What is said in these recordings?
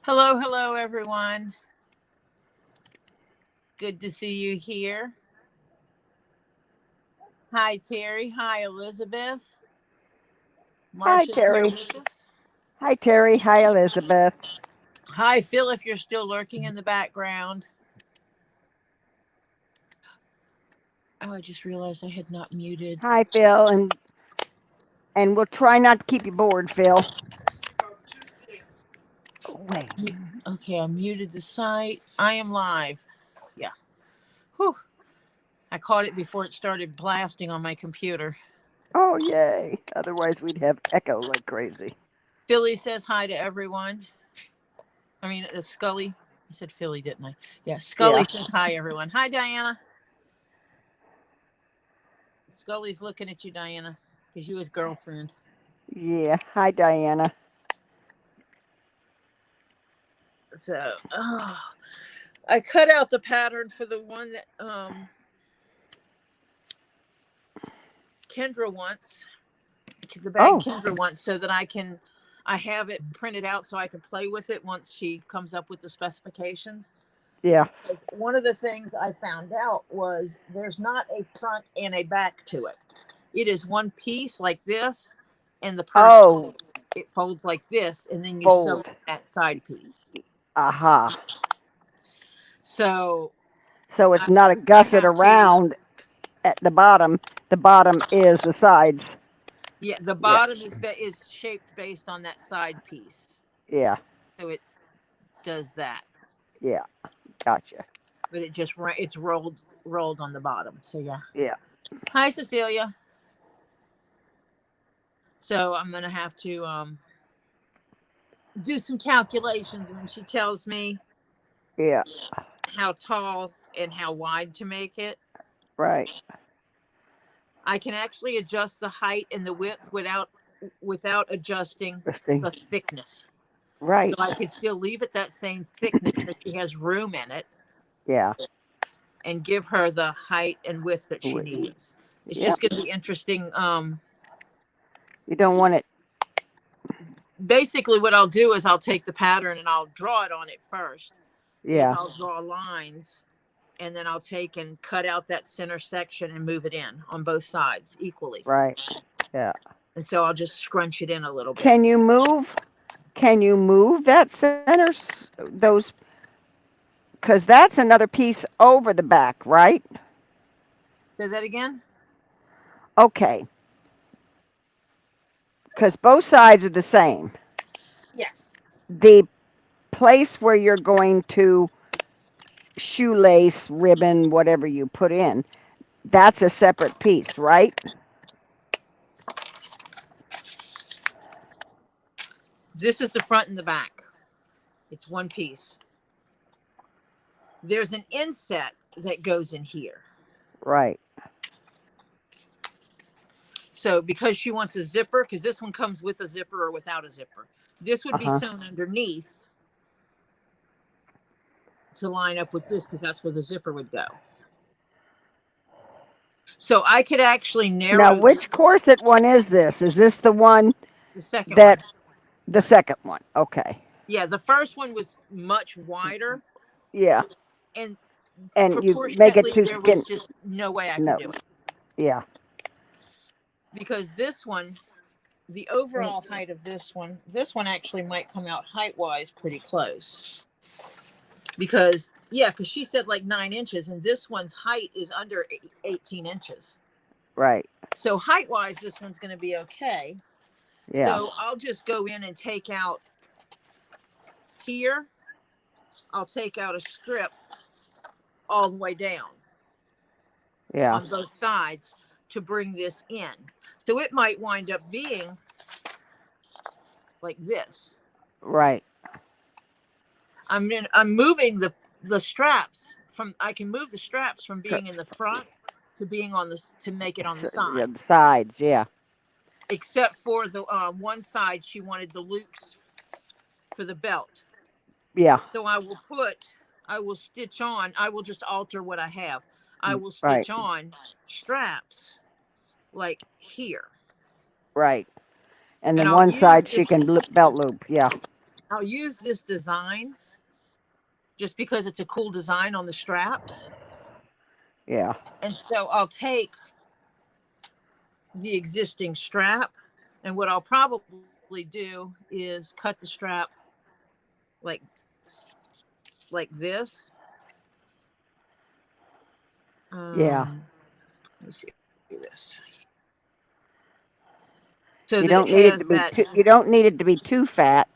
Hello, hello, everyone. Good to see you here. Hi, Terry. Hi, Elizabeth. Hi, Marcia's here Terry. with us. Hi, Terry. Hi, Elizabeth. Hi, Phil, if you're still lurking in the background. Oh, I just realized I had not muted. Hi, Phil. And we'll try not to keep you bored, Phil. Oh, wait. Okay, I muted the site. I am live. Yeah. Whew. I caught it before it started blasting on my computer. Oh, yay. Otherwise, we'd have echo like crazy. Philly says hi to everyone. I mean, Scully. I said Philly, didn't I? Yeah, Scully says hi, everyone. Hi, Diana. Scully's looking at you, Diana, because you his girlfriend. Yeah. Hi, Diana. So, I cut out the pattern for the one that Kendra wants, the bag Kendra wants, so that I have it printed out so I can play with it once she comes up with the specifications. Yeah. Because one of the things I found out was there's not a front and a back to it. It is one piece like this, and the purse it folds like this, and then you sew that side piece. Aha. So it's not a gusset around at the bottom. The bottom is the sides. Yeah, the bottom is shaped based on that side piece. Yeah. So it does that. Yeah. Gotcha. But it's rolled on the bottom. So yeah. Yeah. Hi, Cecilia. So I'm gonna have to do some calculations when she tells me how tall and how wide to make it. Right. I can actually adjust the height and the width without adjusting the thickness. Right. So I could still leave it that same thickness that she has room in it. Yeah. And give her the height and width that she needs. It's just going to be interesting. You don't want it. Basically, what I'll do is I'll take the pattern and I'll draw it on it first. Yeah. I'll draw lines, and then I'll take and cut out that center section and move it in on both sides equally. Right. Yeah. And so I'll just scrunch it in a little bit. Can you move that center, those, because that's another piece over the back, right? Say that again? Okay. Because both sides are the same. Yes. The place where you're going to shoelace, ribbon, whatever you put in, that's a separate piece, right? This is the front and the back. It's one piece. There's an inset that goes in here. Right. So because she wants a zipper, because this one comes with a zipper or without a zipper, this would be sewn underneath to line up with this, because that's where the zipper would go. So I could actually narrow. Now, which corset one is this? Is this the one? The second one. The second one. Okay. Yeah, the first one was much wider. Yeah. And you make it too there was just no way I could do it. Yeah. Because this one, the overall height of this one actually might come out height-wise pretty close. Because she said like 9 inches, and this one's height is under 18 inches. Right. So height-wise, this one's going to be okay. Yeah. So I'll just go in and take out here. I'll take out a strip all the way down. Yeah. On both sides to bring this in. So it might wind up being like this. Right. I'm moving the straps from. I can move the straps from being in the front to being on this, to make it on the side. Yeah, the sides, yeah. Except for the one side, she wanted the loops for the belt. Yeah. So I will stitch on. I will just alter what I have. I will stitch on straps like here. Right. And then one side she can belt loop. Yeah. I'll use this design just because it's a cool design on the straps. Yeah. And so I'll take the existing strap, and what I'll probably do is cut the strap like this. Yeah. Let me see this. So You that don't it need it has to be that. too, you don't need it to be too fat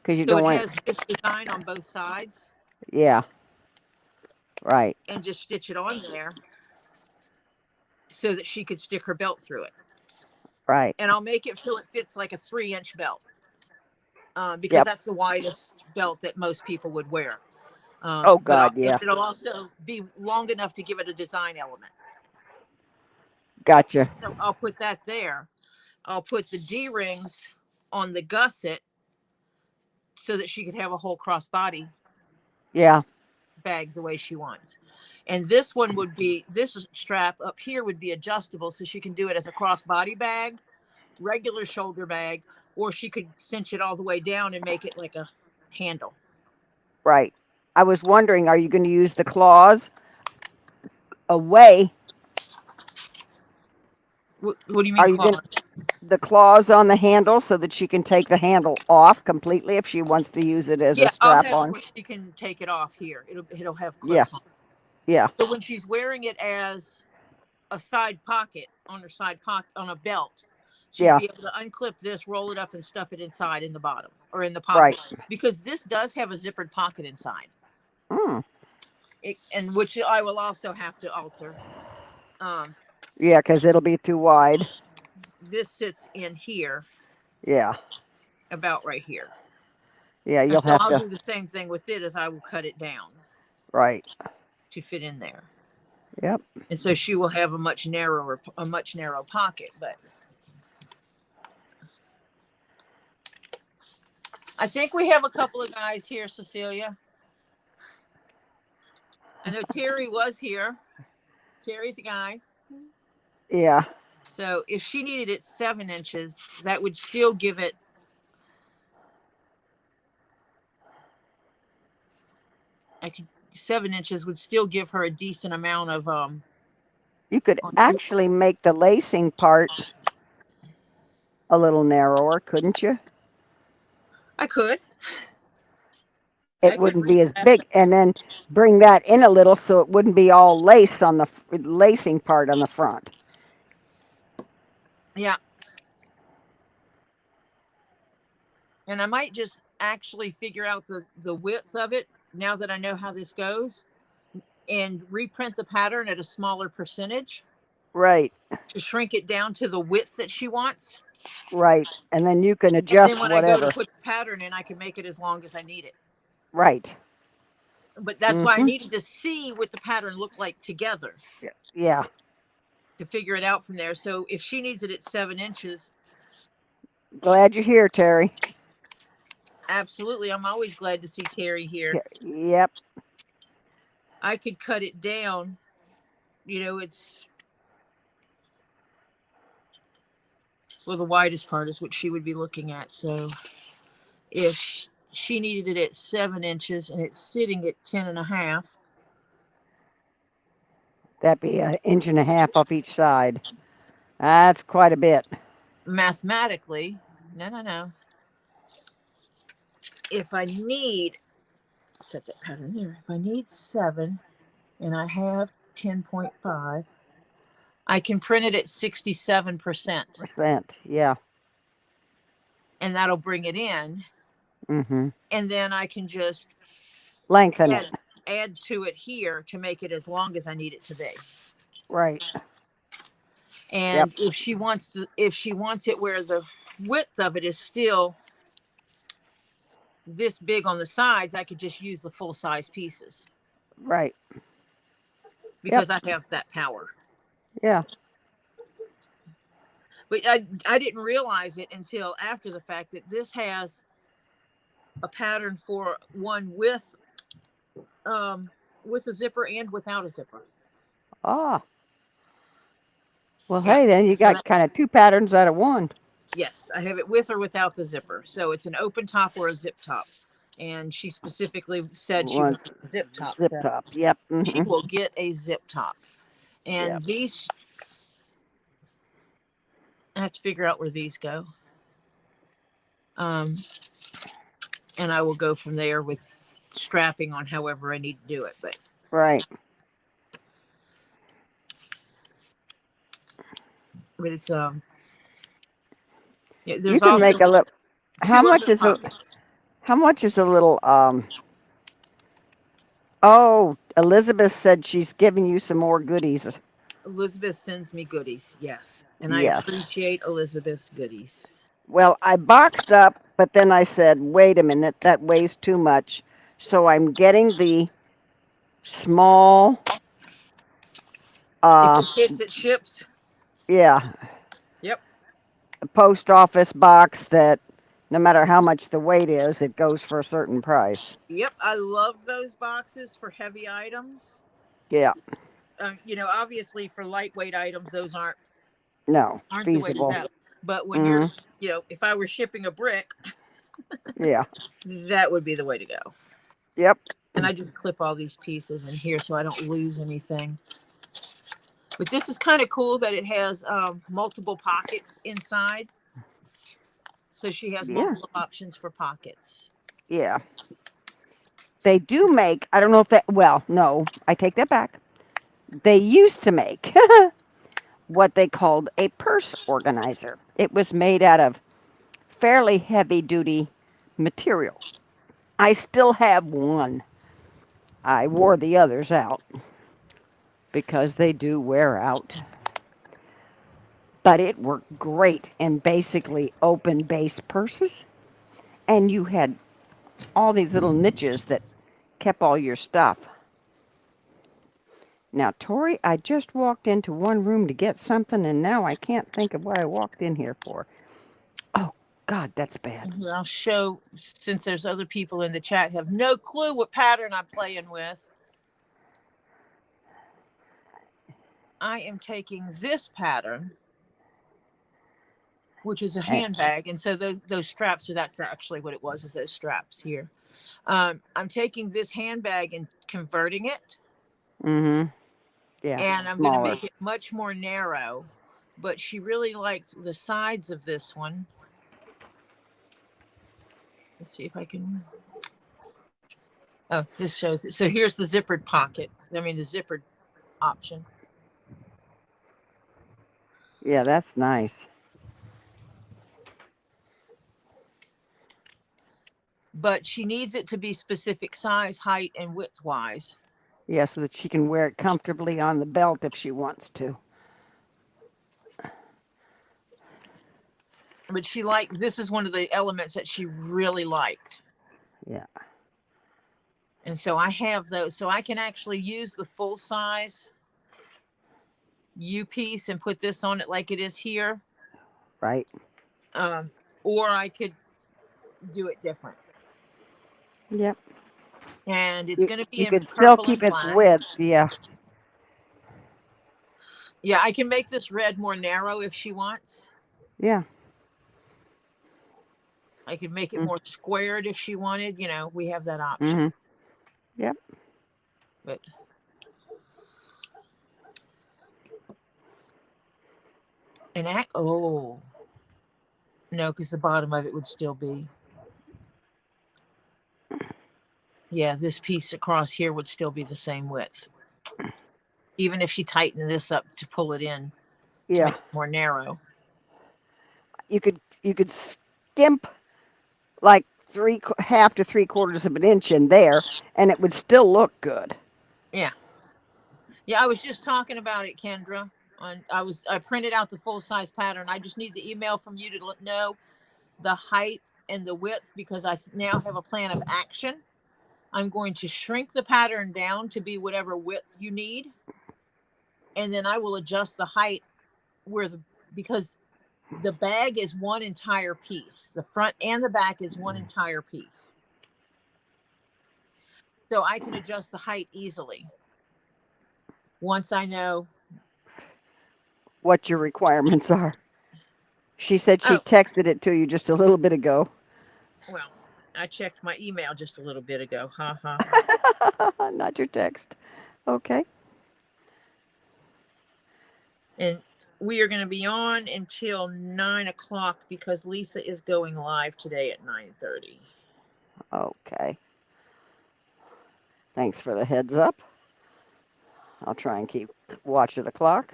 because you So don't it want has it. this design on both sides, Yeah. Right. and just stitch it on there so that she could stick her belt through it. Right. And I'll make it so it fits like a 3-inch belt, because Yep. that's the widest belt that most people would wear. Oh God, yeah. It'll also be long enough to give it a design element. Gotcha. So I'll put that there. I'll put the D-rings on the gusset so that she could have a whole crossbody Yeah. bag the way she wants. And this one would be, this strap up here would be adjustable, so she can do it as a crossbody bag, regular shoulder bag, or she could cinch it all the way down and make it like a handle. Right. I was wondering, are you going to use the claws away? What do you mean Are you going claws? the claws on the handle so that she can take the handle off completely if she wants to use it as a Yeah, I'll strap have it on? where she can take it off here. It'll have Yeah. clips on. Yeah. So when she's wearing it as a side pocket on her side pocket on a belt, she'd Yeah. be able to unclip this, roll it up, and stuff it inside in the bottom or in the Right. pocket, because this does have a zippered pocket inside. Mm. And which I will also have to alter. Yeah, because it'll be too wide. This sits in here, Yeah. about right here. Yeah, And you'll so have I'll to. do the same thing with it, as I will cut it down Right. to fit in there. Yep. And so she will have a much narrow pocket. But I think we have a couple of guys here, Cecilia. I know Terry was here. Terry's a guy. Yeah. So if she needed it 7 inches, that would still give it. I could 7 inches would still give her a decent amount of You could actually make the lacing part a little narrower, couldn't you? I could. It wouldn't be as big, and then bring that in a little so it wouldn't be all lace on the lacing part on the front. Yeah. And I might just actually figure out the width of it now that I know how this goes, and reprint the pattern at a smaller percentage. Right. To shrink it down to the width that she wants. Right. And then you can And adjust then when whatever. I go to put the pattern in, I can make it as long as I need it. Right. But that's why I needed to see what the pattern looked like together. Yeah. To figure it out from there. So if she needs it at 7 inches. Glad you're here, Terry. Absolutely. I'm always glad to see Terry here. Yep. I could cut it down. It's. Well, the widest part is what she would be looking at. So if she needed it at 7 inches and it's sitting at 10.5. That'd be 1.5 inches off each side. That's quite a bit. Mathematically, no. If I need, set that pattern there. If I need 7 and I have 10.5, I can print it at 67%. Yeah. And that'll bring it in. Mm-hmm. And then I can just lengthen it. Add to it here to make it as long as I need it to be. Right. And if she wants it where the width of it is still this big on the sides, I could just use the full size pieces. Right. Because I have that power. Yeah. But I didn't realize it until after the fact that this has a pattern for one with a zipper and without a zipper. Ah. Well, hey, then you got kind of 2 patterns out of one. Yes, I have it with or without the zipper. So it's an open top or a zip top. And she specifically said she Wants wanted a zip top. zip So top. Yep. she will get a zip top. And Yep. these, I have to figure out where these go. And I will go from there with strapping on however I need to do it. But Right. it's yeah, You there's can also make a little. How two much other is a? pockets. How much is a little? Oh, Elizabeth said she's giving you some more goodies. Elizabeth sends me goodies, yes, and I Yes. appreciate Elizabeth's goodies. Well, I boxed up, but then I said, wait a minute, that weighs too much. So I'm getting the small, If it hits, it ships. yeah, Yep. post office box that no matter how much the weight is, it goes for a certain price. Yep, I love those boxes for heavy items. Yeah, Obviously for lightweight items, those no, aren't the way to feasible. go. But when you're, Hmm. if I were shipping a brick, Yeah, that would be the way to go. yep, And I just clip all these pieces in here so I don't lose anything. But this is kind of cool that it has multiple pockets inside. So she has yeah, multiple options for pockets. yeah. They do make, I don't know if that, well, no, I take that back. They used to make what they called a purse organizer. It was made out of fairly heavy duty material. I still have one. I wore the others out because they do wear out. But it worked great in basically open base purses. And you had all these little niches that kept all your stuff. Now, Tori, I just walked into one room to get something, and now I can't think of what I walked in here for. Oh, God, that's bad. I'll show, since there's other people in the chat have no clue what pattern I'm playing with. I am taking this pattern, which is a handbag. And so those straps, so that's actually what it was, is those straps here. I'm taking this handbag and converting it. Mm-hmm. Yeah, And I'm going to smaller. make it much more narrow. But she really liked the sides of this one. Let's see if I can. Oh, this shows it. So here's the zippered pocket. I mean, the zippered option. Yeah, that's nice. But she needs it to be specific size, height, and width wise. Yeah, so that she can wear it comfortably on the belt if she wants to. But this is one of the elements that she really liked. Yeah. And so I have those. So I can actually use the full size U piece and put this on it like it is here. Right. Or I could do it different. Yep. And it's going to be You in could still purple keep and its black. width. Yeah. Yeah, I can make this red more narrow if she wants. Yeah. I could make it more squared if she wanted. We have that option. Mm-hmm. Yep. But no, because the bottom of it would still be. Yeah, this piece across here would still be the same width. Even if she tightened this up to pull it in to make it more narrow. You could skimp like 1/2 to 3/4 of an inch in there, and it would still look good. Yeah. Yeah, I was just talking about it, Kendra. I printed out the full size pattern. I just need the email from you to know the height and the width, because I now have a plan of action. I'm going to shrink the pattern down to be whatever width you need. And then I will adjust the height because the bag is one entire piece. The front and the back is one entire piece. So I can adjust the height easily once I know what your requirements are. She said she Oh, texted it to you just a little bit ago. well, I checked my email just a little bit ago. Ha ha ha. Not your text. Okay. And we are going to be on until 9 o'clock because Lisa is going live today at 9:30. Okay. Thanks for the heads up. I'll try and keep watch of the clock.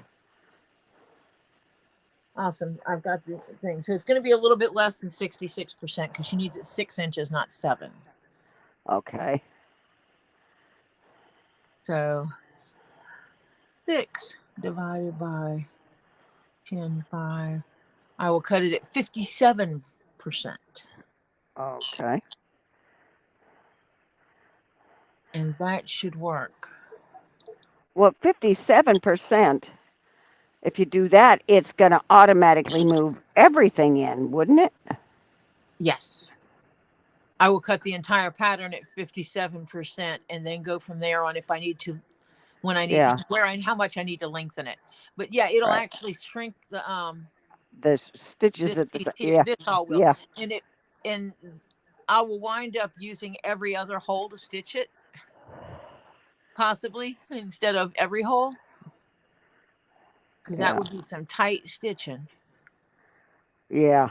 Awesome. I've got the thing. So it's going to be a little bit less than 66% because she needs it 6 inches, not 7. Okay. So 6 divided by 10.5. I will cut it at 57%. Okay. And that should work. Well, 57%, if you do that, it's going to automatically move everything in, wouldn't it? Yes. I will cut the entire pattern at 57% and then go from there on if I need to, when I need, Yeah. how much I need to lengthen it. But yeah, it'll Right. actually shrink The stitches this at the piece side. here. Yeah. This all will. Yeah. And I will wind up using every other hole to stitch it, possibly, instead of every hole. Because that would be some tight stitching. Yeah.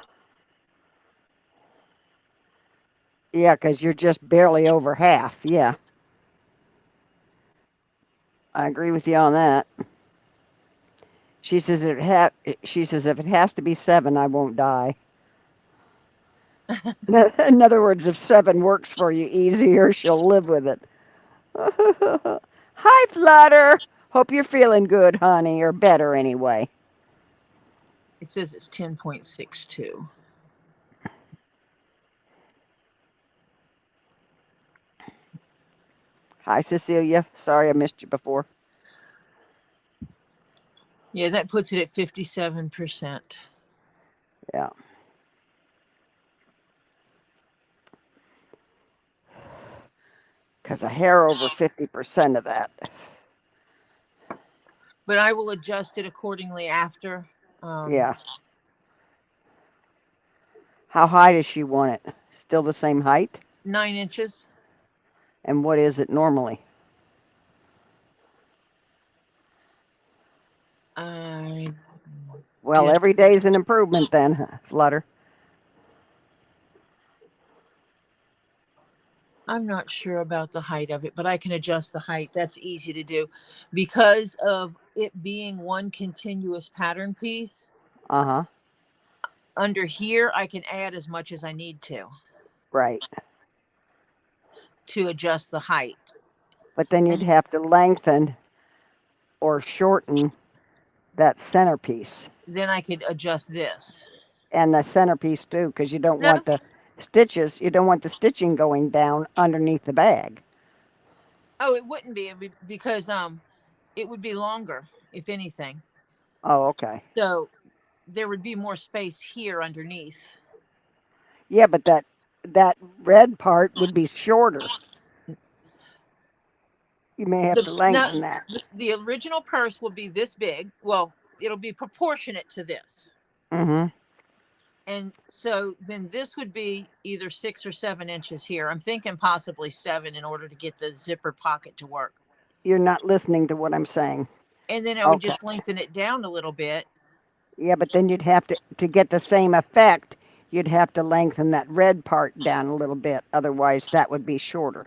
Yeah, because you're just barely over half. Yeah. I agree with you on that. She says if it has to be 7, I won't die. In other words, if 7 works for you easier, she'll live with it. Hi, Flutter. Hope you're feeling good, honey, or better anyway. It says it's 10.62. Hi, Cecilia. Sorry I missed you before. Yeah, that puts it at 57%. Yeah. Because a hair over 50% of that. But I will adjust it accordingly after. Yeah. How high does she want it? Still the same height? 9 inches. And what is it normally? Well, every day's an improvement then, Flutter. I'm not sure about the height of it, but I can adjust the height. That's easy to do. Because of it being one continuous pattern piece, Uh-huh. under here, I can add as much as I need to Right. adjust the height. But then you'd have to lengthen or shorten that centerpiece. Then I could adjust this. And the centerpiece too, because you don't want the stitches, you don't want the stitching going down underneath the bag. Oh, it wouldn't be because it would be longer, if anything. Oh, okay. So there would be more space here underneath. Yeah, but that red part would be shorter. You may have to lengthen that. The original purse will be this big. Well, it'll be proportionate to this. Mm-hmm. And so then this would be either 6 or 7 inches here. I'm thinking possibly 7 in order to get the zipper pocket to work. You're not listening to what I'm saying. And then I would just lengthen it down a little bit. Yeah, but then you'd have to get the same effect, you'd have to lengthen that red part down a little bit. Otherwise, that would be shorter.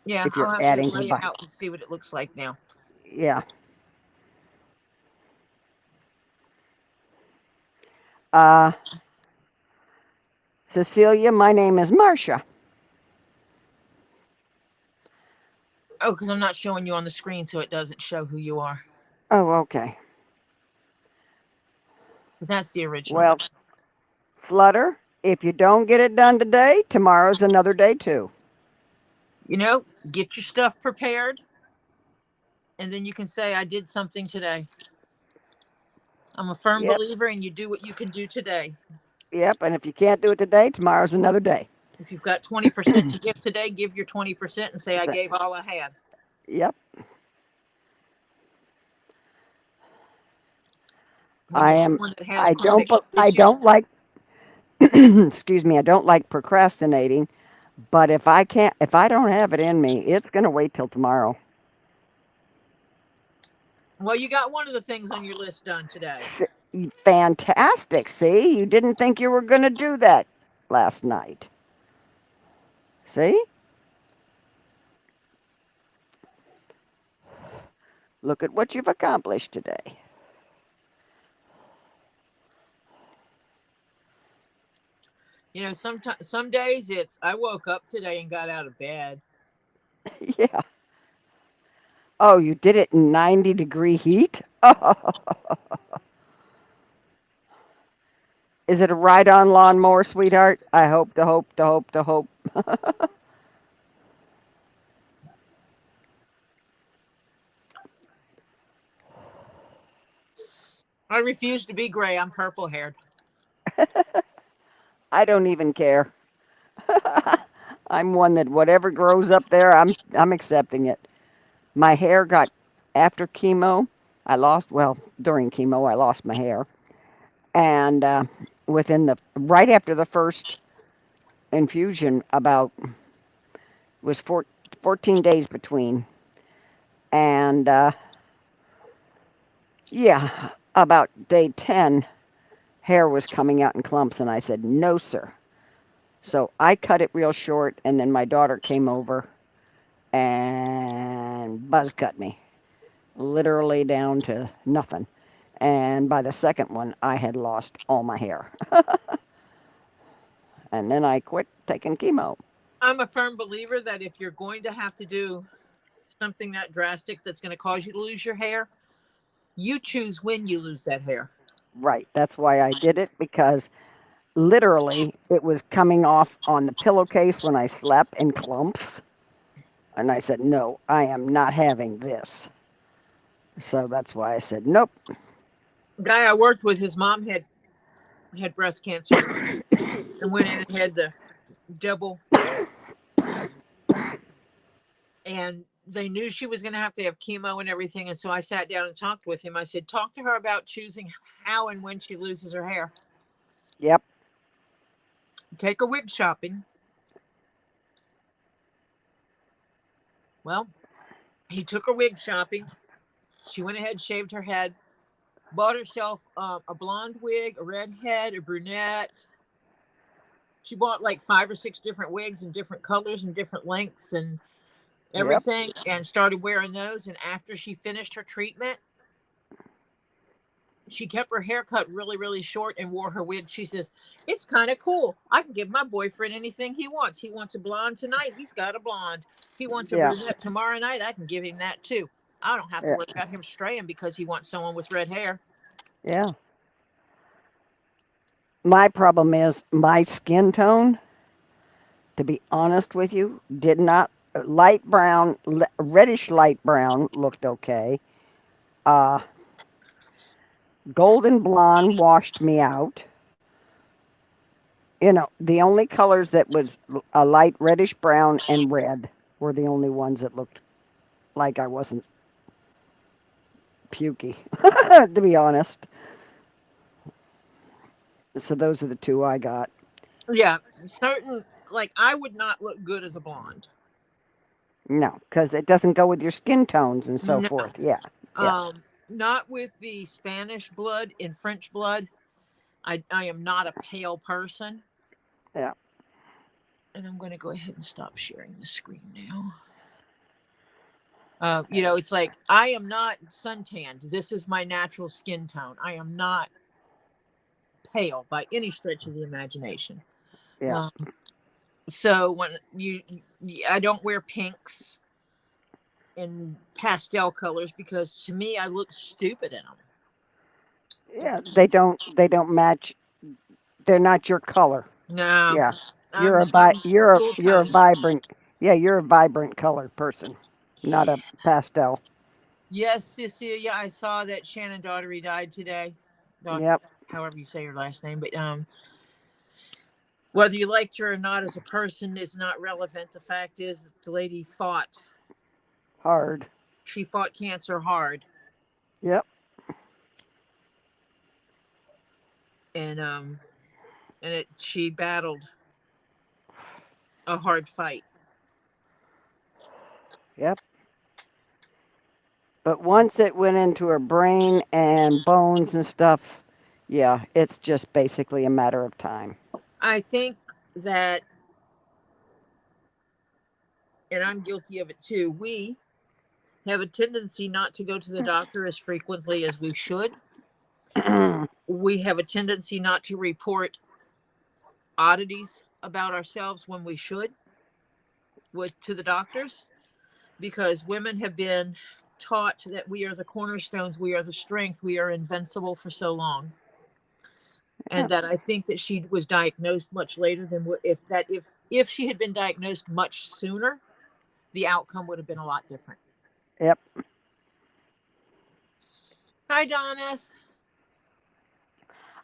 Yeah, if you're I'll have adding to lay it out and see what it looks like now. Yeah. Cecilia, my name is Marcia. Oh, because I'm not showing you on the screen, so it doesn't show who you are. Oh, okay. But that's the original. Well, Flutter, if you don't get it done today, tomorrow's another day too. You know, get your stuff prepared, and then you can say, I did something today. I'm a firm believer, and you do what you can do today. Yep, and if you can't do it today, tomorrow's another day. If you've got 20% to give today, give your 20% and say, I gave all I had. Yep. when you're someone that has chronic I issues. don't like, excuse me, I don't like procrastinating, but if I don't have it in me, it's going to wait till tomorrow. Well, you got one of the things on your list done today. S- Fantastic. See, you didn't think you were going to do that last night. See? Look at what you've accomplished today. You know, sometimes some days it's I woke up today and got out of bed. Yeah. Oh, you did it in 90-degree heat? Oh, is it a ride-on lawnmower, sweetheart? I hope, to hope, to hope, to hope. I refuse to be gray. I'm purple haired. I don't even care. I'm one that whatever grows up there, I'm accepting it. My hair got after chemo. I lost well during chemo. I lost my hair, and within the right after the first infusion, about was 14 days between, and yeah, about day 10, hair was coming out in clumps, and I said no, sir. So I cut it real short, and then my daughter came over and buzz cut me, literally down to nothing. And by the second one, I had lost all my hair. And then I quit taking chemo. I'm a firm believer that if you're going to have to do something that drastic that's going to cause you to lose your hair, you choose when you lose that hair. Right. That's why I did it, because literally it was coming off on the pillowcase when I slept in clumps. And I said, no, I am not having this. So that's why I said, nope. The guy I worked with, his mom had breast cancer and went in and had the double, and they knew she was going to have chemo and everything. And so I sat down and talked with him. I said, talk to her about choosing how and when she loses her hair. Yep. Take her wig shopping. Well, he took her wig shopping. She went ahead, shaved her head, bought herself a blonde wig, a redhead, a brunette. She bought like 5 or 6 different wigs in different colors and different lengths and Yep. everything, and started wearing those. And after she finished her treatment, she kept her hair cut really, really short and wore her wig. She says, it's kind of cool. I can give my boyfriend anything he wants. He wants a blonde tonight. He's got a blonde. He wants a Yeah. brunette tomorrow night. I can give him that too. I don't have to Yeah. worry about him straying because he wants someone with red hair. Yeah. My problem is my skin tone, to be honest with you, did not light brown, reddish light brown looked okay. Uh, golden blonde washed me out. You know, the only colors that was a light reddish brown and red were the only ones that looked like I wasn't pukey, to be honest. So those are the two I got. Yeah, certain, like I would not look good as a blonde. No, because it doesn't go with your skin tones and so No. forth. Yeah, yeah, Not with the Spanish blood and French blood. I am not a pale person. yeah. And I'm going to go ahead and stop sharing the screen now. It's like I am not suntanned. This is my natural skin tone. I am not pale by any stretch of the imagination. Yeah. Um, so I don't wear pinks and pastel colors because to me I look stupid in them. Yeah, they don't match. They're not your color. No, Yeah. I'm starting cool You're a tones. vibrant. Yeah, you're a vibrant colored person, not a pastel. Yes, Cecilia, I saw that Shannon Daughtery died today. Yep. However you say her last name, but whether you liked her or not as a person is not relevant. The fact is that the lady fought. Hard. She fought cancer hard. Yep. and she battled a hard fight. Yep. But once it went into her brain and bones and stuff, yeah, it's just basically a matter of time. I think that, and I'm guilty of it too, we have a tendency not to go to the doctor as frequently as we should. We have a tendency not to report oddities about ourselves when we should to the doctors, because women have been taught that we are the cornerstones, we are the strength, we are invincible for so long. And that I think that she was diagnosed much later than if she had been diagnosed much sooner, the outcome would have been a lot different. Yep. Hi, Donis.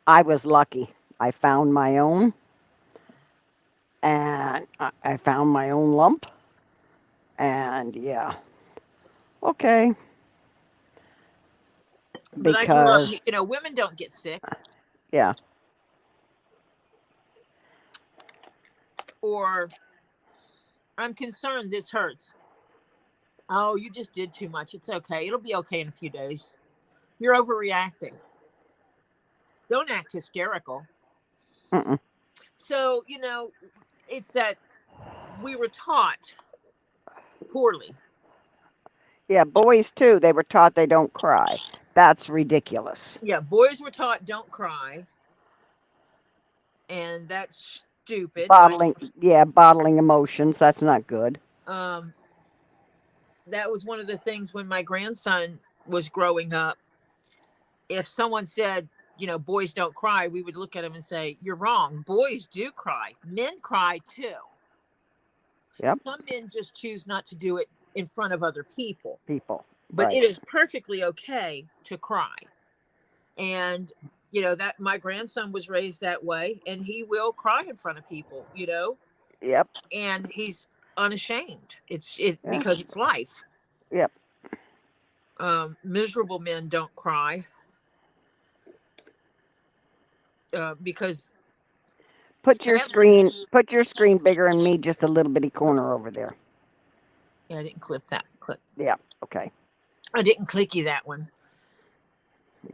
I was lucky. I found my own, and I found my own lump, and yeah, okay. But I grew up, Because women don't get sick, yeah, or I'm concerned this hurts. Oh, you just did too much. It's okay. It'll be okay in a few days. You're overreacting. Don't act hysterical. mm-mm. So, it's that we were taught poorly. Yeah, boys too. They were taught they don't cry. That's ridiculous. Yeah, boys were taught don't cry. And that's stupid. Bottling emotions. That's not good. That was one of the things when my grandson was growing up. If someone said, boys don't cry, we would look at him and say, you're wrong. Boys do cry. Men cry too. Yep. Some men just choose not to do it in front of other people. But Right. it is perfectly okay to cry. And, that my grandson was raised that way, and he will cry in front of people, Yep. And he's unashamed. Yeah. Because it's life. Yep. Miserable men don't cry. Because put your screen bigger and me just a little bitty corner over there. Yeah, I didn't clip that clip. Yeah, okay. I didn't clicky that one.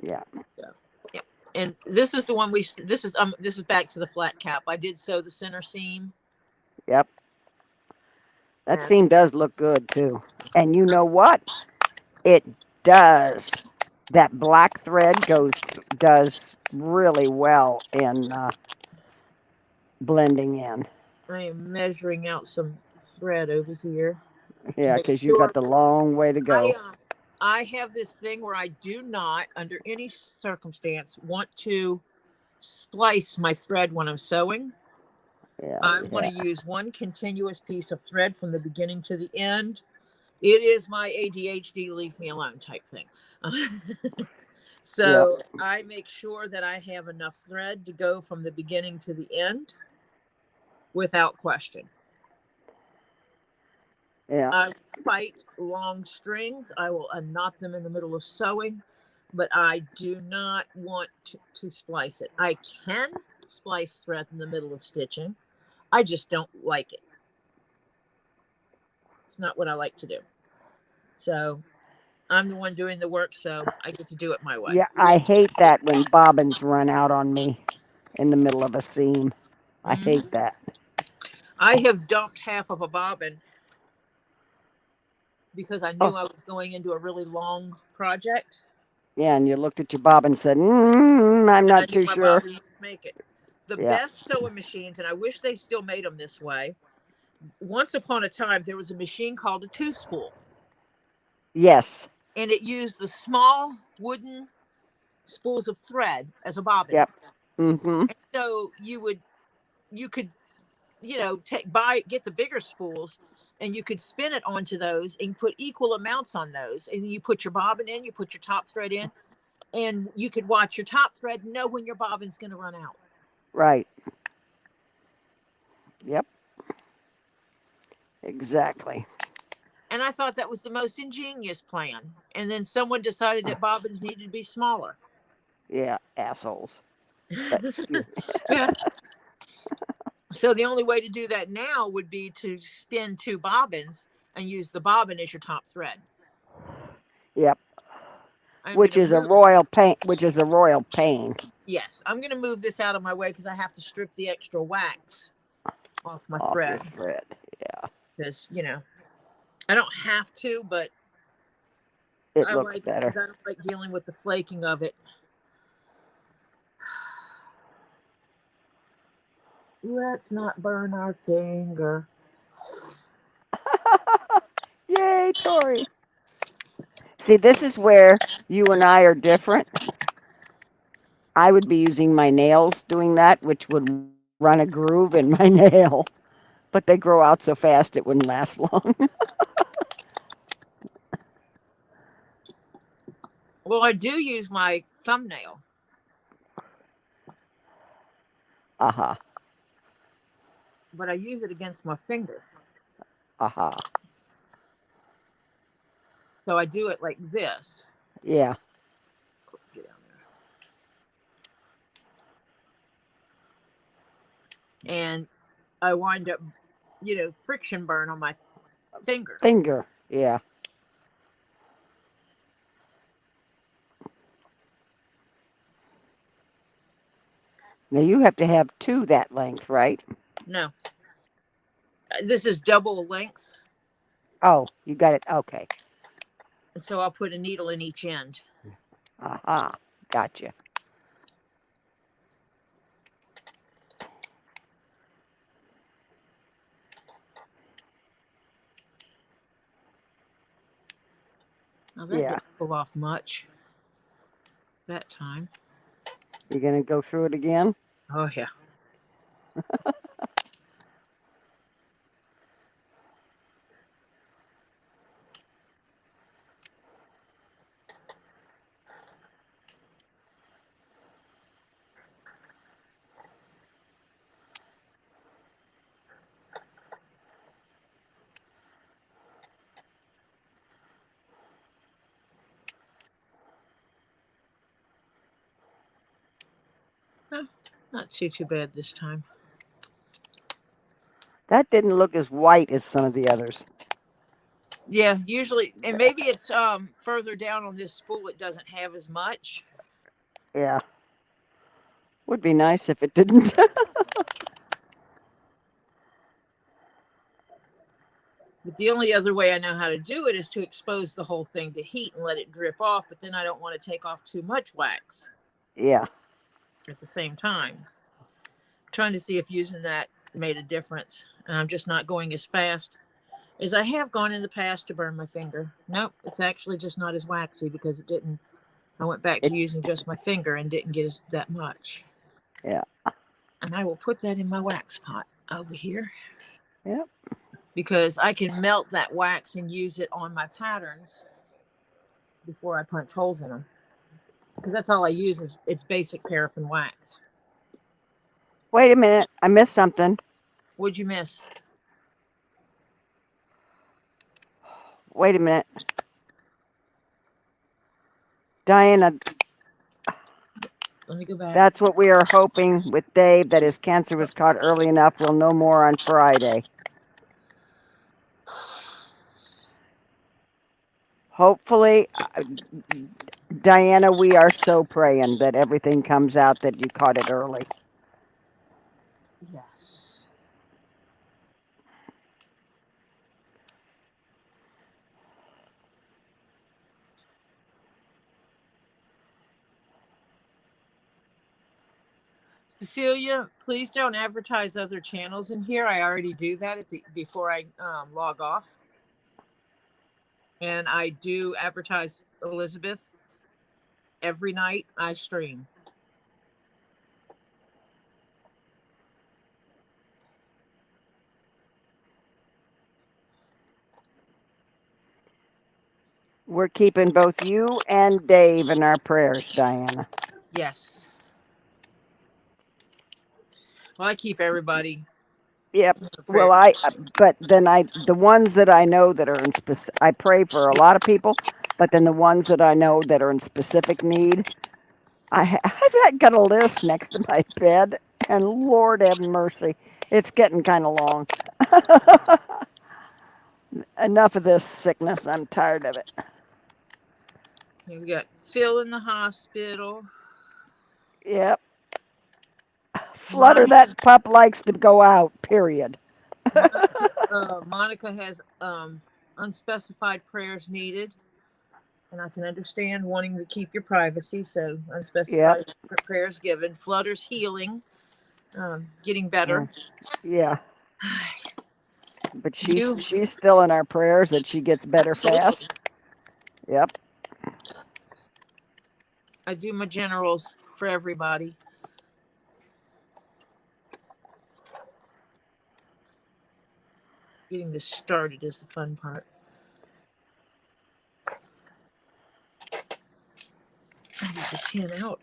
Yeah. So, yeah. And this is the one this is back to the flat cap. I did sew the center seam. Yep. That seam does look good too. And you know what? It does. That black thread does really well in blending in. I am measuring out some thread over here. Yeah, because you got the long way to go. I have this thing where I do not, under any circumstance, want to splice my thread when I'm sewing. Yeah, I want to use one continuous piece of thread from the beginning to the end. It is my ADHD leave me alone type thing. So I make sure that I have enough thread to go from the beginning to the end without question. Yeah. I fight long strings. I will unknot them in the middle of sewing, but I do not want to splice it. I can splice thread in the middle of stitching. I just don't like it. It's not what I like to do. So I'm the one doing the work, so I get to do it my way. Yeah, I hate that when bobbins run out on me in the middle of a seam. I hate that. I have dumped half of a bobbin because I knew I was going into a really long project. Yeah, and you looked at your bobbin and said, I'm not too sure. Make it. The best sewing machines, and I wish they still made them this way. Once upon a time, there was a machine called a two-spool. Yes. And it used the small wooden spools of thread as a bobbin. Yep. Mm-hmm. And so you could, get the bigger spools, and you could spin it onto those and put equal amounts on those. And you put your bobbin in, you put your top thread in, and you could watch your top thread and know when your bobbin's going to run out. Right. Yep. Exactly. And I thought that was the most ingenious plan. And then someone decided that bobbins needed to be smaller. Yeah, assholes. Excuse me. Yeah. So the only way to do that now would be to spin two bobbins and use the bobbin as your top thread. Yep. I'm Which gonna is a move. royal pain. Which is a royal pain. Yes, I'm gonna move this out of my way because I have to strip the extra wax off my Off your thread. thread. Yeah. Because I don't have to, but It I looks like it because better. I don't like dealing with the flaking of it. Let's not burn our finger. Yay, Tori. See, this is where you and I are different. I would be using my nails doing that, which would run a groove in my nail. But they grow out so fast it wouldn't last long. Well, I do use my thumbnail. Aha. But I use it against my finger. Aha. So I do it like this. Yeah. Get down there. And I wind up, friction burn on my finger. Finger. Yeah. Now you have to have two that length, right? No, this is double length. Oh, you got it. Okay. And so I'll put a needle in each end. Aha. Gotcha. Now that Yeah. didn't pull off much that time. You're going to go through it again? Oh, yeah. Not too bad this time. That didn't look as white as some of the others. Yeah, usually, and maybe it's further down on this spool. It doesn't have as much. Yeah. Would be nice if it didn't. But the only other way I know how to do it is to expose the whole thing to heat and let it drip off. But then I don't want to take off too much wax Yeah. at the same time. Trying to see if using that made a difference. And I'm just not going as fast as I have gone in the past to burn my finger. Nope, it's actually just not as waxy because it didn't. I went back to It, using just my finger and didn't get that much. yeah. And I will put that in my wax pot over here. Yep. Because I can melt that wax and use it on my patterns before I punch holes in them. Because that's all I use is it's basic paraffin wax. Wait a minute. I missed something. What'd you miss? Wait a minute. Diana, Let me go back. that's what we are hoping with Dave, that his cancer was caught early enough. We'll know more on Friday. Hopefully, Diana, we are so praying that everything comes out that you caught it early. Yes. Cecilia, please don't advertise other channels in here. I already do that before I log off. And I do advertise Elizabeth every night I stream. We're keeping both you and Dave in our prayers, Diana. Yes. Well, I keep everybody. Yep. Well, but then the ones that I know that are in I pray for a lot of people, but then the ones that I know that are in specific need, I've got a list next to my bed, and Lord have mercy, it's getting kind of long. Enough of this sickness. I'm tired of it. We got Phil in the hospital. Yep. Flutter, Monica, that pup likes to go out, period. Monica has unspecified prayers needed, and I can understand wanting to keep your privacy, so Yep. unspecified prayers given. Flutter's healing, getting better. Yeah. But You she's still in our prayers that she gets better absolutely. fast. Yep. I do my generals for everybody. Getting this started is the fun part. I need the tin out.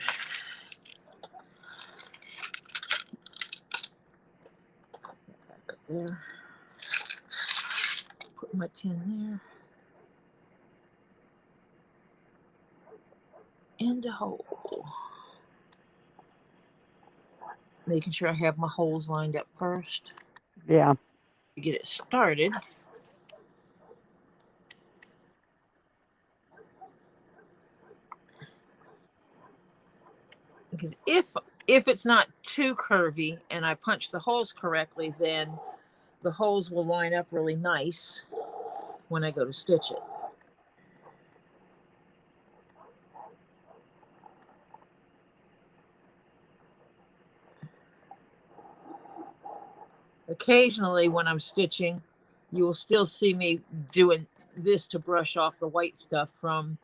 Back there. Put my tin there. And a hole. Making sure I have my holes lined up first. Yeah. To get it started. Because if it's not too curvy and I punch the holes correctly, then the holes will line up really nice when I go to stitch it. Occasionally when I'm stitching, you will still see me doing this to brush off the white stuff from,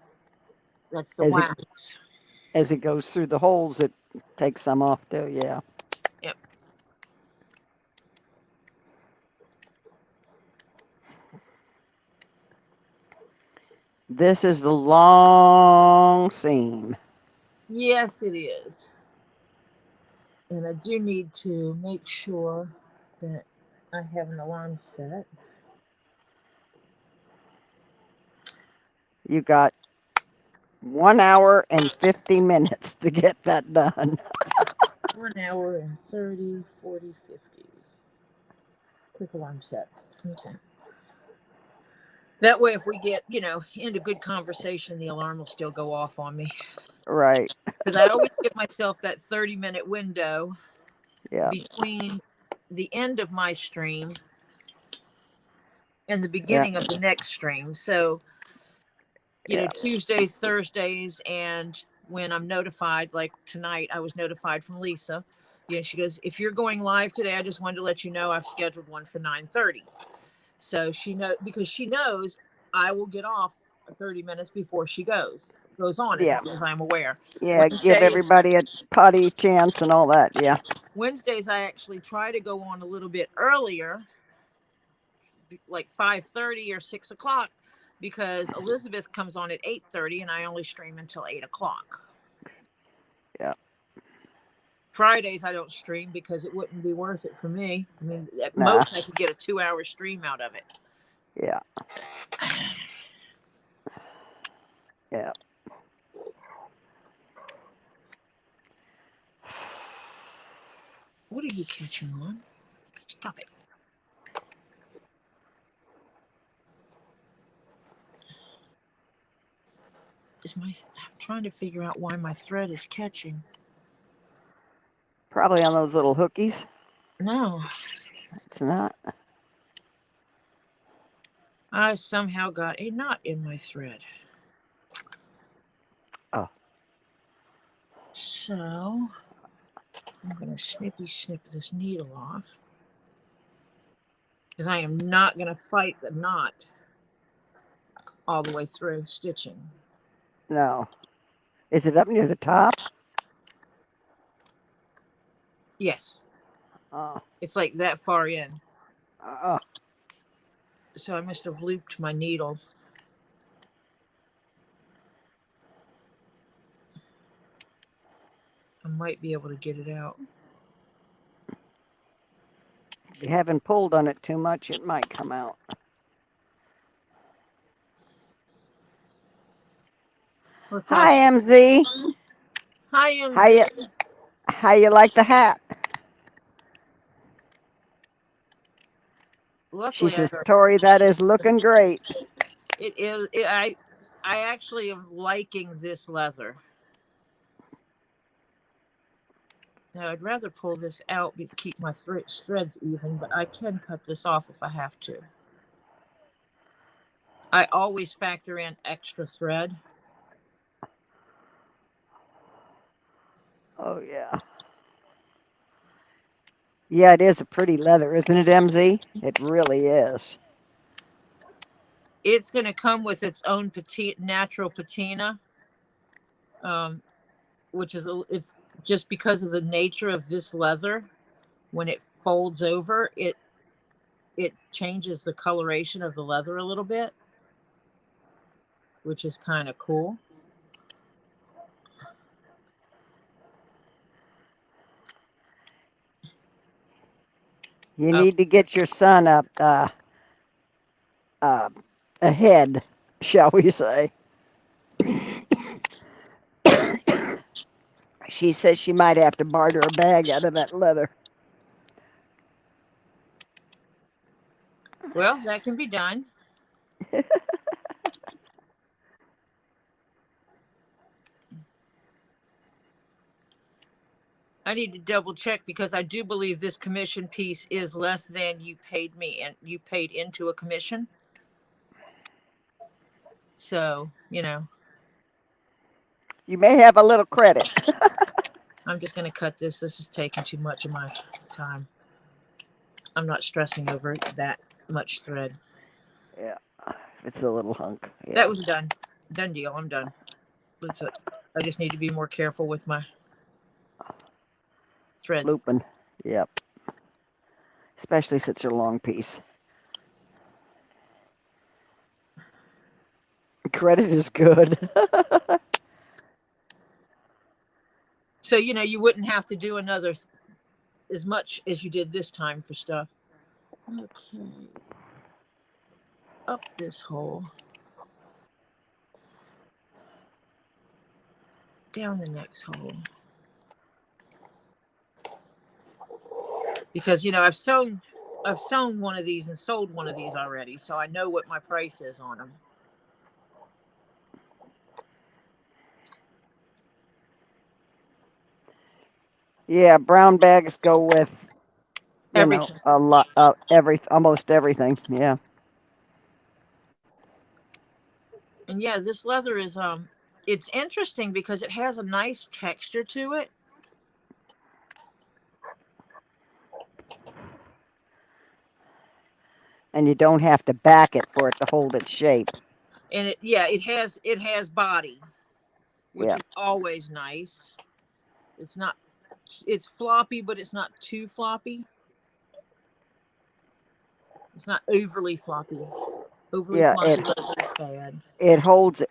that's the wax. As it goes through the holes, it takes some off too. Yeah. Yep. This is the long seam. Yes, it is. And I do need to make sure that I have an alarm set. You got 1 hour and 50 minutes to get that done. 1 hour and 30, 40, 50. Quick alarm set. Okay. That way, if we get, into good conversation, the alarm will still go off on me. Right. Because I always give myself that 30-minute window Yeah. between the end of my stream and the Yeah. beginning of the next stream. So, Tuesdays, Thursdays, and when I'm notified, like tonight, I was notified from Lisa. She goes, if you're going live today, I just wanted to let you know I've scheduled one for 9:30. So because she knows I will get off 30 minutes before she goes on, as Yeah. long as I'm aware. Yeah. Give everybody a potty chance and all that. Yeah. Wednesdays, I actually try to go on a little bit earlier, like 5:30 or 6 o'clock, because Elizabeth comes on at 8:30 and I only stream until 8 o'clock. Yeah. Fridays I don't stream because it wouldn't be worth it for me. I mean, at Nah. most I could get a 2-hour stream out of it. Yeah. Yeah. What are you catching on? Stop it. I'm trying to figure out why my thread is catching. Probably on those little hookies. No. It's not. I somehow got a knot in my thread. Oh. So I'm going to snippy snip this needle off, because I am not going to fight the knot all the way through stitching. No. Is it up near the top? Yes. Oh. It's like that far in. Oh. So I must have looped my needle. I might be able to get it out. If you haven't pulled on it too much, it might come out. Hi, MZ. Hi, How MZ. you how you like the hat? She Luckily, says, Tori, that is looking great. it is. I actually am liking this leather. Now, I'd rather pull this out to keep my threads even, but I can cut this off if I have to. I always factor in extra thread. Oh yeah. Yeah, it is a pretty leather, isn't it, MZ? It really is. It's going to come with its own natural patina, um, which is it's just because of the nature of this leather. When it folds over, it changes the coloration of the leather a little bit, which is kind of cool. You need to get your son up uh, ahead, shall we say. She says she might have to barter a bag out of that leather. Well, that can be done. I need to double check because I do believe this commission piece is less than you paid me and you paid into a commission. So, You may have a little credit. I'm just going to cut this. This is taking too much of my time. I'm not stressing over that much thread. Yeah, it's a little hunk. Yeah. That was done deal. I'm done. I just need to be more careful with my thread. Looping. Yep. Especially such a long piece. Credit is good. So, you wouldn't have to do another as much as you did this time for stuff. Okay. Up this hole. Down the next hole. Because, I've sewn one of these and sold one of these already, so I know what my price is on them. Yeah, brown bags go with Everything. a lot almost everything. Yeah. And yeah, this leather is it's interesting because it has a nice texture to it. And you don't have to back it for it to hold its shape. And it has body, which is always nice. It's floppy, but it's not too floppy. It's not overly floppy. Overly floppy is bad. It holds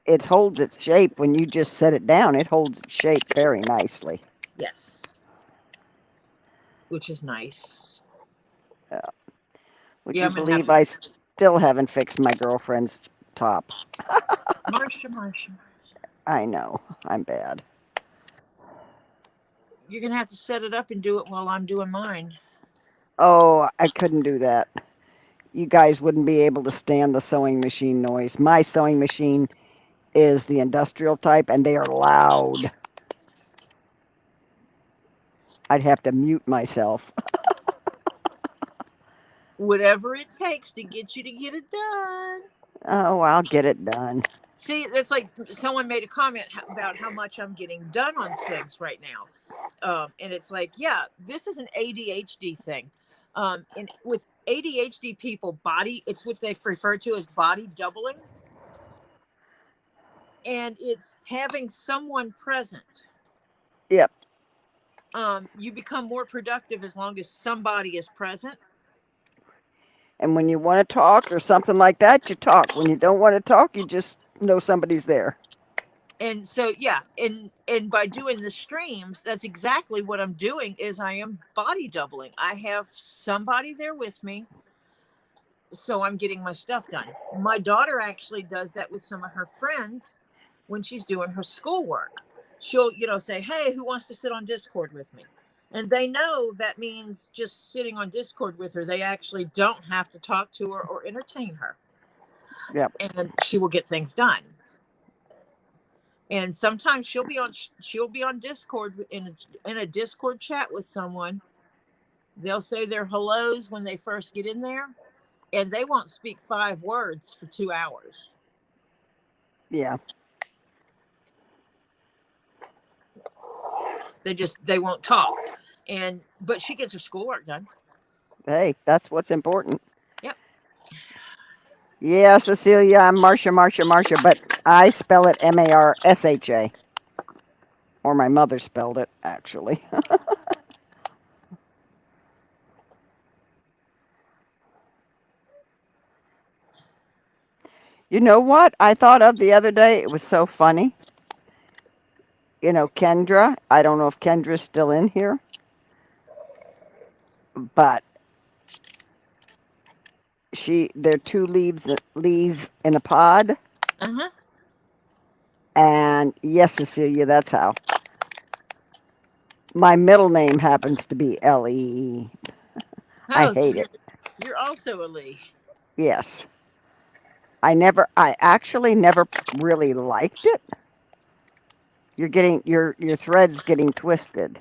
its shape when you just set it down. It holds its shape very nicely. Yes. Which is nice. Yeah. Would you believe I still haven't fixed my girlfriend's top? Marsha. I know. I'm bad. You're going to have to set it up and do it while I'm doing mine. Oh, I couldn't do that. You guys wouldn't be able to stand the sewing machine noise. My sewing machine is the industrial type, and they are loud. I'd have to mute myself. Whatever it takes to get you to get it done. Oh, I'll get it done. See, that's like someone made a comment about how much I'm getting done on things right now. And it's like, yeah, this is an ADHD thing. And with ADHD people, it's what they refer to as body doubling. And it's having someone present. Yep. You become more productive as long as somebody is present. And when you want to talk or something like that, you talk. When you don't want to talk, you just know somebody's there. And so, yeah, and by doing the streams, that's exactly what I'm doing is I am body doubling. I have somebody there with me. So I'm getting my stuff done. My daughter actually does that with some of her friends when she's doing her schoolwork. she'll, say, hey, who wants to sit on Discord with me? And they know that means just sitting on Discord with her. They actually don't have to talk to her or entertain her. Yep. And she will get things done. And sometimes she'll be on Discord in a Discord chat with someone. They'll say their hellos when they first get in there, and they won't speak 5 words for 2 hours. Yeah. They won't talk. But she gets her schoolwork done. Hey, that's what's important. Yep. Yeah, Cecilia, I'm Marcia, but I spell it Marsha. Or my mother spelled it, actually. You know what I thought of the other day? It was so funny. Kendra, I don't know if Kendra's still in here, but they're 2 leaves in a pod. Uh-huh. And yes, Cecilia, that's how. My middle name happens to be Lee. I Oh, so hate it. you're also a Lee. Yes. I actually never really liked it. You're getting your thread's getting twisted.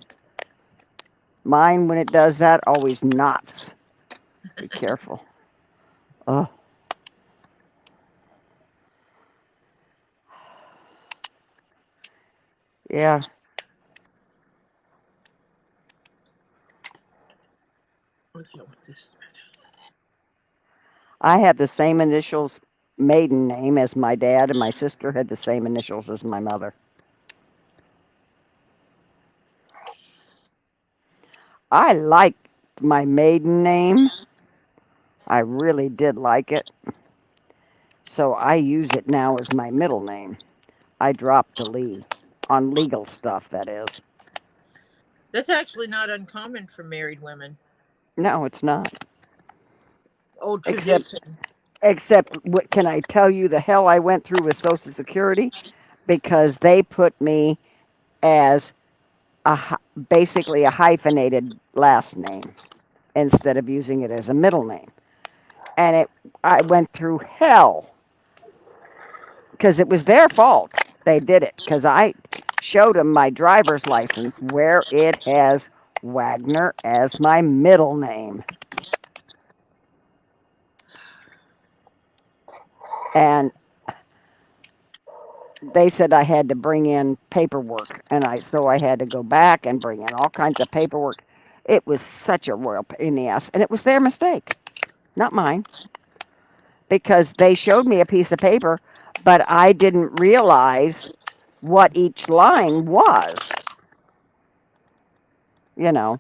Mine, when it does that, always knots. Be careful. Oh. Yeah. Okay, with this. I have the same initials maiden name as my dad, and my sister had the same initials as my mother. I liked my maiden name. I really did like it. So I use it now as my middle name. I dropped the Lee. On legal stuff, that is. That's actually not uncommon for married women. No, it's not. Old Except, tradition. what can I tell you the hell I went through with Social Security? Because they put me as basically a hyphenated last name instead of using it as a middle name. And I went through hell because it was their fault. They did it because I showed them my driver's license where it has Wagner as my middle name. And they said I had to bring in paperwork, and so I had to go back and bring in all kinds of paperwork. It was such a royal pain in the ass, and it was their mistake, not mine, because they showed me a piece of paper, but I didn't realize what each line was. You know.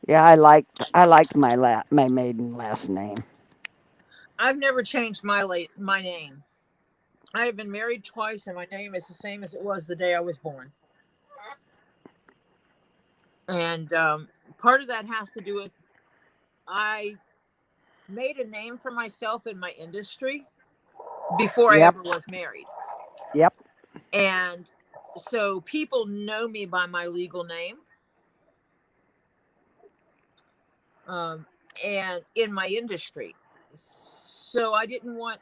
Yeah, I liked my maiden last name. I've never changed my name. I have been married twice, and my name is the same as it was the day I was born. And part of that has to do with I made a name for myself in my industry before I Yep, ever was married. yep, And so people know me by my legal name. Um, and in my industry. So I didn't want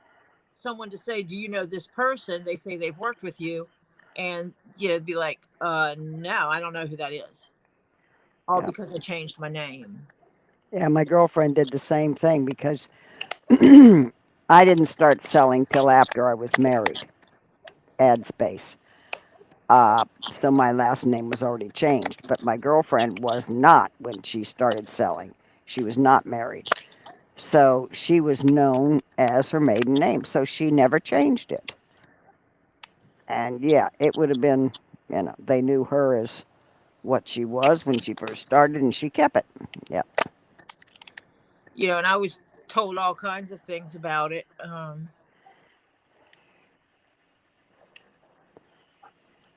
someone to say, do you know this person? They say they've worked with you. And be like, no, I don't know who that is. All yep. because I changed my name. Yeah, my girlfriend did the same thing because I didn't start selling till after I was married. Ad space. So my last name was already changed, but my girlfriend was not when she started selling. She was not married. So she was known as her maiden name. So she never changed it. And yeah, it would have been, they knew her as what she was when she first started, and she kept it. Yeah. And I was told all kinds of things about it.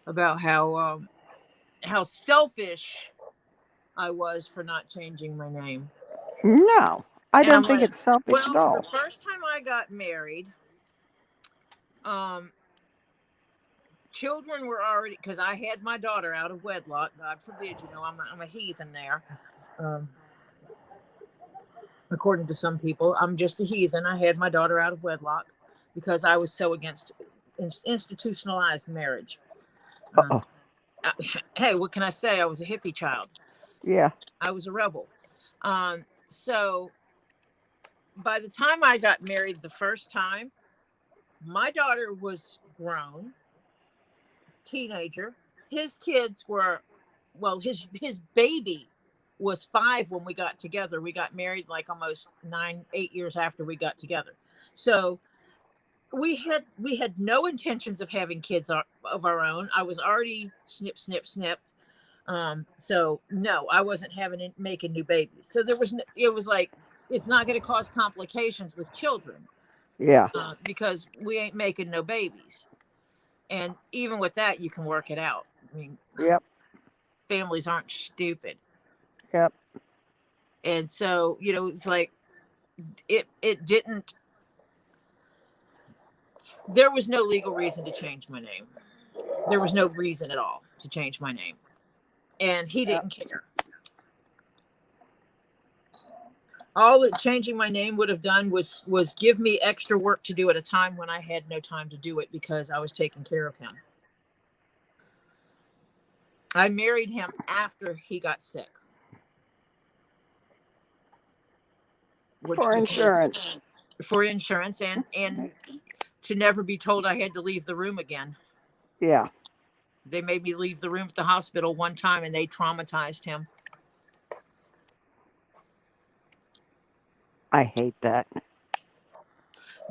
About how selfish I was for not changing my name. No, I And I'm don't think like, it's selfish well, at the all. first time I got married, children were already, because I had my daughter out of wedlock. God forbid, I'm a heathen there. According to some people, I'm just a heathen. I had my daughter out of wedlock because I was so against institutionalized marriage. Uh-oh. Hey, what can I say? I was a hippie child. Yeah. I was a rebel. So by the time I got married the first time, my daughter was grown, teenager. His kids were, well, his baby was 5 when we got together. We got married like almost 8 years after we got together. So we had no intentions of having kids of our own. I was already snip. So no, I wasn't making new babies. So it was like, it's not going to cause complications with children. Yeah. Because we ain't making no babies. And even with that, you can work it out. I mean, Yep. families aren't stupid. Yep. And so, it's like, it didn't, there was no legal reason to change my name. There was no reason at all to change my name. And he didn't care. All that changing my name would have done was give me extra work to do at a time when I had no time to do it because I was taking care of him. I married him after he got sick. For insurance. For insurance and to never be told I had to leave the room again. Yeah. They made me leave the room at the hospital one time and they traumatized him. I hate that.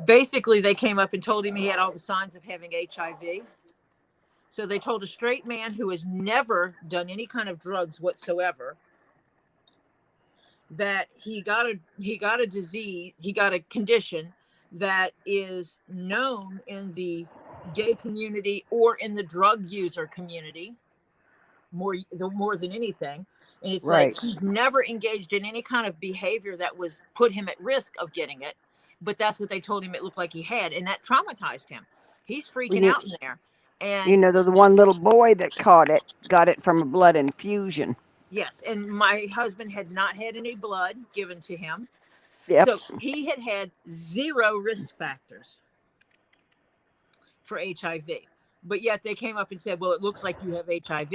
Basically, they came up and told him he had all the signs of having HIV. So they told a straight man who has never done any kind of drugs whatsoever that he got a disease, he got a condition that is known in the gay community or in the drug user community more than anything. And it's Right. like he's never engaged in any kind of behavior that was put him at risk of getting it, but that's what they told him it looked like he had, and that traumatized him. He's freaking out in there. And the one little boy that got it from a blood infusion. yes, and my husband had not had any blood given to him. Yep. So he had 0 risk factors for HIV. But yet they came up and said, well, it looks like you have HIV.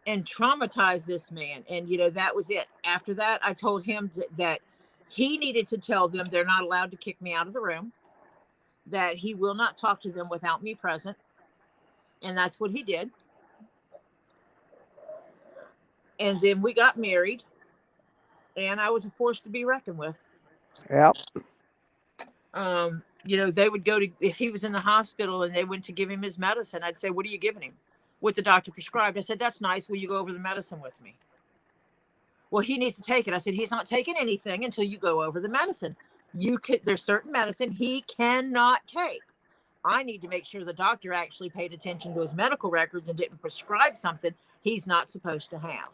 And traumatized this man. And, that was it. After that, I told him that he needed to tell them they're not allowed to kick me out of the room, that he will not talk to them without me present. And that's what he did. And then we got married. And I was a force to be reckoned with. Yep. They would go to, if he was in the hospital and they went to give him his medicine, I'd say, what are you giving him? What the doctor prescribed. I said, that's nice. Will you go over the medicine with me? Well, he needs to take it. I said, he's not taking anything until you go over the medicine. There's certain medicine he cannot take. I need to make sure the doctor actually paid attention to his medical records and didn't prescribe something he's not supposed to have.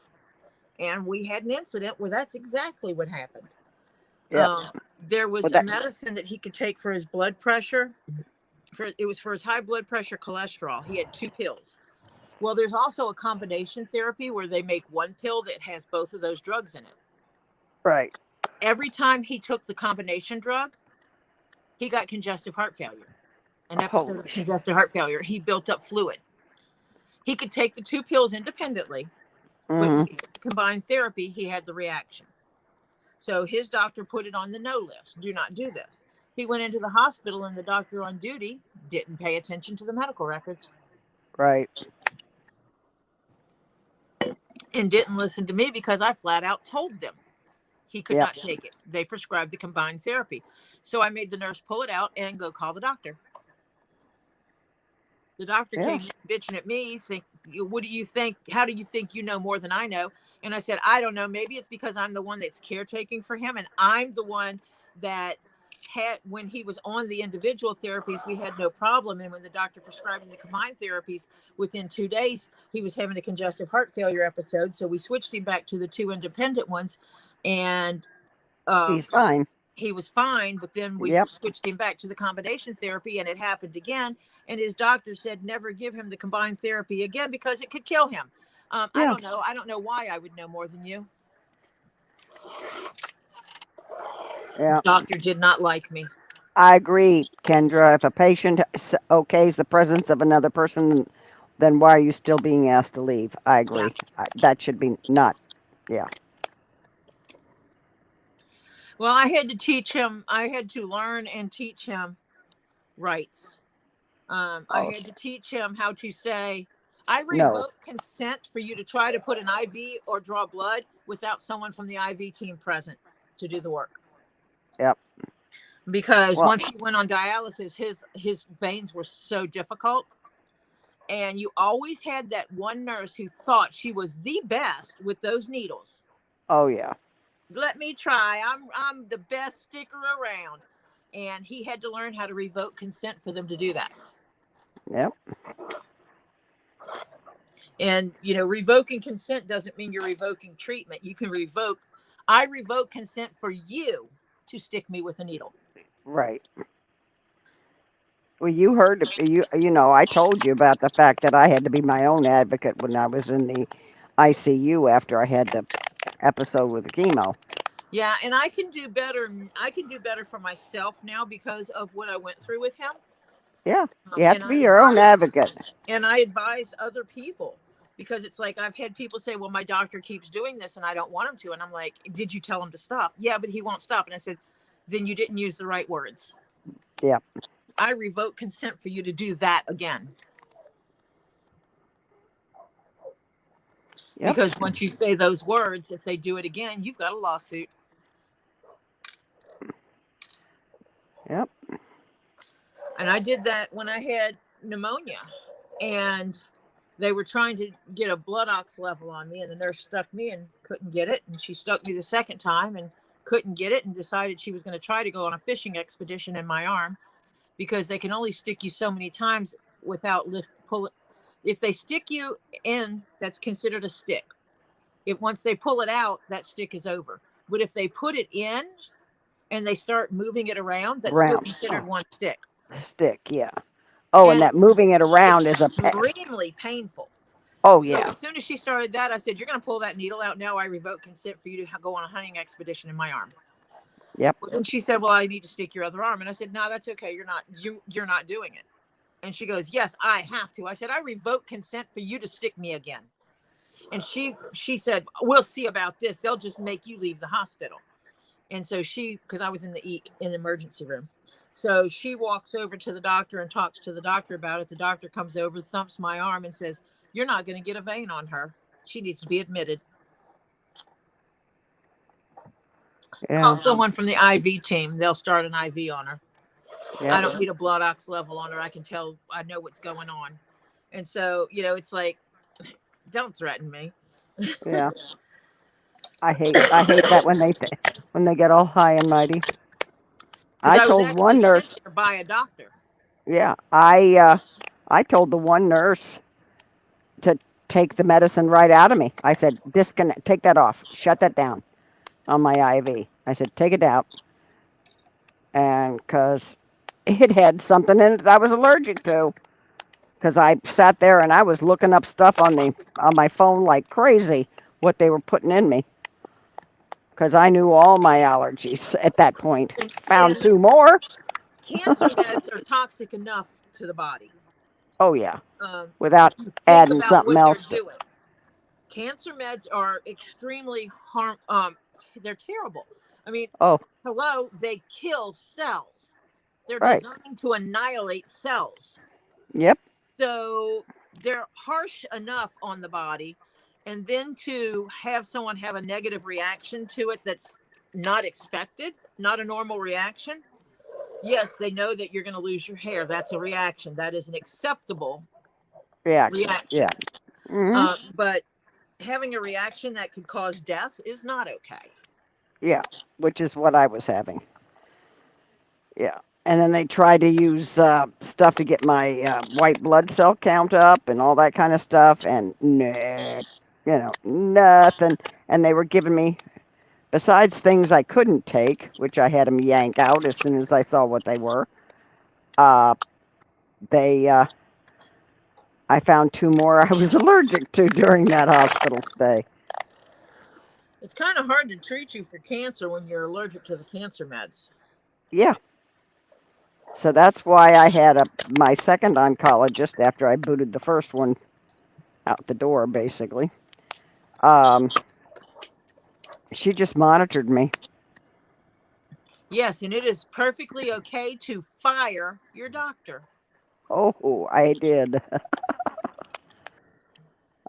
And we had an incident where that's exactly what happened. Yep. There was a medicine that he could take for his blood pressure. It was for his high blood pressure, cholesterol. He had 2 pills. Well, there's also a combination therapy where they make one pill that has both of those drugs in it. Right. Every time he took the combination drug, he got congestive heart failure. An episode of congestive heart failure. He built up fluid. He could take the 2 pills independently, but with combined therapy, he had the reaction. So his doctor put it on the no list. Do not do this. He went into the hospital and the doctor on duty didn't pay attention to the medical records. Right. And didn't listen to me because I flat out told them he could not take it. They prescribed the combined therapy. So I made the nurse pull it out and go call the doctor. The doctor came bitching at me, what do you think? How do you think you know more than I know? And I said, I don't know. Maybe it's because I'm the one that's caretaking for him and I'm the one that when he was on the individual therapies, we had no problem. And when the doctor prescribed him the combined therapies, within 2 days, he was having a congestive heart failure episode. So we switched him back to the 2 independent ones, and He's fine. he was fine. But then we Yep. switched him back to the combination therapy, and it happened again. And his doctor said never give him the combined therapy again because it could kill him. I don't know. I don't know why I would know more than you. Yeah. The doctor did not like me. I agree, Kendra. If a patient okays the presence of another person, then why are you still being asked to leave? I agree. That should be not. Yeah. Well, I had to teach him. I had to learn and teach him rights. I had to teach him how to say, I revoke consent for you to try to put an IV or draw blood without someone from the IV team present to do the work. Yep. Because once he went on dialysis, his veins were so difficult. And you always had that one nurse who thought she was the best with those needles. Oh, yeah. Let me try. I'm the best sticker around. And he had to learn how to revoke consent for them to do that. Yep. And, revoking consent doesn't mean you're revoking treatment. You can I revoke consent for you to stick me with a needle. Right. Well, you heard, I told you about the fact that I had to be my own advocate when I was in the ICU after I had the episode with the chemo. Yeah, and I can do better. I can do better for myself now because of what I went through with him. Yeah, you have to be your own advocate. And I advise other people because it's like I've had people say, well, my doctor keeps doing this and I don't want him to. And I'm like, did you tell him to stop? Yeah, but he won't stop. And I said, then you didn't use the right words. Yeah. I revoke consent for you to do that again. Yep. Because once you say those words, if they do it again, you've got a lawsuit. Yep. And I did that when I had pneumonia. And they were trying to get a blood ox level on me. And the nurse stuck me and couldn't get it. And she stuck me the second time and couldn't get it and decided she was going to try to go on a fishing expedition in my arm. Because they can only stick you so many times without pull it. If they stick you in, that's considered a stick. Once they pull it out, that stick is over. But if they put it in and they start moving it around, that's still considered one stick. Stick, yeah. Oh, and that moving it around is extremely painful. Oh, so yeah. As soon as she started that, I said, you're going to pull that needle out now. I revoke consent for you to go on a hunting expedition in my arm. Yep. And she said, well, I need to stick your other arm. And I said, no, that's okay. You're not doing it. And she goes, yes, I have to. I said, I revoke consent for you to stick me again. And she said, we'll see about this. They'll just make you leave the hospital. And so because I was in the emergency room. So she walks over to the doctor and talks to the doctor about it. The doctor comes over, thumps my arm and says, you're not going to get a vein on her. She needs to be admitted. Yeah. Call someone from the IV team. They'll start an IV on her. Yep. I don't need a blood ox level on her. I can tell. I know what's going on. And so, it's like, don't threaten me. Yeah. I hate that when they get all high and mighty. I told one nurse by a doctor. Yeah, I told the one nurse to take the medicine right out of me. I said, disconnect, take that off, shut that down on my IV. I said, take it out. And because it had something in it that I was allergic to. Because I sat there and I was looking up stuff on my phone like crazy, what they were putting in me. Because I knew all my allergies at that point. Found 2 more. Cancer meds are toxic enough to the body. Oh, yeah. Without adding something else. Cancer meds are extremely they're terrible. I mean, hello, they kill cells. They're designed to annihilate cells. Yep. So they're harsh enough on the body. And then to have someone have a negative reaction to it that's not expected, not a normal reaction. Yes, they know that you're going to lose your hair. That's a reaction. That is an acceptable reaction. Yeah. Mm-hmm. But having a reaction that could cause death is not okay. Yeah, which is what I was having. Yeah. And then they tried to use stuff to get my white blood cell count up and all that kind of stuff. And no, nothing. And they were giving me, besides things I couldn't take, which I had them yank out as soon as I saw what they were, uh, they, I found two more I was allergic to during that hospital stay. It's kind of hard to treat you for cancer when you're allergic to the cancer meds. Yeah. So that's why I had my second oncologist after I booted the first one out the door, basically. Um, she just monitored me. Yes, and it is perfectly okay to fire your doctor. Oh, I did.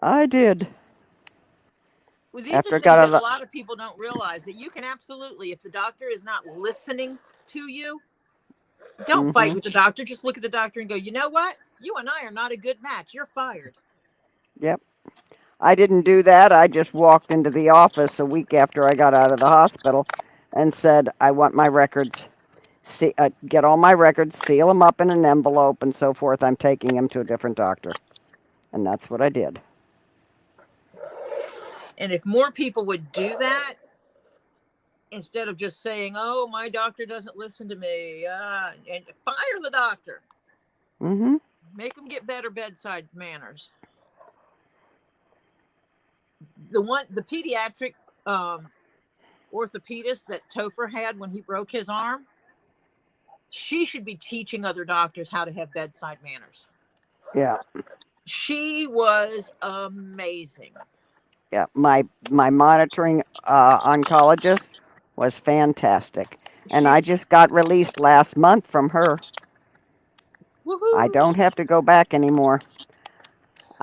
I did. Well, these are After I things got out that of a the, lot of people don't realize, that you can absolutely, if the doctor is not listening to you, don't fight mm-hmm. with the doctor. Just look at the doctor and go, you know what? You and I are not a good match. You're fired. Yep. I didn't do that. I just walked into the office a week after I got out of the hospital and said, I want my records. See, get all my records, seal them up in an envelope and so forth. I'm taking them to a different doctor. And that's what I did. And if more people would do that, instead of just saying, oh, my doctor doesn't listen to me, and fire the doctor. Mm-hmm. Make them get better bedside manners. The pediatric orthopedist that Topher had when he broke his arm, she should be teaching other doctors how to have bedside manners. Yeah. She was amazing. Yeah. My monitoring oncologist was fantastic. And She, I just got released last month from her. I woohoo. don't have to go back anymore.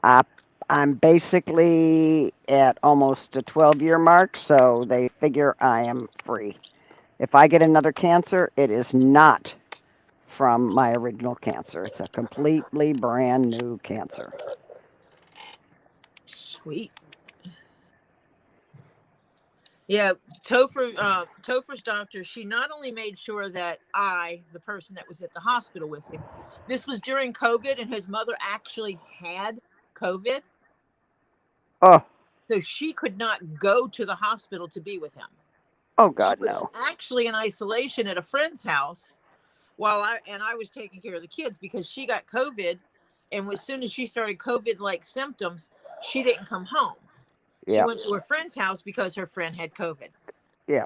I, I'm basically at almost a 12-year mark, so they figure I am free. If I get another cancer, it is not from my original cancer. It's a completely brand new cancer. Sweet. Yeah, Topher's doctor, she not only made sure that I, the person that was at the hospital with him, this was during COVID and his mother actually had COVID. Oh, So she could not go to the hospital to be with him. oh She God, was no. actually in isolation at a friend's house while I was taking care of the kids because she got COVID. And as soon as she started COVID like symptoms, she didn't come home. She Yeah, went to her friend's house because her friend had COVID. yeah.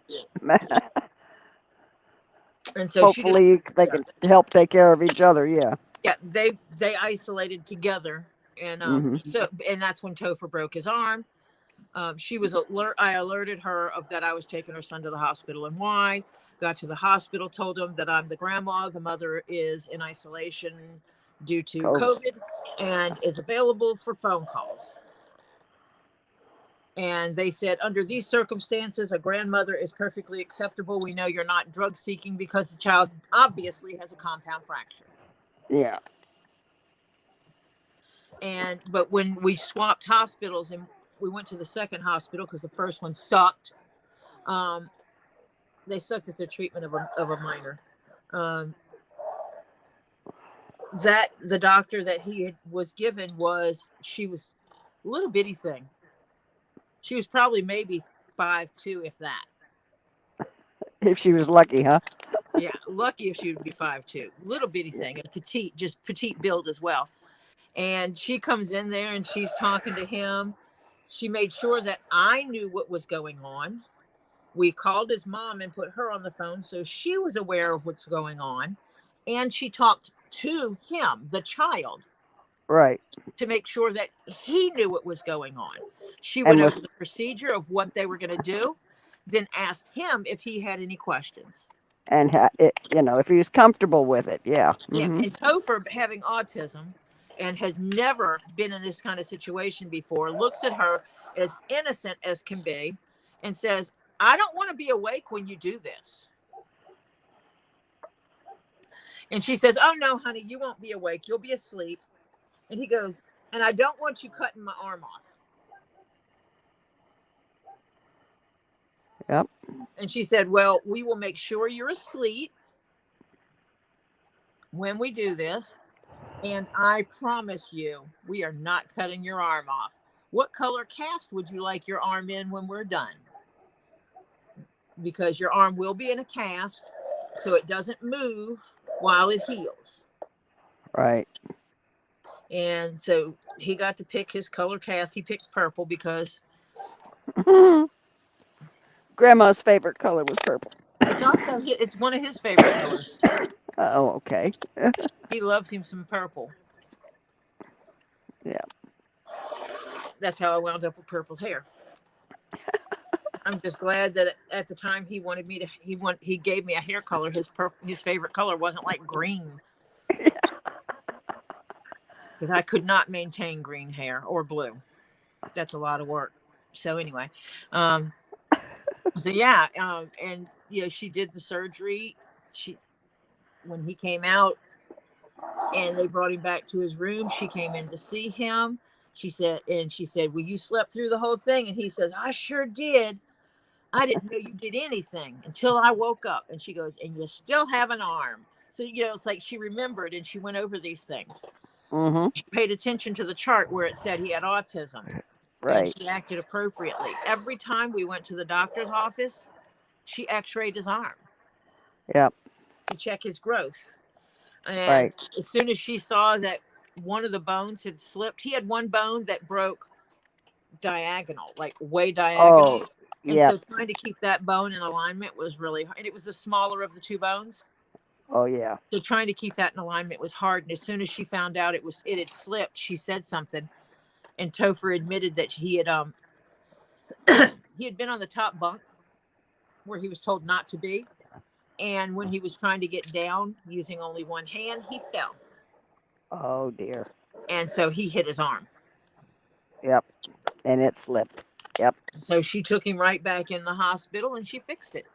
And so she just, Hopefully they can help take care of each other. Yeah. yeah, they isolated together. And Hmm. and that's when Topher broke his arm. She was alert. I alerted her of that I was taking her son to the hospital and why. Got to the hospital, told them that I'm the grandma. The mother is in isolation due to COVID. COVID and is available for phone calls. And they said, under these circumstances, a grandmother is perfectly acceptable. We know you're not drug seeking because the child obviously has a compound fracture. Yeah. But when we swapped hospitals and we went to the second hospital because the first one sucked, um, they sucked at their treatment of a minor. Um, that the doctor that was given she was a little bitty thing. She was probably maybe 5'2", if that. If she was lucky, huh? Yeah, lucky if she would be 5'2". Little bitty thing, and petite, just petite build as well. And she comes in there and she's talking to him. She made sure that I knew what was going on. We called his mom and put her on the phone so she was aware of what's going on. And she talked to him, the child, Right. to make sure that he knew what was going on. She went And over was the procedure of what they were going to do, then asked him if he had any questions. if he was comfortable with it, yeah. Yeah, Hmm. and Topher, having autism and has never been in this kind of situation before, looks at her as innocent as can be and says, I don't want to be awake when you do this. And she says, oh, no, honey, you won't be awake. You'll be asleep. And he goes, and I don't want you cutting my arm off. Yep. And she said, well, we will make sure you're asleep. when we do this, and I promise you, we are not cutting your arm off. What color cast would you like your arm in when we're done? Because your arm will be in a cast, so it doesn't move while it heals. Right. And so he got to pick his color cast. He picked purple because Grandma's favorite color was purple. it's one of his favorite colors. Oh, okay. He loves him some purple. Yeah. That's how I wound up with purple hair. I'm just glad that at the time he wanted me to he gave me a hair color. His favorite color wasn't like green, because I could not maintain green hair or blue. That's a lot of work. So anyway, so yeah, and she did the surgery. When he came out and they brought him back to his room, she came in to see him. She said, well, you slept through the whole thing? And he says, I sure did. I didn't know you did anything until I woke up. And she goes, and you still have an arm. So, it's like she remembered and she went over these things. Mm-hmm. She paid attention to the chart where it said he had autism. Right. And she acted appropriately. Every time we went to the doctor's office, she x-rayed his arm. Yep. To check his growth. And Right. as soon as she saw that one of the bones had slipped, he had one bone that broke diagonal, like way diagonal. Oh, And yeah. so trying to keep that bone in alignment was really hard. And it was the smaller of the two bones. Oh, yeah. So trying to keep that in alignment was hard. And as soon as she found out it had slipped, she said something. And Topher admitted that he had he had been on the top bunk where he was told not to be. And when he was trying to get down using only one hand, he fell. Oh, dear. And so he hit his arm. Yep. And it slipped. Yep. So she took him right back in the hospital and she fixed it.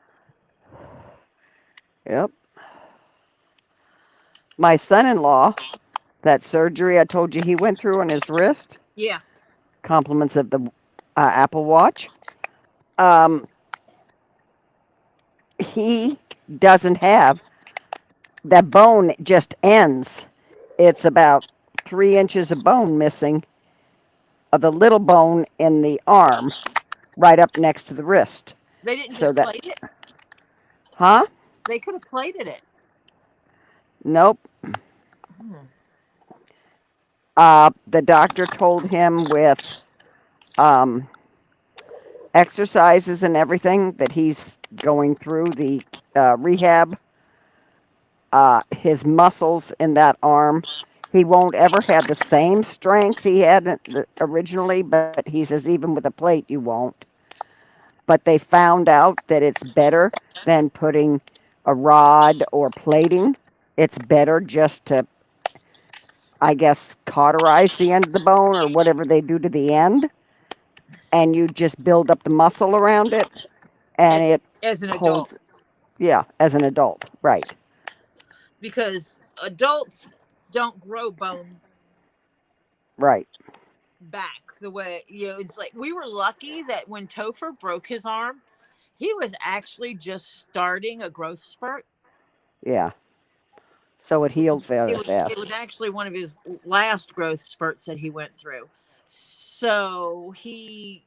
Yep. My son-in-law, that surgery I told you he went through on his wrist. Yeah. Compliments of the Apple Watch. He doesn't have that bone, just ends. It's about 3 inches of bone missing of the little bone in the arm right up next to the wrist. They didn't just plate it? Huh? They could have plated it. Nope. The doctor told him with exercises and everything that he's going through the rehab, his muscles in that arm, he won't ever have the same strength he had originally, but he says even with a plate you won't. But they found out that it's better than putting a rod or plating. It's better just to, I guess, cauterize the end of the bone or whatever they do to the end. And you just build up the muscle around it. And it as an holds, adult. Yeah, as an adult, right. Because adults don't grow bone right back the way, it's like we were lucky that when Topher broke his arm, he was actually just starting a growth spurt. Yeah. So it healed fairly fast. It was actually one of his last growth spurts that he went through. So he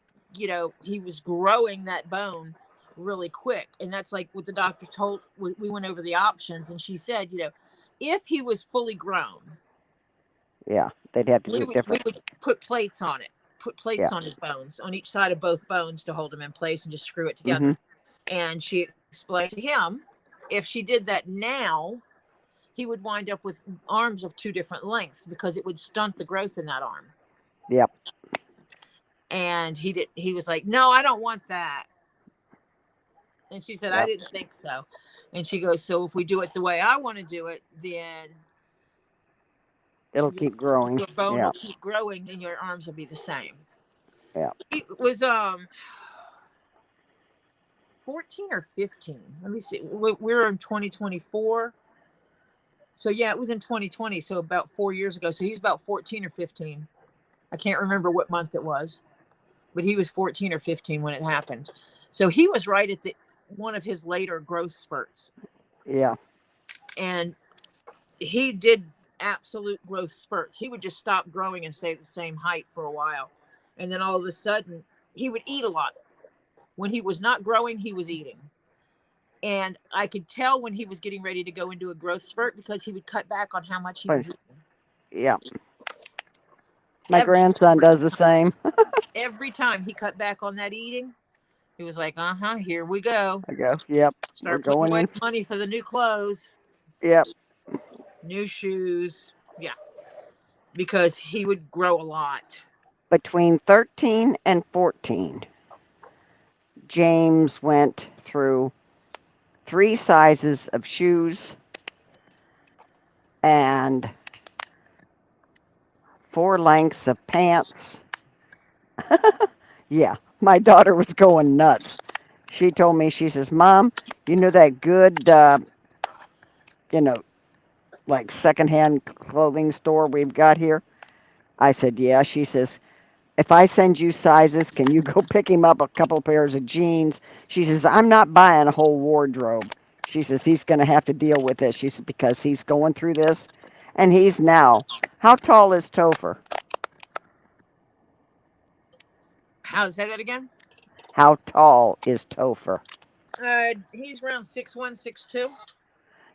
was growing that bone really quick. And that's like what the doctor told. We went over the options and she said, if he was fully grown. Yeah, they'd have to do it different. We would put plates on it. Put plates on his bones, on each side of both bones to hold them in place and just screw it together. Mm-hmm. And she explained to him, if she did that now, he would wind up with arms of 2 different lengths because it would stunt the growth in that arm. Yep. And he was like, no, I don't want that. And she said, I didn't think so. And she goes, so if we do it the way I want to do it, then it'll keep growing. Your bone will keep growing and your arms will be the same. Yeah. It was 14 or 15. Let me see. We're in 2024. So yeah, it was in 2020. So about 4 years ago. So he was about 14 or 15. I can't remember what month it was, but he was 14 or 15 when it happened. So he was right at one of his later growth spurts. Yeah. And he did absolute growth spurts. He would just stop growing and stay the same height for a while. And then all of a sudden, he would eat a lot. When he was not growing, he was eating. And I could tell when he was getting ready to go into a growth spurt because he would cut back on how much he was eating. Yeah. My Every, grandson does the same. every time he cut back on that eating, he was like, here we go. I go, yep, we're Start putting going away in. money for the new clothes, Yep. new shoes. Yeah. Because he would grow a lot. Between 13 and 14, James went through 3 sizes of shoes and 4 lengths of pants. Yeah, my daughter was going nuts. She told me, she says, Mom, you know that good, you know, like secondhand clothing store we've got here? I said, yeah. She says, if I send you sizes, can you go pick him up a couple pairs of jeans? She says, I'm not buying a whole wardrobe. She says, he's going to have to deal with this. She said, because he's going through this. And he's now, how tall is Topher? How say that again? How tall is Topher? He's around 6'1", 6'2".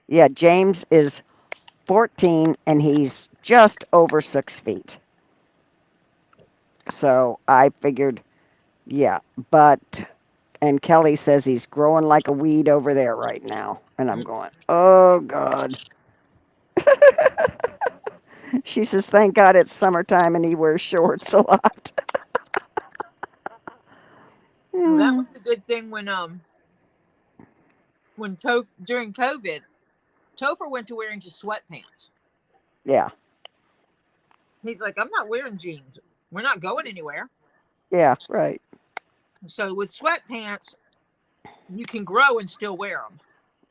Yeah, James is 14 and he's just over 6 feet. So I figured, yeah, but, and Kelly says he's growing like a weed over there right now. And I'm going, oh God. She says, thank God it's summertime and he wears shorts a lot. Well, that was the good thing when during COVID, Topher went to wearing just sweatpants. Yeah. He's like, I'm not wearing jeans. We're not going anywhere. Yeah, right. So with sweatpants, you can grow and still wear them.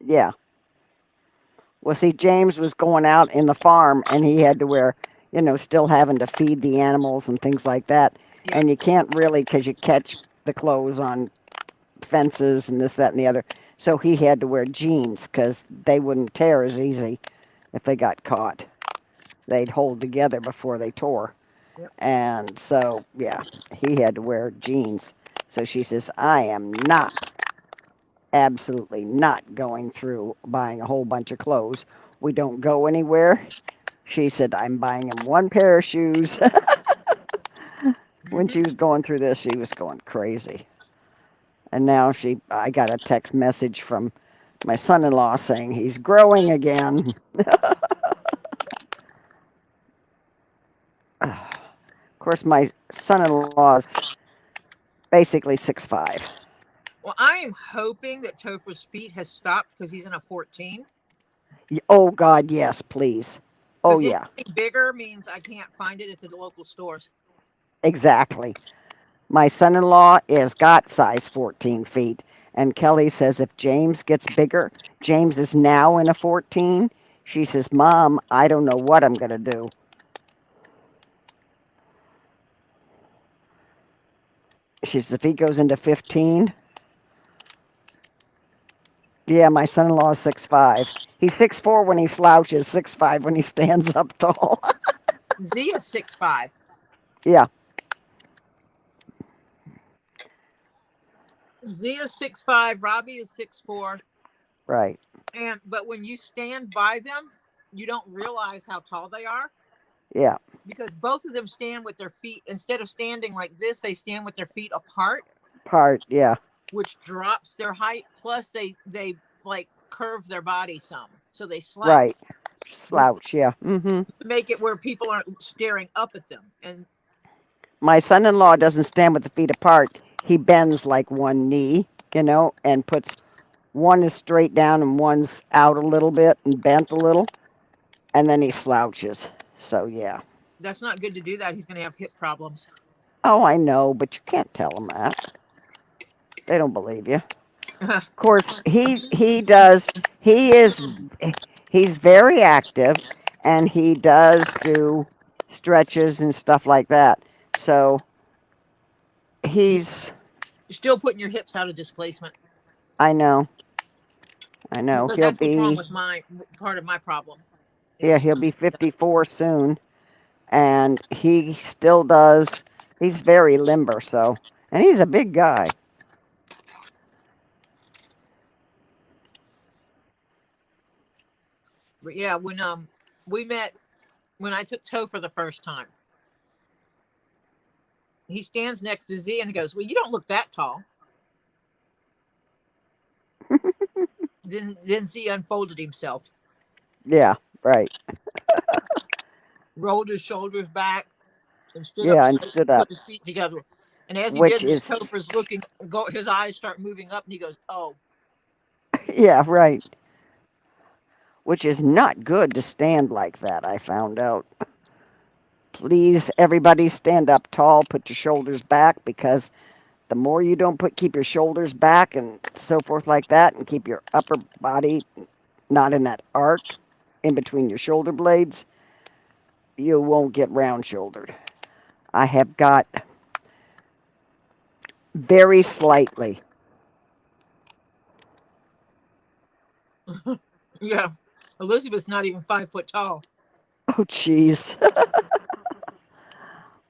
Yeah. Well, see, James was going out in the farm and he had to wear, you know, still having to feed the animals and things like that. Yeah. And you can't really, because you catch the clothes on fences and this, that, and the other. So he had to wear jeans because they wouldn't tear as easy if they got caught. They'd hold together before they tore. Yep. And so, yeah, he had to wear jeans. So she says, I am not, absolutely not going through buying a whole bunch of clothes. We don't go anywhere. She said, I'm buying him 1 pair of shoes. When she was going through this, she was going crazy. And now I got a text message from my son-in-law saying he's growing again. Of course, my son-in-law's basically 6'5". Well, I am hoping that Topher's feet has stopped because he's in a 14. Oh, God, yes, please. Oh, yeah. Anything bigger means I can't find it at the local stores. Exactly. My son-in-law is got size 14 feet. And Kelly says if James gets bigger, James is now in a 14. She says, Mom, I don't know what I'm going to do. She says, if he goes into 15. Yeah, my son-in-law is 6'5". He's 6'4" when he slouches, 6'5" when he stands up tall. Z is 6'5". Yeah. Z is 6'5", Robbie is 6'4". Right. But when you stand by them, you don't realize how tall they are. Yeah. Because both of them stand with their feet, instead of standing like this, they stand with their feet apart. Yeah. Which drops their height. Plus, they like curve their body some, so they slouch. Right. Slouch. Yeah. Mm-hmm. To make it where people aren't staring up at them. And my son-in-law doesn't stand with the feet apart. He bends like one knee, you know, and puts one is straight down and one's out a little bit and bent a little, and then he slouches. So yeah. That's not good to do that. He's going to have hip problems. Oh, I know, but you can't tell them that. They don't believe you. Of course, he does. He's very active, and he does do stretches and stuff like that. So he's. You're still putting your hips out of displacement. I know. Because He'll that's what's wrong be. with part of my problem. Yeah, he'll be 54 soon, and he still does. He's very limber, so, and he's a big guy. But yeah, when we met, when I took Toe for the first time, he stands next to Z and goes, "Well, you don't look that tall." Then Z unfolded himself, Yeah, right. rolled his shoulders back, and stood up Yeah, and straight, stood put up, his feet together. And as he which did this, is, Topher's looking, his eyes start moving up, and he goes, "Oh." yeah, right. Which is not good to stand like that, I found out. Please, everybody stand up tall, put your shoulders back, because the more you don't keep your shoulders back and so forth like that, and keep your upper body not in that arc in between your shoulder blades, you won't get round shouldered. I have got very slightly. Yeah, Elizabeth's not even 5 foot tall. Oh, jeez.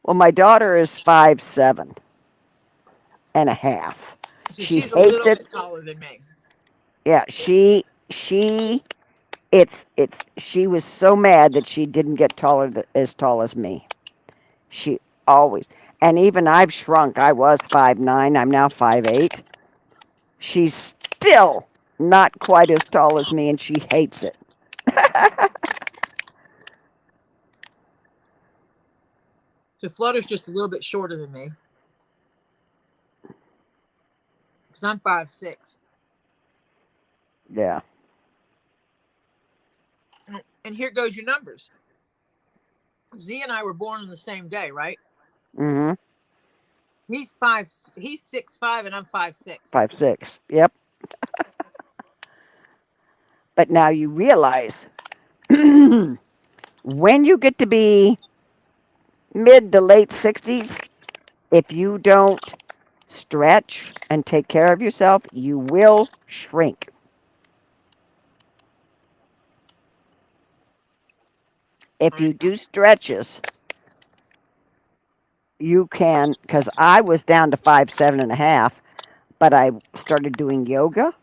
Well, my daughter is 5'7.5". So She she's a hates little it. bit taller than me. Yeah, she was so mad that she didn't get as tall as me. She always, and even I've shrunk. I was 5'9". I'm now 5'8". She's still not quite as tall as me, and she hates it. So Flutter's just a little bit shorter than me because I'm 5'6". Yeah. And here goes your numbers. Z and I were born on the same day, right? Mm-hmm. He's 5. He's 6'5", and I'm 5'6". 5'6". Yep. But now you realize when you get to be mid to late 60s, if you don't stretch and take care of yourself, you will shrink. If you do stretches, you can, because I was down to 5'7.5", but I started doing yoga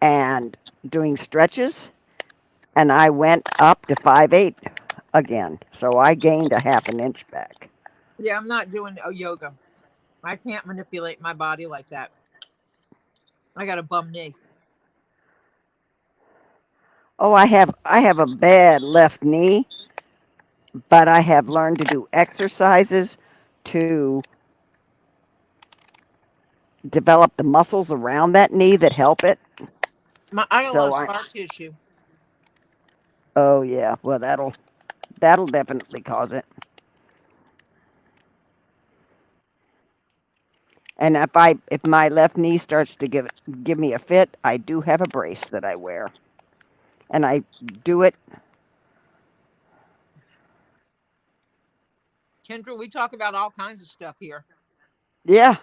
and doing stretches, and I went up to 5'8" again. So I gained a half an inch back. Yeah, I'm not doing yoga. I can't manipulate my body like that. I got a bum knee. Oh, I have a bad left knee, but I have learned to do exercises to develop the muscles around that knee that help it. I got a lot So of I scar tissue. Oh yeah, well that'll definitely cause it. And if my left knee starts to give me a fit, I do have a brace that I wear. And I do it. Kendra, we talk about all kinds of stuff here, Yeah.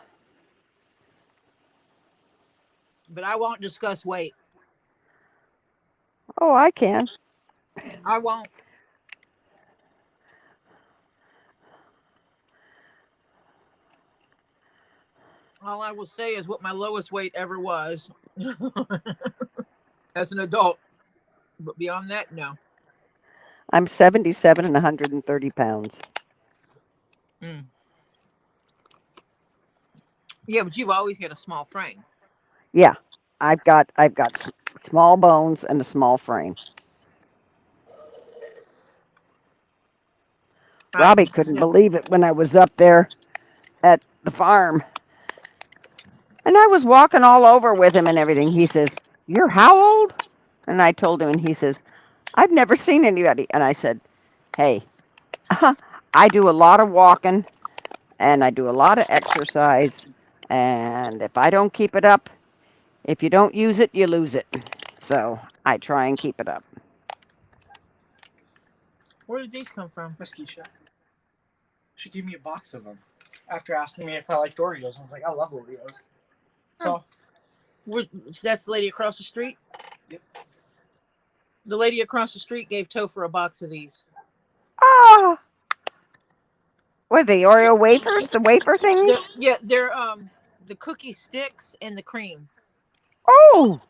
but I won't discuss weight. Oh, I can. I won't. All I will say is what my lowest weight ever was as an adult. But beyond that, no. I'm 77 and 130 pounds. Mm. Yeah, but you've always had a small frame. Yeah. I've got small bones and a small frame. I Robbie couldn't never. believe it when I was up there at the farm. And I was walking all over with him and everything. He says, "You're how old?" And I told him, and he says, "I've never seen anybody." And I said, "Hey, I do a lot of walking and I do a lot of exercise. And if I don't keep it up, if you don't use it, you lose it. So I try and keep it up." Where did these come from? Mesquisha. She gave me a box of them after asking me if I like Doritos. I was like, I love Oreos. So, That's the lady across the street. yep. The lady across the street gave Topher a box of these. Ah, what are they? Oreo wafers? The wafer They're, thingies? yeah, they're the cookie sticks and the cream. Oh,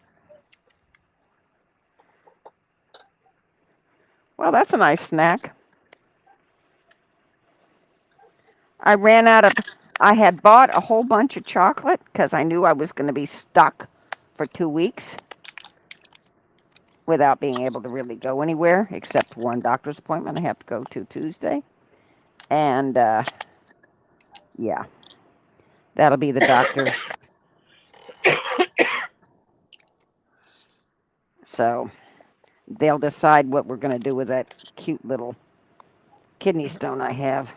well, that's a nice snack. I ran out of. I had bought a whole bunch of chocolate because I knew I was going to be stuck for 2 weeks without being able to really go anywhere except for one doctor's appointment I have to go to Tuesday. And yeah, that'll be the doctor. So they'll decide what we're going to do with that cute little kidney stone I have.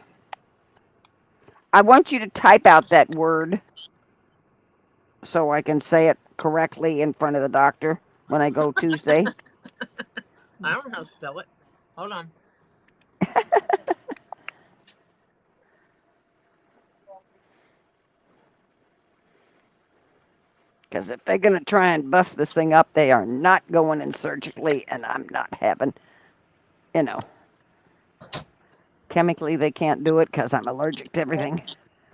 I want you to type out that word so I can say it correctly in front of the doctor when I go Tuesday. I don't know how to spell it. Hold on. Because if they're going to try and bust this thing up, they are not going in surgically, and I'm not having, you know, chemically they can't do it because I'm allergic to everything.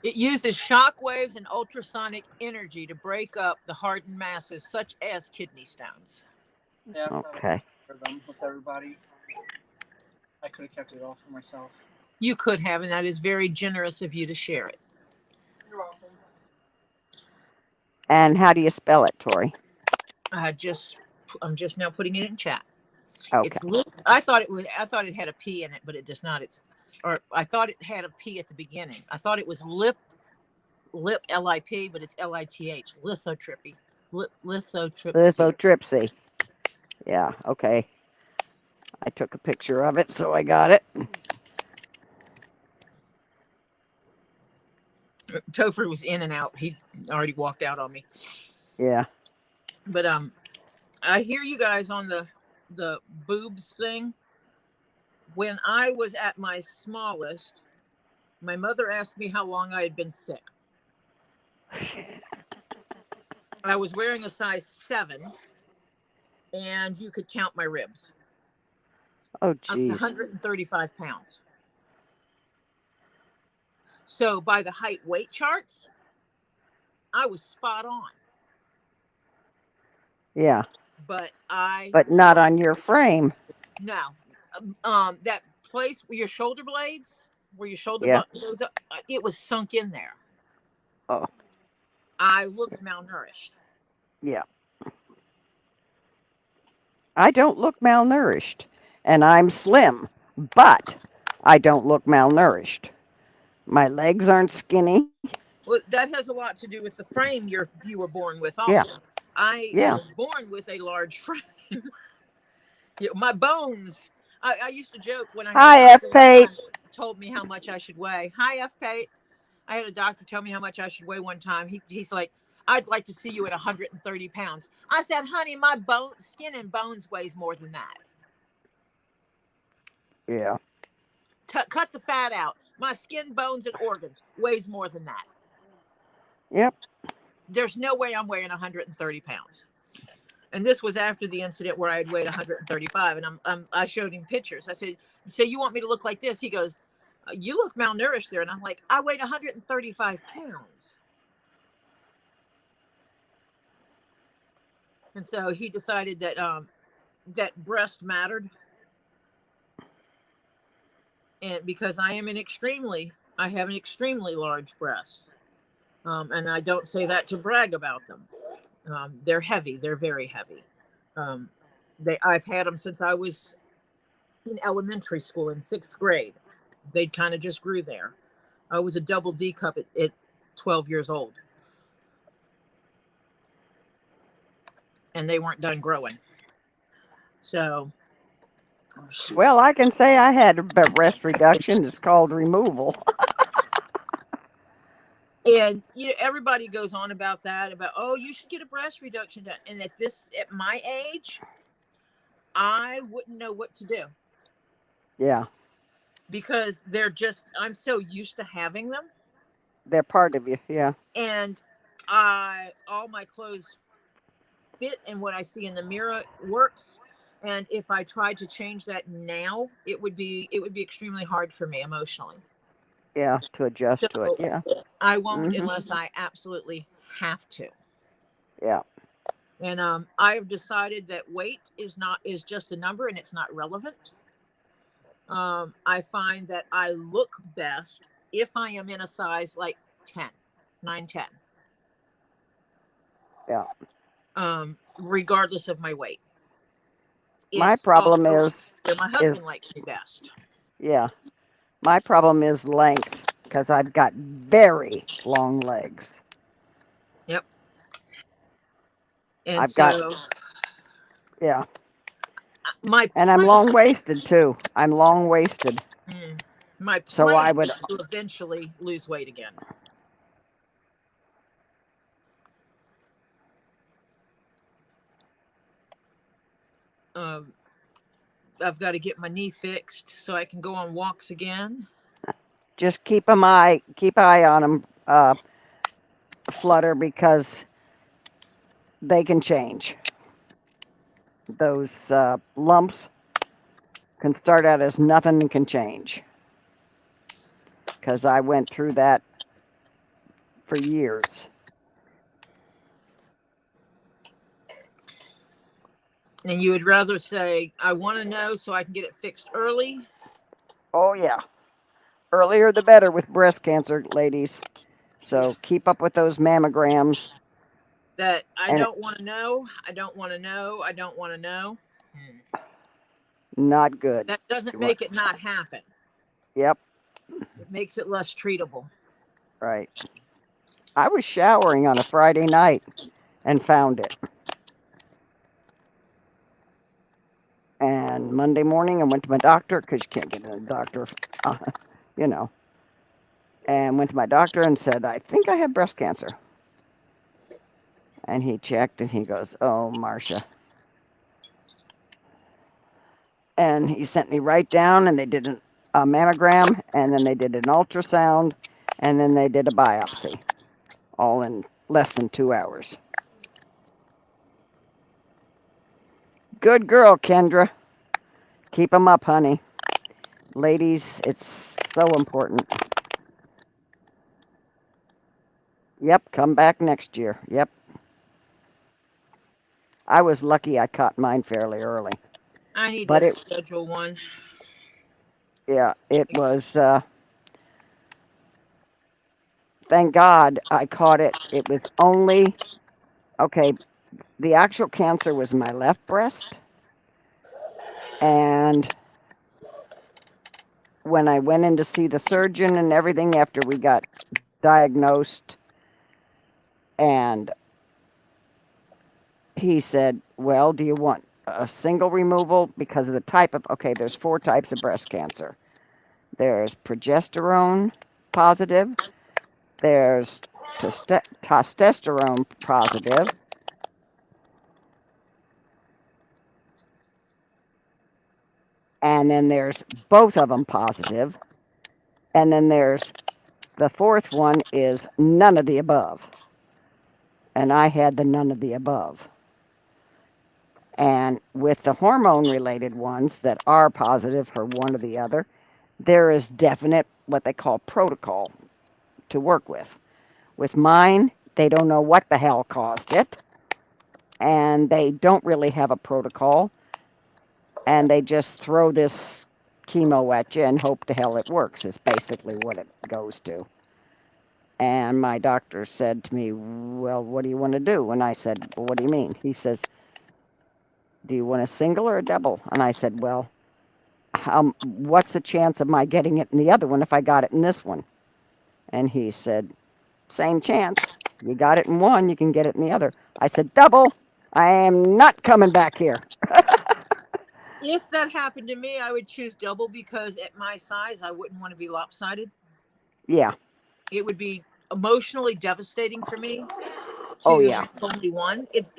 It uses shock waves and ultrasonic energy to break up the hardened masses, such as kidney stones. Yeah, I thought Okay. I'd share them with everybody. I could have kept it all for myself. You could have, and that is very generous of you to share it. You're welcome. And how do you spell it, Tori? I'm just now putting it in chat. Okay. It's I thought it had a P in it, but it does not. I thought it had a P at the beginning. I thought it was lip LIP, but it's LITH. Lithotripsy. Lithotripsy. Lithotripsy. Yeah, okay. I took a picture of it, so I got it. Topher was in and out. He already walked out on me. Yeah. But I hear you guys on the boobs thing. When I was at my smallest, my mother asked me how long I had been sick. I was wearing a size 7, and you could count my ribs. Oh, Up to geez. 135 pounds. So by the height weight charts, I was spot on. Yeah. But not on your frame. No. That place where your shoulder blades, Yeah. goes up, it was sunk in there. Oh. I looked malnourished. Yeah. I don't look malnourished, and I'm slim, but I don't look malnourished. My legs aren't skinny. Well, that has a lot to do with the frame you were born with. Also, Yeah. I Yeah. was born with a large frame. My bones. I used to joke when I had Hi, a F. doctor Pate. told me how much I should weigh. Hi, F. Pate. I had a doctor tell me how much I should weigh one time. He's like, I'd like to see you at 130 pounds. I said, honey, my skin and bones weighs more than that. Yeah. Cut the fat out. My skin, bones, and organs weighs more than that. Yep. There's no way I'm weighing 130 pounds. And this was after the incident where I had weighed 135. And I showed him pictures. I said, so you want me to look like this? He goes, you look malnourished there. And I'm like, I weighed 135 pounds. And so he decided that that breast mattered. And because I have an extremely large breast. And I don't say that to brag about them. They're heavy. They're very heavy. I've had them since I was in elementary school in 6th grade. They kind of just grew there. I was a double D cup at 12 years old. And they weren't done growing. So. Oh, well, I can say I had a breast reduction. It's called removal. And everybody goes on about that, oh, you should get a breast reduction done. And at my age, I wouldn't know what to do. Yeah. Because I'm so used to having them. They're part of you, yeah. And all my clothes fit and what I see in the mirror works. And if I tried to change that now, it would be extremely hard for me emotionally. Yeah, to adjust to it. So Yeah. I won't Hmm. unless I absolutely have to. Yeah. And I've decided that weight is just a number and it's not relevant. I find that I look best if I am in a size like 10, 9, 10. Yeah. Regardless of my weight. My It's problem also is where my is husband likes me best. yeah. My problem is length because I've got very long legs. Yep. And I've got so yeah, my and I'm plan, long waisted too. I'm long waisted, my so plan I would. is to eventually lose weight again. Um, I've got to get my knee fixed so I can go on walks again. Just keep eye on them, Flutter, because they can change. Those lumps can start out as nothing and can change. Because I went through that for years. And you would rather say, I want to know so I can get it fixed early. Oh yeah, earlier the better with breast cancer, ladies. So Yes. keep up with those mammograms. That I And don't want to know. I don't want to know. I don't want to know. not good. That doesn't make it not happen. Yep, It makes it less treatable. right. I was showering on a Friday night and found it. And Monday morning, I went to my doctor because you can't get in a doctor, uh, you know. And went to my doctor and said, I think I have breast cancer. And he checked and he goes, oh, Marcia. And he sent me right down and they did a mammogram and then they did an ultrasound and then they did a biopsy, all in less than 2 hours. Good girl, Kendra. Keep 'em up, honey. Ladies, it's so important. Yep, come back next year. Yep. I was lucky I caught mine fairly early. I need to But schedule one. yeah, it was, thank God I caught it. It was only, okay, the actual cancer was my left breast. And when I went in to see the surgeon and everything after we got diagnosed, and he said, well, do you want a single removal because of the type of, okay, there's 4 types of breast cancer. There's progesterone positive, there's testosterone positive, and then there's both of them positive, and then there's the 4th one is none of the above. And I had the none of the above. And with the hormone related ones that are positive for one or the other, there is definite what they call protocol to work with. With mine, they don't know what the hell caused it, and they don't really have a protocol, and they just throw this chemo at you and hope to hell it works, is basically what it goes to. And my doctor said to me, well, what do you want to do? And I said, well, what do you mean? He says, do you want a single or a double? And I said, well, what's the chance of my getting it in the other one if I got it in this one? And he said, same chance. You got it in one, you can get it in the other. I said, double. I am not coming back here. If that happened to me, I would choose double because at my size, I wouldn't want to be lopsided. Yeah. It would be emotionally devastating for me Oh, to yeah. have only one. It's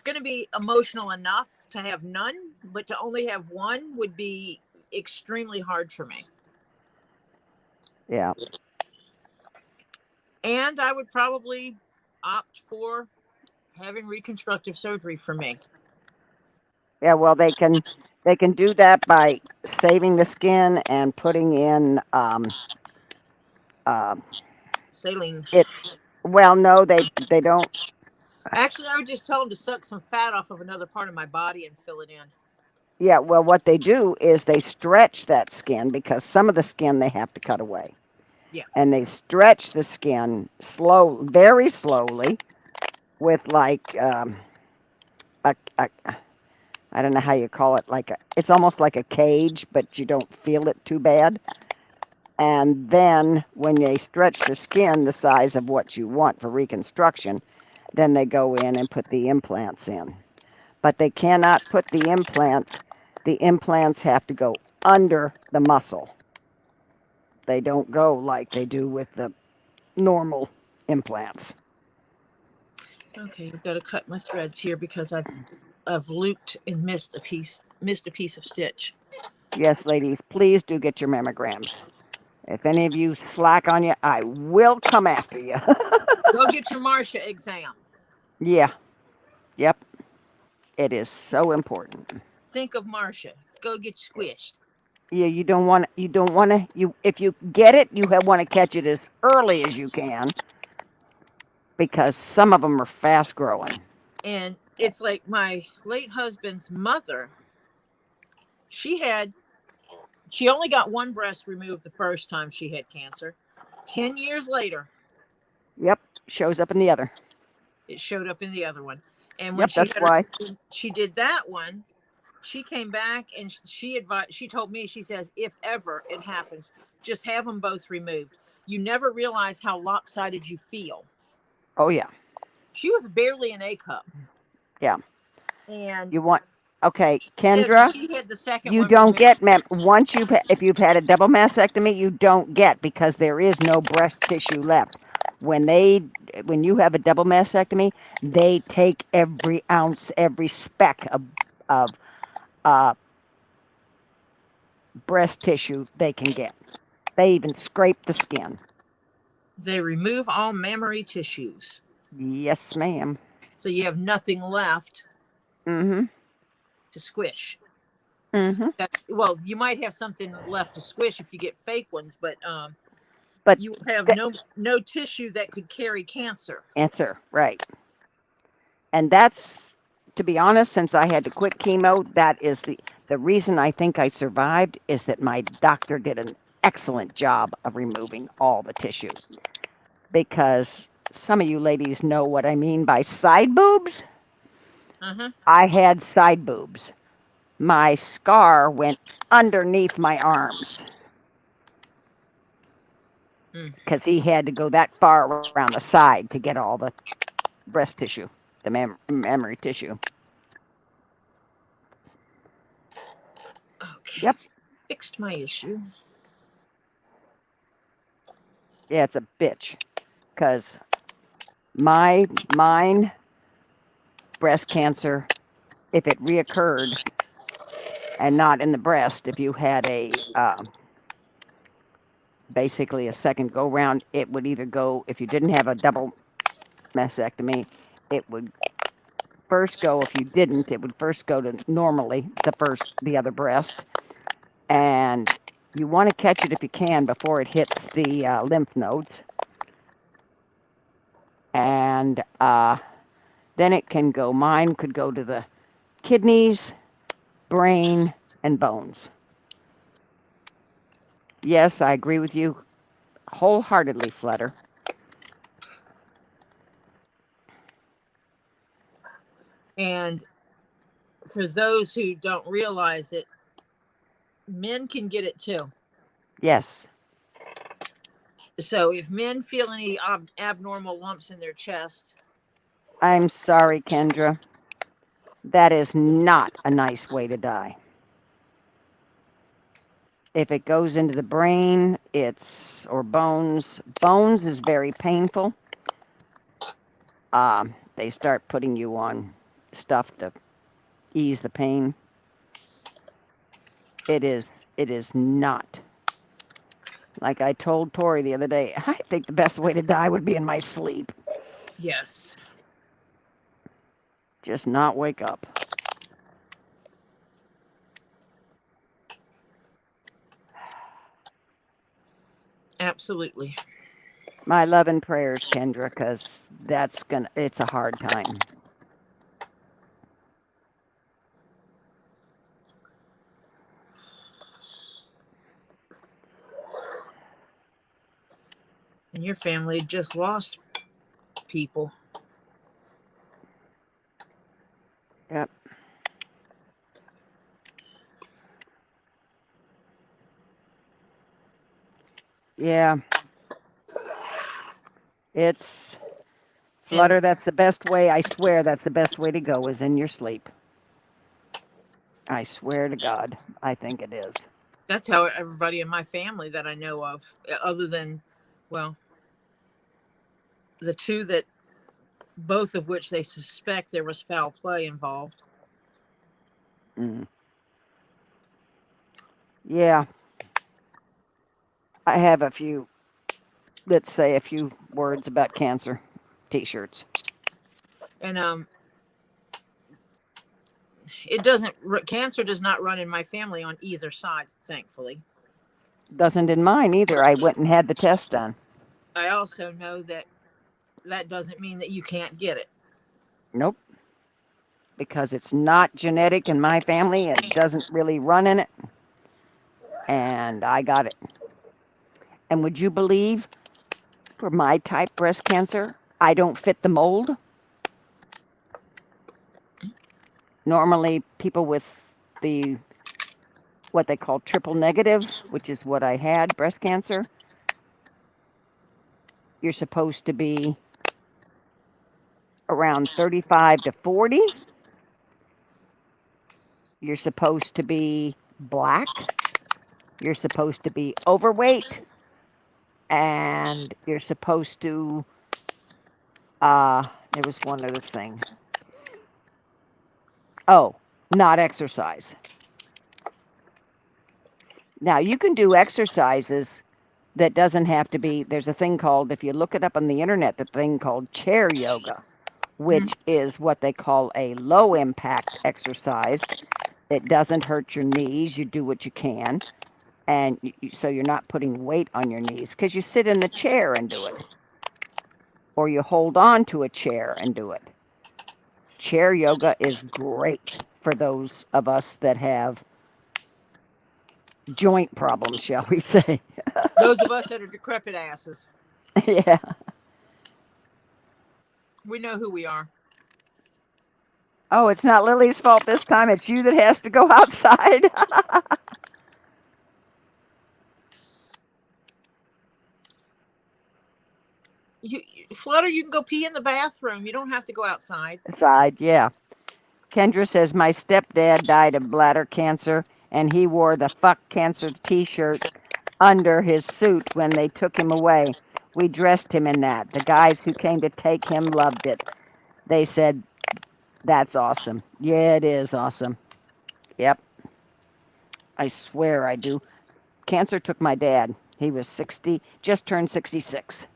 going to be emotional enough to have none, but to only have one would be extremely hard for me. Yeah. And I would probably opt for having reconstructive surgery for me. Yeah, well, they can do that by saving the skin and putting in uh, Saline. it. Well, no, they don't. Actually, I would just tell them to suck some fat off of another part of my body and fill it in. Yeah, well, what they do is they stretch that skin because some of the skin they have to cut away. Yeah. And they stretch the skin very slowly, with like a I don't know how you call it, it's almost like a cage, but you don't feel it too bad. And then when they stretch the skin the size of what you want for reconstruction, then they go in and put the implants in. But they cannot put the implants. The implants have to go under the muscle. They don't go like they do with the normal implants. Okay, I've got to cut my threads here because I've looped and missed a piece of stitch. Yes, ladies, please do get your mammograms. If any of you slack on you, I will come after you. Go get your Marcia exam. Yeah. Yep. It is so important. Think of Marcia. Go get squished. Yeah, you don't want to, if you get it, you want to catch it as early as you can, because some of them are fast growing. And it's like my late husband's mother. She only got one breast removed the first time she had cancer. 10 years later, Yep, shows up in the other. it showed up in the other one. And when Yep, that's why. she did that one, she came back and she told me, she says, if ever it happens, just have them both removed. You never realize how lopsided you feel. Oh yeah. She was barely an A cup. Yeah. And You want, okay, yes, Kendra, she had the second you one don't removed. get once if you've had a double mastectomy, you don't get, because there is no breast tissue left. When you have a double mastectomy, they take every ounce, every speck of breast tissue they can get. They even scrape the skin. They remove all mammary tissues. Yes, ma'am. So you have nothing left Mm-hmm. to squish. Mm-hmm. Well, you might have something left to squish if you get fake ones, but But you have no tissue that could carry cancer. answer, right. And that's, to be honest, since I had to quit chemo, that is the reason I think I survived, is that my doctor did an excellent job of removing all the tissue. Because some of you ladies know what I mean by side boobs. Uh-huh. I had side boobs. My scar went underneath my arms, because he had to go that far around the side to get all the breast tissue, the mammary tissue. Okay. Yep. Fixed my issue. Yeah, it's a bitch, because mine breast cancer, if it reoccurred, and not in the breast, if you had basically a second go round, it would either go, if you didn't have a double mastectomy, it would first go, if you didn't, it would first go to normally the other breast, and you want to catch it if you can before it hits the lymph nodes, and then it can go, mine could go to the kidneys, brain, and bones. Yes, I agree with you wholeheartedly, Flutter. And for those who don't realize it, men can get it too. Yes. So if men feel any abnormal lumps in their chest, I'm sorry, Kendra. That is not a nice way to die. If it goes into the brain, or bones. Bones is very painful. They start putting you on stuff to ease the pain. It is not. Like I told Tori the other day, I think the best way to die would be in my sleep. yes. just not wake up. Absolutely. My love and prayers, Kendra, because it's a hard time. And your family just lost people. Yep. Yeah. It's Flutter, And that's the best way. I swear that's the best way to go is in your sleep. I swear to God, I think it is. that's how everybody in my family that I know of, other than, well, the two that, both of which they suspect there was foul play involved. Mm. Yeah. I have a few that say a few words about cancer t-shirts. And it doesn't, cancer does not run in my family on either side, thankfully. Doesn't in mine either. I went and had the test done. I also know that that doesn't mean that you can't get it. Nope. Because it's not genetic in my family. It doesn't really run in it. And I got it. And would you believe, for my type breast cancer, I don't fit the mold? Normally, people with the what they call triple negative, which is what I had, breast cancer, you're supposed to be around 35 to 40. You're supposed to be black. You're supposed to be overweight. And you're supposed to, there was one other thing. Oh, not exercise. Now, you can do exercises that doesn't have to be, there's a thing called, if you look it up on the internet, the thing called chair yoga, which is what they call a low impact exercise. It doesn't hurt your knees. You do what you can. And so you're not putting weight on your knees because you sit in the chair and do it. Or you hold on to a chair and do it. Chair yoga is great for those of us that have joint problems, shall we say. Those of us that are decrepit asses, Yeah. we know who we are. Oh, it's not Lily's fault this time. It's you that has to go outside. You, Flutter, you can go pee in the bathroom. You don't have to go outside. Outside, yeah. Kendra says, my stepdad died of bladder cancer, and he wore the fuck cancer t-shirt under his suit when they took him away. We dressed him in that. The guys who came to take him loved it. They said, that's awesome. Yeah, it is awesome. Yep. I swear I do. Cancer took my dad. He was 60, just turned 66.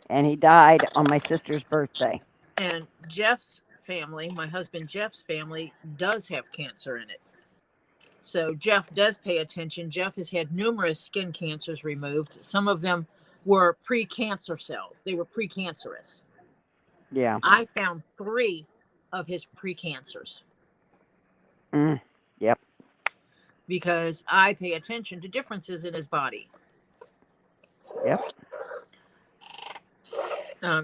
And he died on my sister's birthday. And Jeff's family, my husband Jeff's family, does have cancer in it. So Jeff does pay attention. Jeff has had numerous skin cancers removed. Some of them were pre-cancer cells. They were precancerous. Yeah. I found 3 of his precancers. Yep. Because I pay attention to differences in his body. Yep.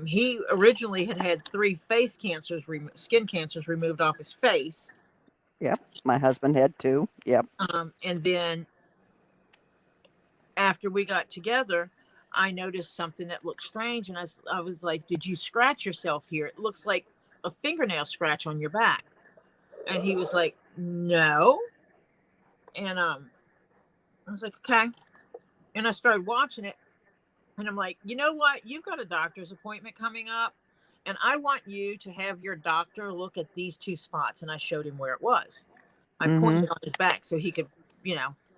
He originally had 3 face cancers, skin cancers removed off his face. Yep. My husband had 2. Yep. And then after we got together, I noticed something that looked strange. And I was like, did you scratch yourself here? It looks like a fingernail scratch on your back. And he was like, no. And I was like, okay. And I started watching it. And I'm like, you know what? You've got a doctor's appointment coming up. And I want you to have your doctor look at these 2 spots. And I showed him where it was. I pointed on his back so he could,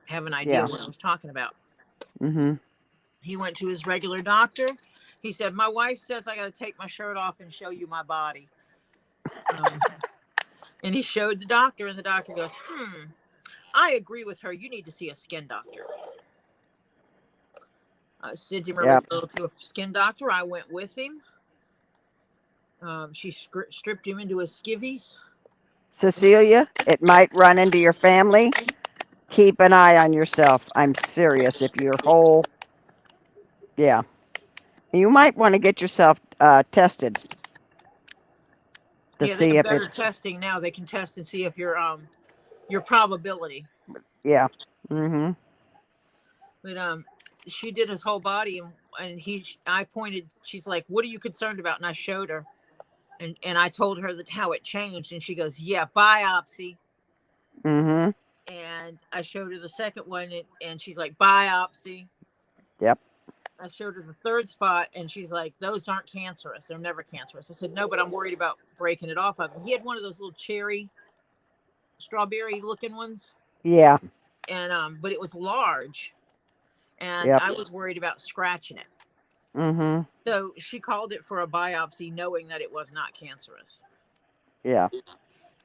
have an idea what I was talking about. He went to his regular doctor. He said, my wife says I got to take my shirt off and show you my body. And he showed the doctor, and the doctor goes, I agree with her. You need to see a skin doctor. Sent him a referral to a skin doctor. I went with him. She stripped him into his skivvies. Cecilia, it might run into your family. Keep an eye on yourself. I'm serious. If you're whole, yeah. You might want to get yourself tested to see if better it's testing now. They can test and see if your probability. Yeah. But she did his whole body, and I pointed. She's like, "What are you concerned about?" And I showed her, and I told her that how it changed, and she goes, "Yeah, biopsy." And I showed her the second one, and she's like, "Biopsy." Yep. I showed her the third spot, and she's like, "Those aren't cancerous. They're never cancerous." I said, "No, but I'm worried about breaking it off of him." He had one of those little cherry, strawberry-looking ones. Yeah. And but it was large, and Yep. I was worried about scratching it. So she called it for a biopsy, knowing that it was not cancerous. Yeah.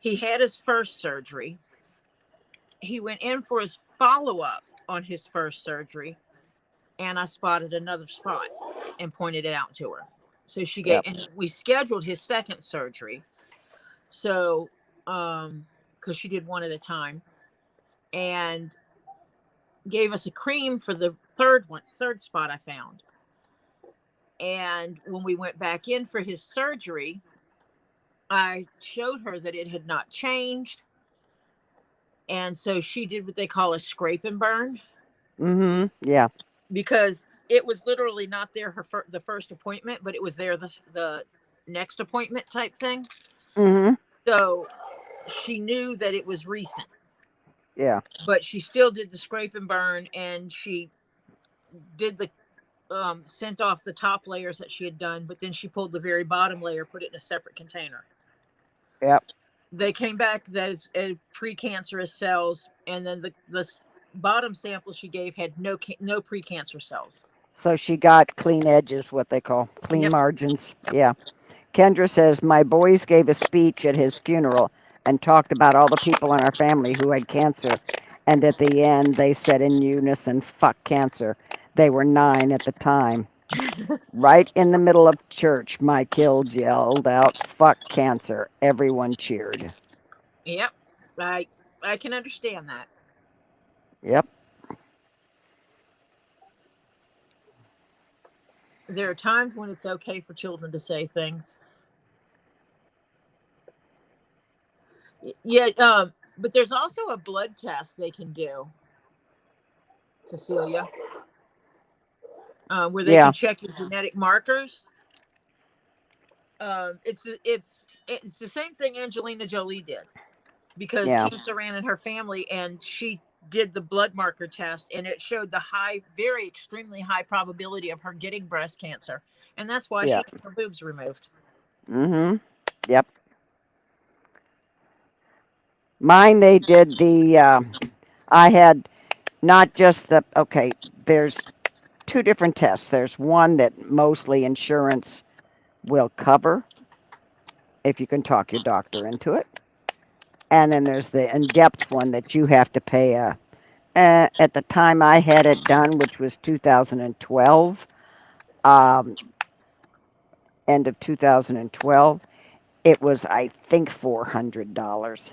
He had his first surgery. He went in for his follow-up on his first surgery, and I spotted another spot and pointed it out to her. So she gave, and we scheduled his second surgery. So, because she did one at a time, and gave us a cream for the third spot I found. And when we went back in for his surgery, I showed her that it had not changed. And so she did what they call a scrape and burn. Yeah. Because it was literally not there the first appointment, but it was there the next appointment type thing. So she knew that it was recent. Yeah. But she still did the scrape and burn, and she did the sent off the top layers that she had done, but then she pulled the very bottom layer, put it in a separate container. Yep. They came back as precancerous cells, and then the bottom sample she gave had no precancer cells. So she got clean edges, what they call clean margins. Yeah. Kendra says, my boys gave a speech at his funeral and talked about all the people in our family who had cancer. And at the end, they said in unison, fuck cancer. They were 9 at the time. Right in the middle of church, my kids yelled out, fuck cancer. Everyone cheered. Yep. I can understand that. Yep. There are times when it's okay for children to say things. Yeah, but there's also a blood test they can do, Cecilia, where they can check your genetic markers. It's the same thing Angelina Jolie did, because cancer ran in her family, and she did the blood marker test, and it showed the very extremely high probability of her getting breast cancer, and that's why she had her boobs removed. Yep. Mine, they did I had not just there's 2 different tests. There's one that mostly insurance will cover if you can talk your doctor into it. And then there's the in-depth one that you have to pay at the time I had it done, which was 2012, end of 2012, it was, I think, $400.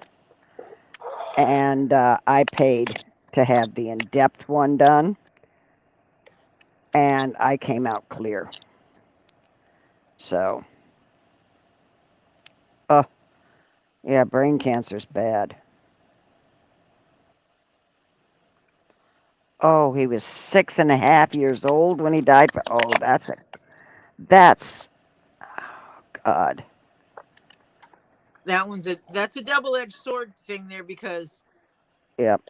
And I paid to have the in-depth one done, and I came out clear. So, yeah, brain cancer's bad. Oh, he was 6.5 years old when he died. Oh, that's, oh, God. That's a double-edged sword thing there, because if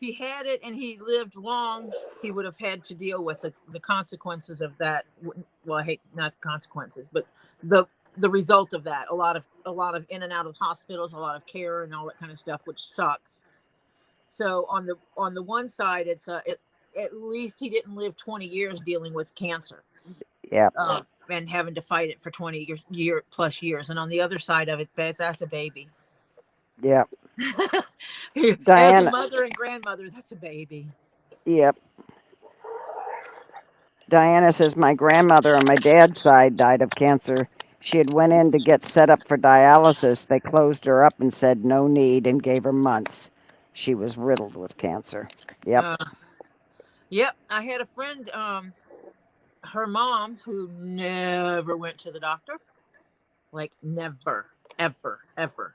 he had it and he lived long, he would have had to deal with the consequences of that. Well, I hate, not the consequences, but the result of that. A lot of in and out of hospitals, a lot of care and all that kind of stuff, which sucks. So on the one side, at least he didn't live 20 years dealing with cancer. Yep. And having to fight it for 20 plus years. And on the other side of it, that's a baby. Yep. As Diana. a mother and grandmother, that's a baby. Yep. Diana says my grandmother on my dad's side died of cancer. She had went in to get set up for dialysis. They closed her up and said no need and gave her months. She was riddled with cancer. Yep. Yep. I had a friend, her mom, who never went to the doctor. Like never, ever, ever.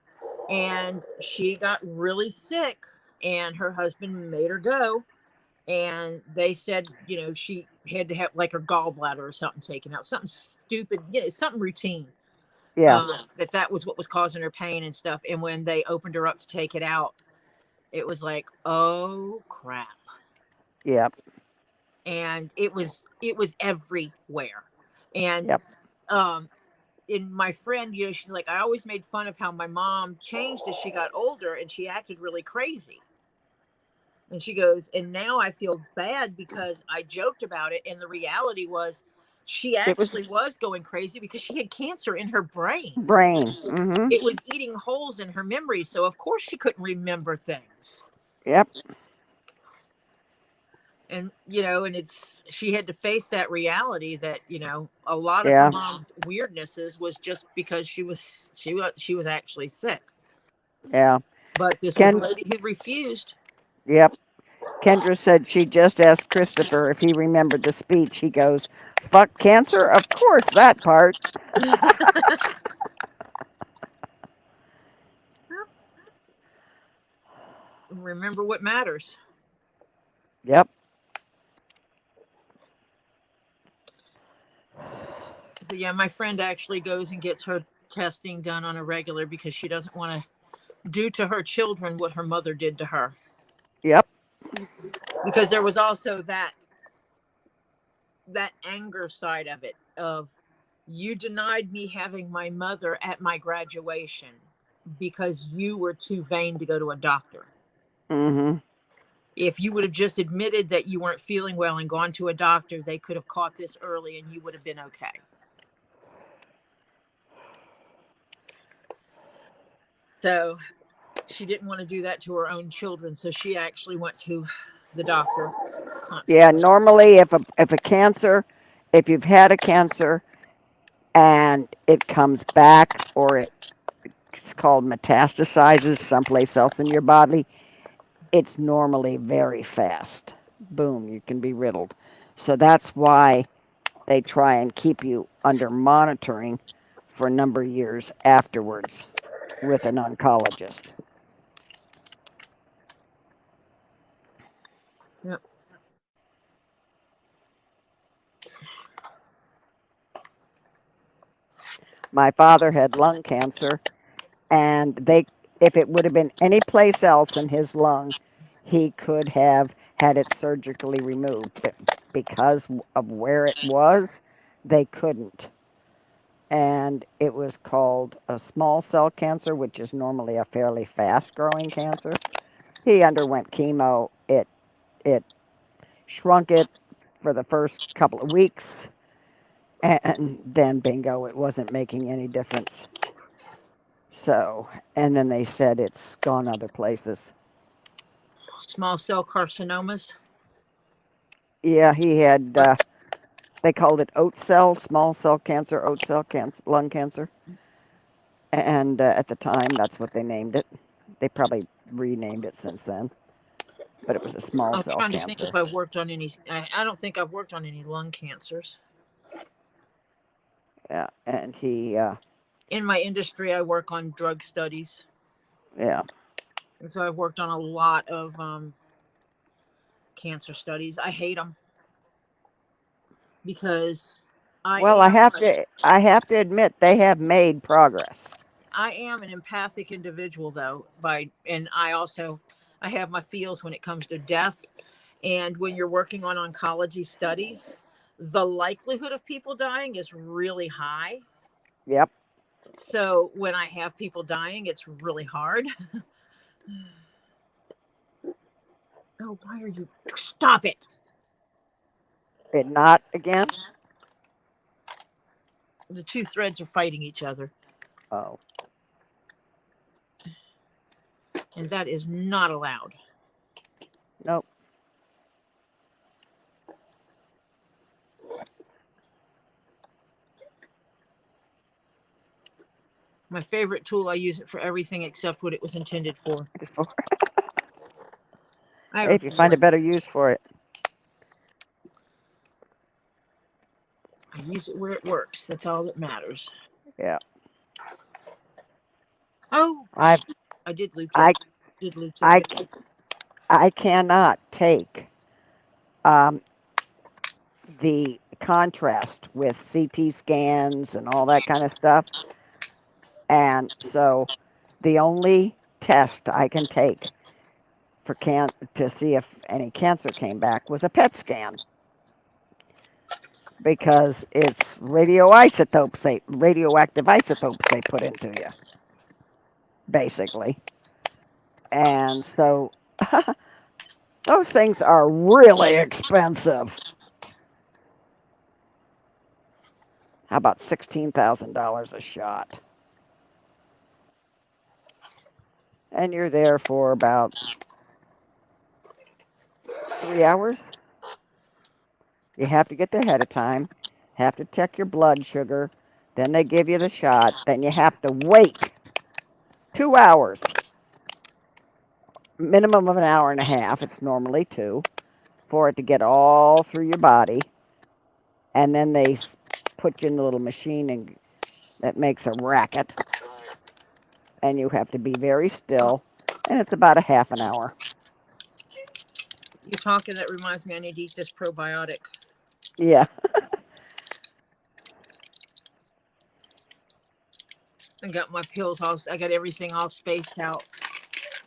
And she got really sick and her husband made her go. And they said, you know, she had to have like her gallbladder or something taken out, something stupid, you know, something routine. Yeah. That was what was causing her pain and stuff. And when they opened her up to take it out, it was like, oh crap. Yep. And it was everywhere. And Yep. in my friend, you know, she's like, I always made fun of how my mom changed as she got older and she acted really crazy. And she goes, and now I feel bad because I joked about it. And the reality was she actually was going crazy because she had cancer in her brain. Mm-hmm. It was eating holes in her memory. So of course she couldn't remember things. Yep. And, you know, and she had to face that reality that, you know, a lot of her mom's weirdnesses was just because she was actually sick. Yeah. But this was a lady who refused. Yep. Kendra said she just asked Christopher if he remembered the speech. He goes, fuck cancer? Of course, that part. Remember what matters. Yep. So yeah, my friend actually goes and gets her testing done on a regular because she doesn't want to do to her children what her mother did to her. Yep. Because there was also that anger side of it of you denied me having my mother at my graduation because you were too vain to go to a doctor. Mm-hmm. If you would have just admitted that you weren't feeling well and gone to a doctor, they could have caught this early and you would have been okay. So she didn't want to do that to her own children. So she actually went to the doctor constantly. Yeah, normally if a cancer, if you've had a cancer and it comes back or it's called metastasizes someplace else in your body, it's normally very fast. Boom, you can be riddled. So that's why they try and keep you under monitoring for a number of years afterwards with an oncologist. Yep. My father had lung cancer, and if it would have been any place else in his lung, he could have had it surgically removed. But because of where it was, they couldn't. And it was called a small cell cancer, which is normally a fairly fast growing cancer. He underwent chemo. It shrunk it for the first couple of weeks, and then bingo, it wasn't making any difference. So, and then they said it's gone other places. Small cell carcinomas. Yeah, he had, they called it oat cell, small cell cancer, lung cancer. And at the time, that's what they named it. They probably renamed it since then. But it was a small I'm cell trying to think cancer. if I've worked on any. I don't think I've worked on any lung cancers. Yeah, and he, in my industry, I work on drug studies. Yeah. And so I've worked on a lot of cancer studies. I hate them because I have to admit they have made progress. I am an empathic individual though, and I have my feels when it comes to death. And when you're working on oncology studies, the likelihood of people dying is really high. Yep. So when I have people dying, it's really hard. Oh, why are you? Stop it. It not again? The two threads are fighting each other, Oh. and that is not allowed. Nope. My favorite tool. I use it for everything except what it was intended for. I Hey, if you find a better use for it. use it where it works. That's all that matters. Yeah. Oh, I I did loop I that. Did loop I that. I cannot take the contrast with CT scans and all that kind of stuff. And so the only test I can take for to see if any cancer came back was a PET scan, because it's radioactive isotopes they put into you, basically. And so those things are really expensive. How about $16,000 a shot? And you're there for about 3 hours. You have to get there ahead of time, have to check your blood sugar, then they give you the shot, then you have to wait 2 hours, minimum of an hour and a half, it's normally 2, for it to get all through your body. And then they put you in the little machine and that makes a racket. And you have to be very still, and it's about a half an hour. You're talking. That reminds me. I need to eat this probiotic. Yeah. I got my pills all. I got everything all spaced out.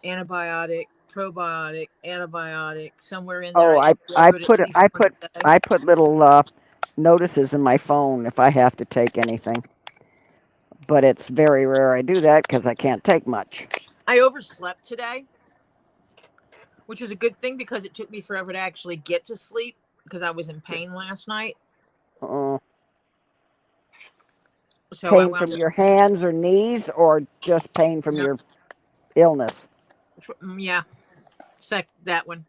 Antibiotic, probiotic, antibiotic. Somewhere in there, Oh, I should put at least one a day. I put little notices in my phone if I have to take anything. But it's very rare I do that because I can't take much. I overslept today, which is a good thing because it took me forever to actually get to sleep because I was in pain last night. So Pain from your hands or knees, or just pain from your illness? Yeah, that one.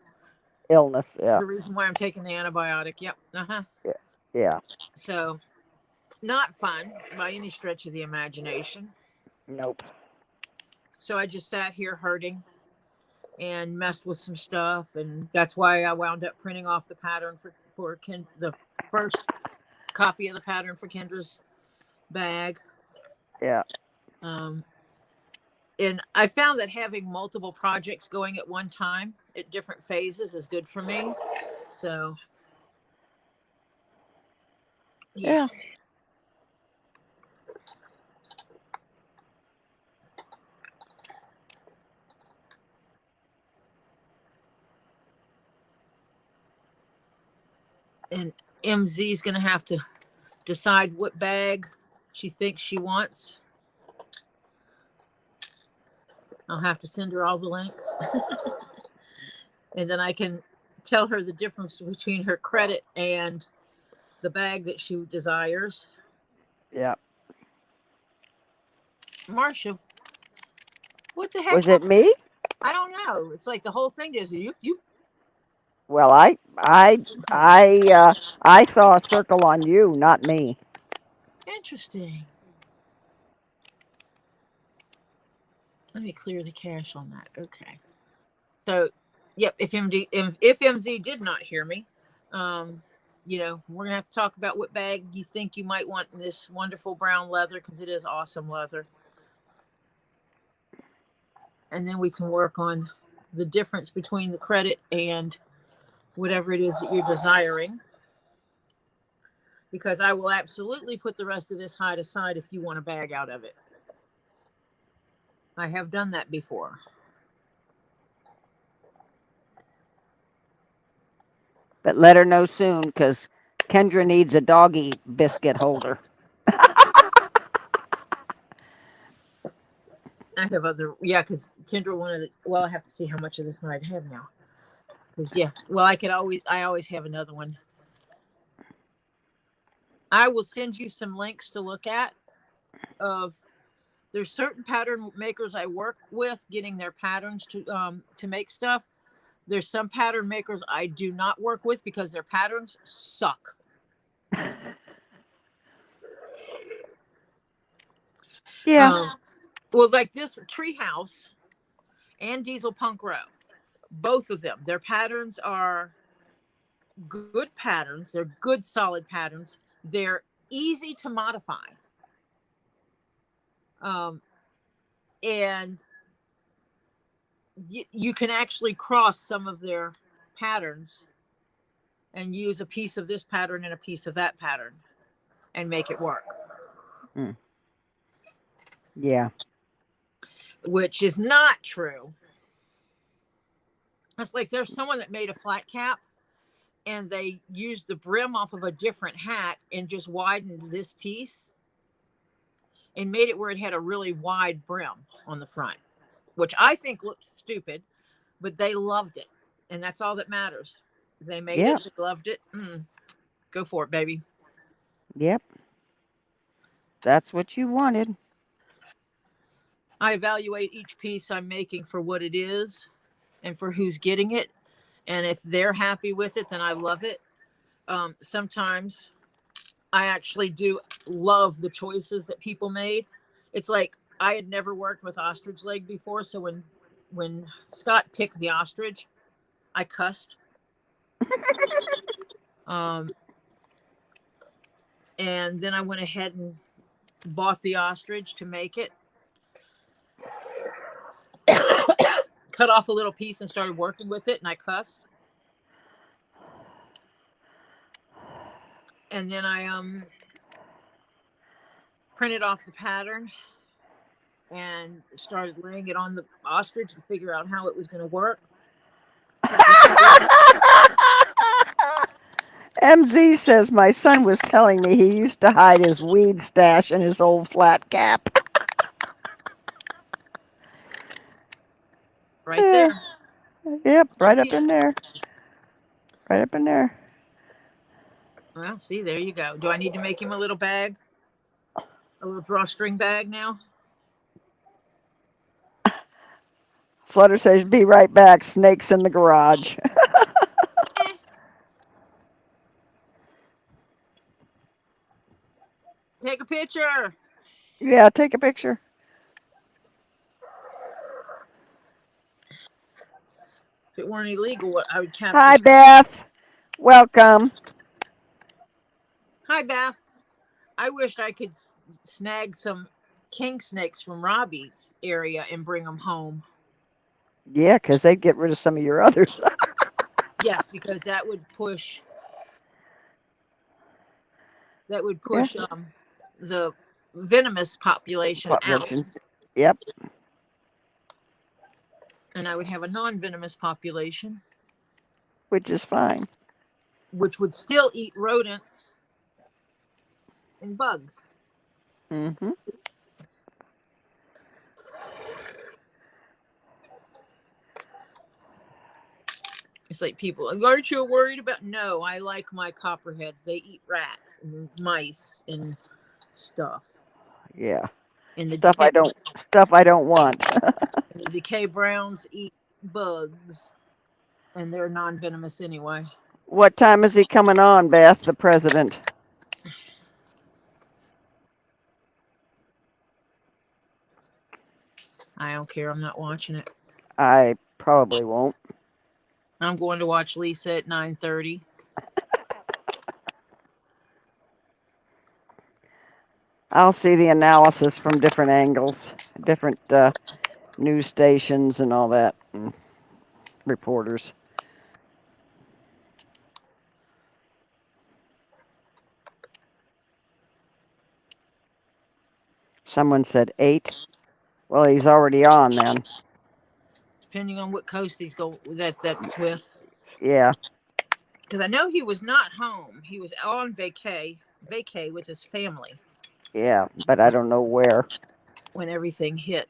Illness, yeah. The reason why I'm taking the antibiotic. Yep. Yeah. So, not fun by any stretch of the imagination. Nope. So I just sat here hurting and messed with some stuff, and that's why I wound up printing off the pattern for the first copy of the pattern for Kendra's bag. Yeah. And I found that having multiple projects going at one time at different phases is good for me. So, yeah. And MZ is going to have to decide what bag she thinks she wants. I'll have to send her all the links. And then I can tell her the difference between her credit and the bag that she desires. Yeah. Marsha, what the heck? Was it me? I don't know. It's like the whole thing is you. Well, I saw a circle on you, not me. Interesting. Let me clear the cache on that. Okay. So, yep. If MZ did not hear me, we're gonna have to talk about what bag you think you might want in this wonderful brown leather, because it is awesome leather. And then we can work on the difference between the credit and whatever it is that you're desiring. Because I will absolutely put the rest of this hide aside if you want a bag out of it. I have done that before. But let her know soon, because Kendra needs a doggy biscuit holder. I have because Kendra wanted it. Well, I have to see how much of this hide I have now. Because I always have another one. I will send you some links to look at of there's certain pattern makers I work with getting their patterns to make stuff. There's some pattern makers I do not work with because their patterns suck. Yeah. Well, like this Treehouse and Diesel Punk Row, both of them, their patterns are good patterns. They're good, solid patterns. They're easy to modify. And you can actually cross some of their patterns and use a piece of this pattern and a piece of that pattern and make it work. Yeah. Which is not true. It's like there's someone that made a flat cap and they used the brim off of a different hat and just widened this piece and made it where it had a really wide brim on the front, which I think looked stupid, but they loved it. And that's all that matters. They made it, they loved it. Go for it, baby. Yep. That's what you wanted. I evaluate each piece I'm making for what it is and for who's getting it. And if they're happy with it, then I love it. Sometimes I actually do love the choices that people made. It's like I had never worked with ostrich leg before. So when Scott picked the ostrich, I cussed. And then I went ahead and bought the ostrich to make it. Cut off a little piece and started working with it, and I cussed. And then I printed off the pattern and started laying it on the ostrich to figure out how it was going to work. MZ says my son was telling me he used to hide his weed stash in his old flat cap. Right there. Yep, right up in there. Right up in there. Well, see, there you go. Do I need to make him a little bag? A little drawstring bag now? Flutter says, be right back. Snakes in the garage. Take a picture. Yeah, take a picture. If it weren't illegal, I would capture. Hi, Beth. Welcome. Hi, Beth. I wished I could snag some king snakes from Robbie's area and bring them home. Yeah, because they'd get rid of some of your others. Yes, because that would push Yeah. the venomous population out. Yep. And I would have a non-venomous population, Which is fine. which would still eat rodents and bugs. Mm-hmm. It's like people, aren't you worried about? No, I like my copperheads. They eat rats and mice and stuff. Yeah. And the Stuff I don't want. the decay browns eat bugs, and they're non-venomous anyway. What time is he coming on, Beth, the president? I don't care. I'm not watching it. I probably won't. I'm going to watch Lisa at 9:30. I'll see the analysis from different angles, different news stations and all that, and reporters. Someone said 8. Well, he's already on then. Depending on what coast he's that's with. Yeah. Because I know he was not home. He was on vacay with his family. Yeah, but I don't know where. When everything hit.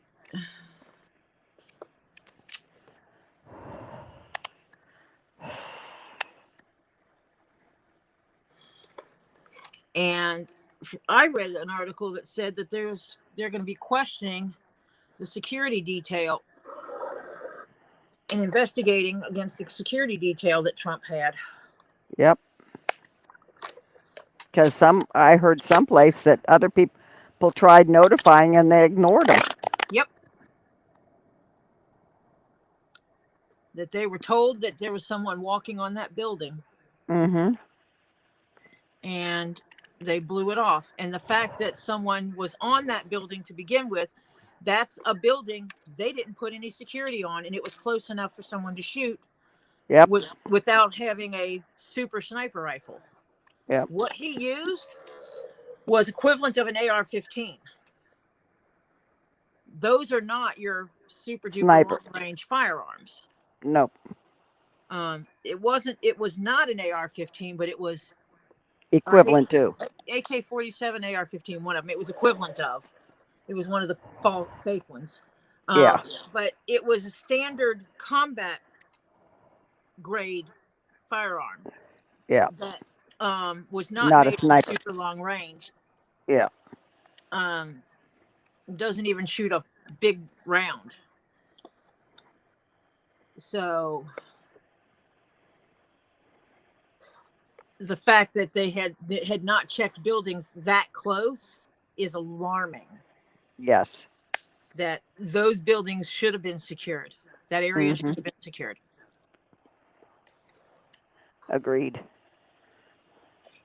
And I read an article that said that they're going to be questioning the security detail and investigating against the security detail that Trump had. Yep. Because I heard someplace that other people tried notifying and they ignored them. Yep. That they were told that there was someone walking on that building. Mm-hmm. And they blew it off. And the fact that someone was on that building to begin with, that's a building they didn't put any security on, and it was close enough for someone to shoot. Yep. Without having a super sniper rifle. Yep. What he used was equivalent of an AR-15. Those are not your super duper long range firearms. Nope. It was not an AR-15, but it was equivalent to AK-47 AR-15. One of them. It was equivalent of. It was one of the fake ones. Yeah. But it was a standard combat grade firearm. Yeah. That was not made for super long range. Yeah. Doesn't even shoot a big round. So the fact that they had not checked buildings that close is alarming. Yes. That those buildings should have been secured. That area should have been secured. Agreed.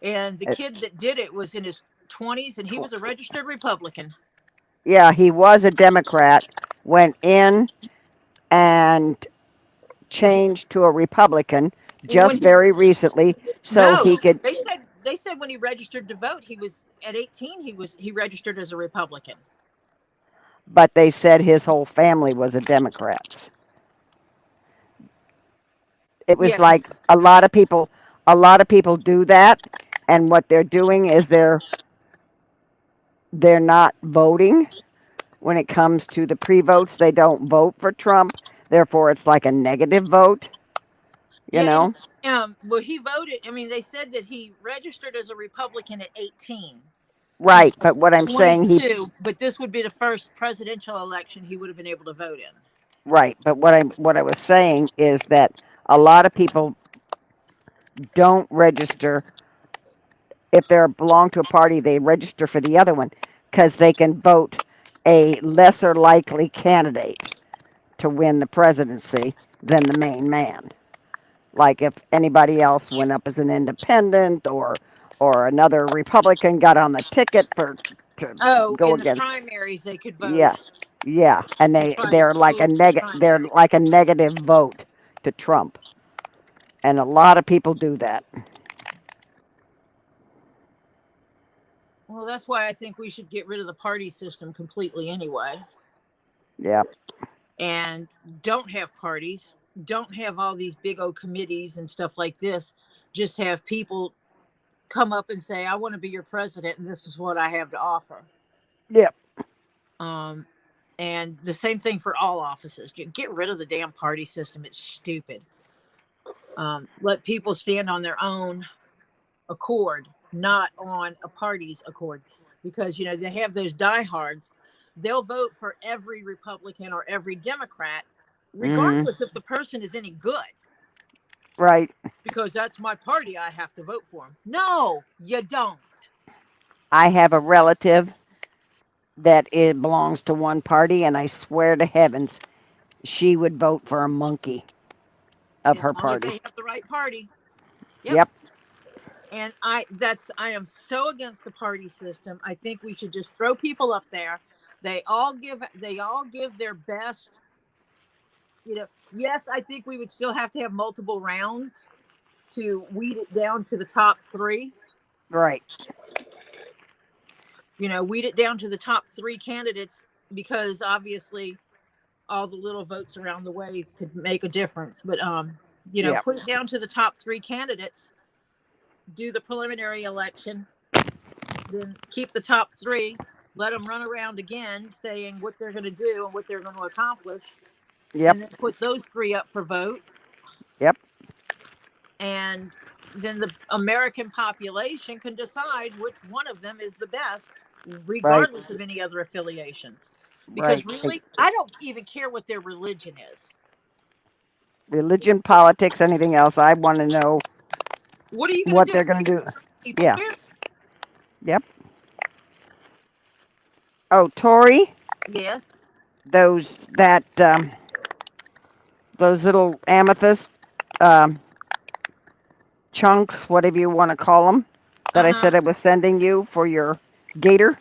And the kid that did it was in his 20s, and he was a registered Republican. Yeah, he was a Democrat, went in and changed to a Republican just very recently, so he could. They said when he registered to vote, he was at 18. He registered as a Republican. But they said his whole family was a Democrats. It was like a lot of people do that, and what they're doing is they're not voting when it comes to the pre-votes. They don't vote for Trump, therefore it's like a negative vote. You know? Well, he voted. I mean, they said that he registered as a Republican at 18. Right, but what I'm saying, but this would be the first presidential election he would have been able to vote in. Right, but what I was saying is that a lot of people don't register. If they belong to a party, they register for the other one because they can vote a lesser likely candidate to win the presidency than the main man. Like if anybody else went up as an independent or another Republican got on the ticket to go against. The primaries they could vote. Yeah, and they're like a negative vote to Trump, and a lot of people do that. Well, that's why I think we should get rid of the party system completely anyway. Yep. And don't have parties. Don't have all these big old committees and stuff like this. Just have people come up and say, I want to be your president, and this is what I have to offer. Yep. And the same thing for all offices. Get rid of the damn party system. It's stupid. Let people stand on their own accord, not on a party's accord. Because, they have those diehards. They'll vote for every Republican or every Democrat, regardless if the person is any good. Right. Because that's my party, I have to vote for him. No, you don't. I have a relative that it belongs to one party, and I swear to heavens, she would vote for a monkey of her party. They have the right party. Yep. And I am so against the party system. I think we should just throw people up there. They all give their best. Yes, I think we would still have to have multiple rounds to weed it down to the top 3. Right. Weed it down to the top 3 candidates, because obviously all the little votes around the way could make a difference. But, put it down to the top 3 candidates, do the preliminary election, then keep the top 3, let them run around again saying what they're going to do and what they're going to accomplish. Yep. And then put those 3 up for vote. Yep. And the American population can decide which one of them is the best, Right. regardless of any other affiliations. Because Right. really, I don't even care what their religion is. Religion, politics, anything else. I want to know What are you going what to they're do? going to do. People Yeah. fair? Yep. Oh, Tori, Yes. those little amethyst chunks, whatever you want to call them, that I Uh-huh. said I was sending you for your gator.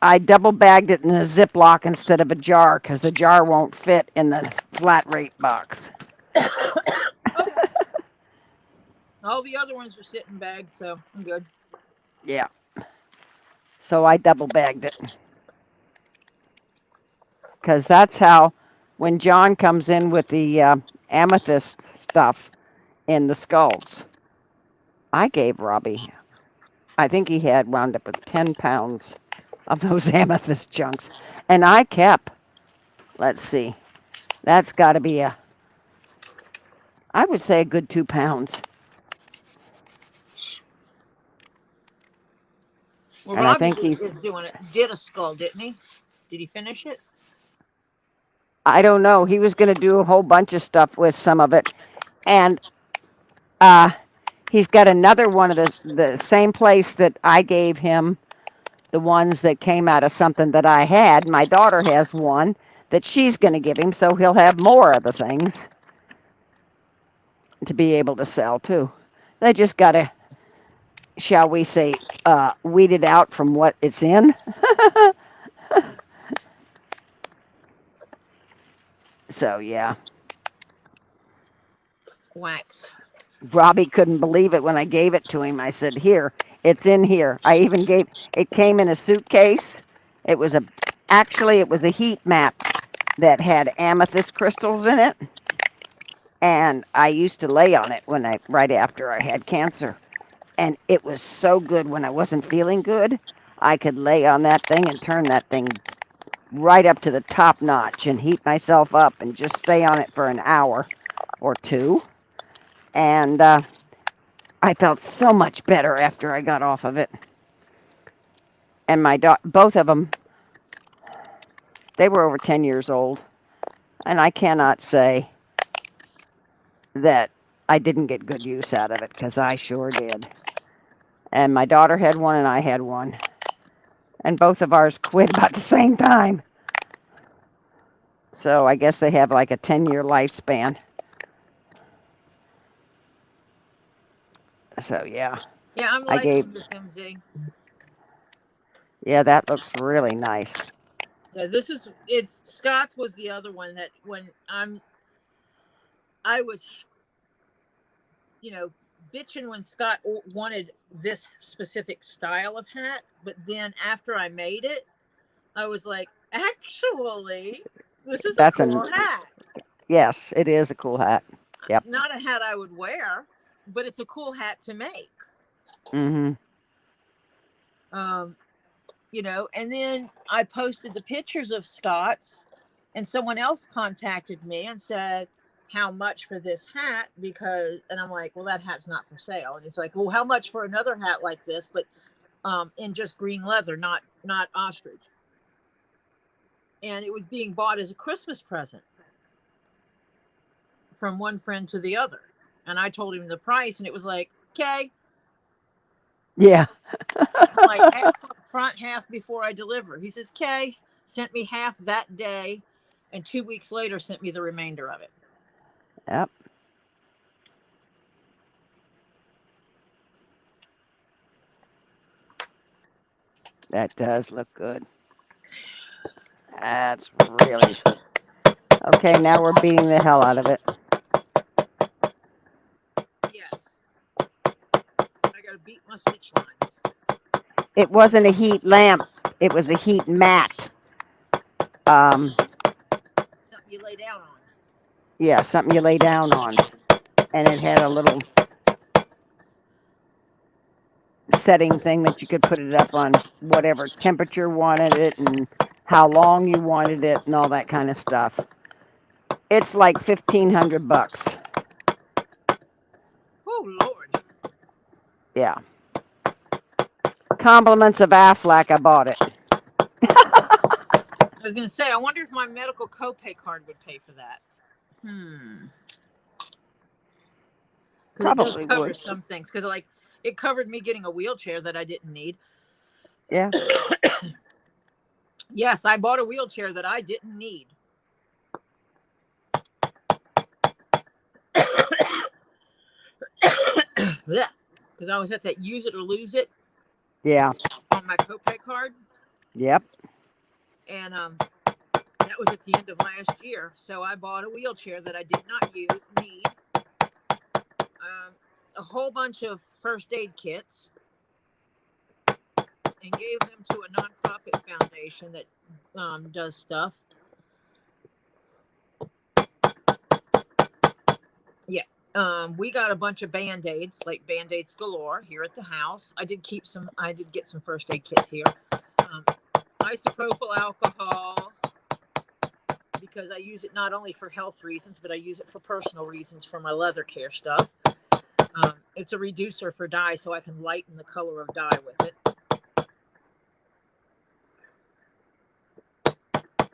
I double bagged it in a Ziploc instead of a jar because the jar won't fit in the flat rate box. Okay. All the other ones are sitting bags, so I'm good. Yeah. So I double bagged it because that's how, when John comes in with the amethyst stuff in the skulls, I gave Robbie, I think he had wound up with 10 pounds of those amethyst chunks. And I kept, let's see, that's got to be I would say a good 2 pounds. Well, And I Robbie think he's, is doing it. Did a skull, didn't he? Did he finish it? I don't know, he was going to do a whole bunch of stuff with some of it. And uh, he's got another one of the same place that I gave him the ones that came out of something that I had. My daughter has one that she's going to give him, so he'll have more of the things to be able to sell too. They just got to, shall we say, weed it out from what it's in. So yeah, Wax. Robbie couldn't believe it when I gave it to him. I said, "Here, it's in here." I even gave it, came in a suitcase. It was actually it was a heat map that had amethyst crystals in it, and I used to lay on it right after I had cancer, and it was so good when I wasn't feeling good. I could lay on that thing and turn that thing right up to the top notch and heat myself up and just stay on it for an hour or two. And I felt so much better after I got off of it. And both of them, they were over 10 years old. And I cannot say that I didn't get good use out of it, because I sure did. And my daughter had one and I had one. And both of ours quit about the same time. So I guess they have like a 10-year lifespan. So yeah, Yeah, I'm I gave, liking this MZ. yeah, that looks really nice. Yeah, it's Scott's was the other one that when I was, bitching when Scott wanted this specific style of hat, but then after I made it, I was like, actually, this is a That's cool hat. yes, it is a cool hat. Yep. Not a hat I would wear, but it's a cool hat to make. Mhm. And then I posted the pictures of Scott's, and someone else contacted me and said, how much for this hat? And I'm like, well, that hat's not for sale. And it's like, well, how much for another hat like this, but in just green leather, not ostrich. And it was being bought as a Christmas present from one friend to the other. And I told him the price, and it was like, okay. Yeah. Like half up front, half before I deliver. He says, okay. Sent me half that day, and 2 weeks later sent me the remainder of it. Yep. That does look good. That's really okay. Now we're beating the hell out of it. Yes. I got to beat my stitch lines. It wasn't a heat lamp. It was a heat mat. Something you lay down on. Yeah, something you lay down on. And it had a little setting thing that you could put it up on whatever temperature wanted it and how long you wanted it and all that kind of stuff. It's like $1,500. Yeah. Compliments of Aflac, I bought it. I was going to say, I wonder if my medical copay card would pay for that. Because it does Probably cover would. some things. Because like it covered me getting a wheelchair that I didn't need. Yeah. Yes, I bought a wheelchair that I didn't need. Because I was at that use it or lose it Yeah. on my copay card. Yep. And that was at the end of last year. So I bought a wheelchair that I did not need. A whole bunch of first aid kits. And gave them to a nonprofit foundation that does stuff. Yeah. We got a bunch of Band-Aids, like Band-Aids galore here at the house. I did get some first aid kits here. Isopropyl alcohol, because I use it not only for health reasons, but I use it for personal reasons for my leather care stuff. It's a reducer for dye, so I can lighten the color of dye with it.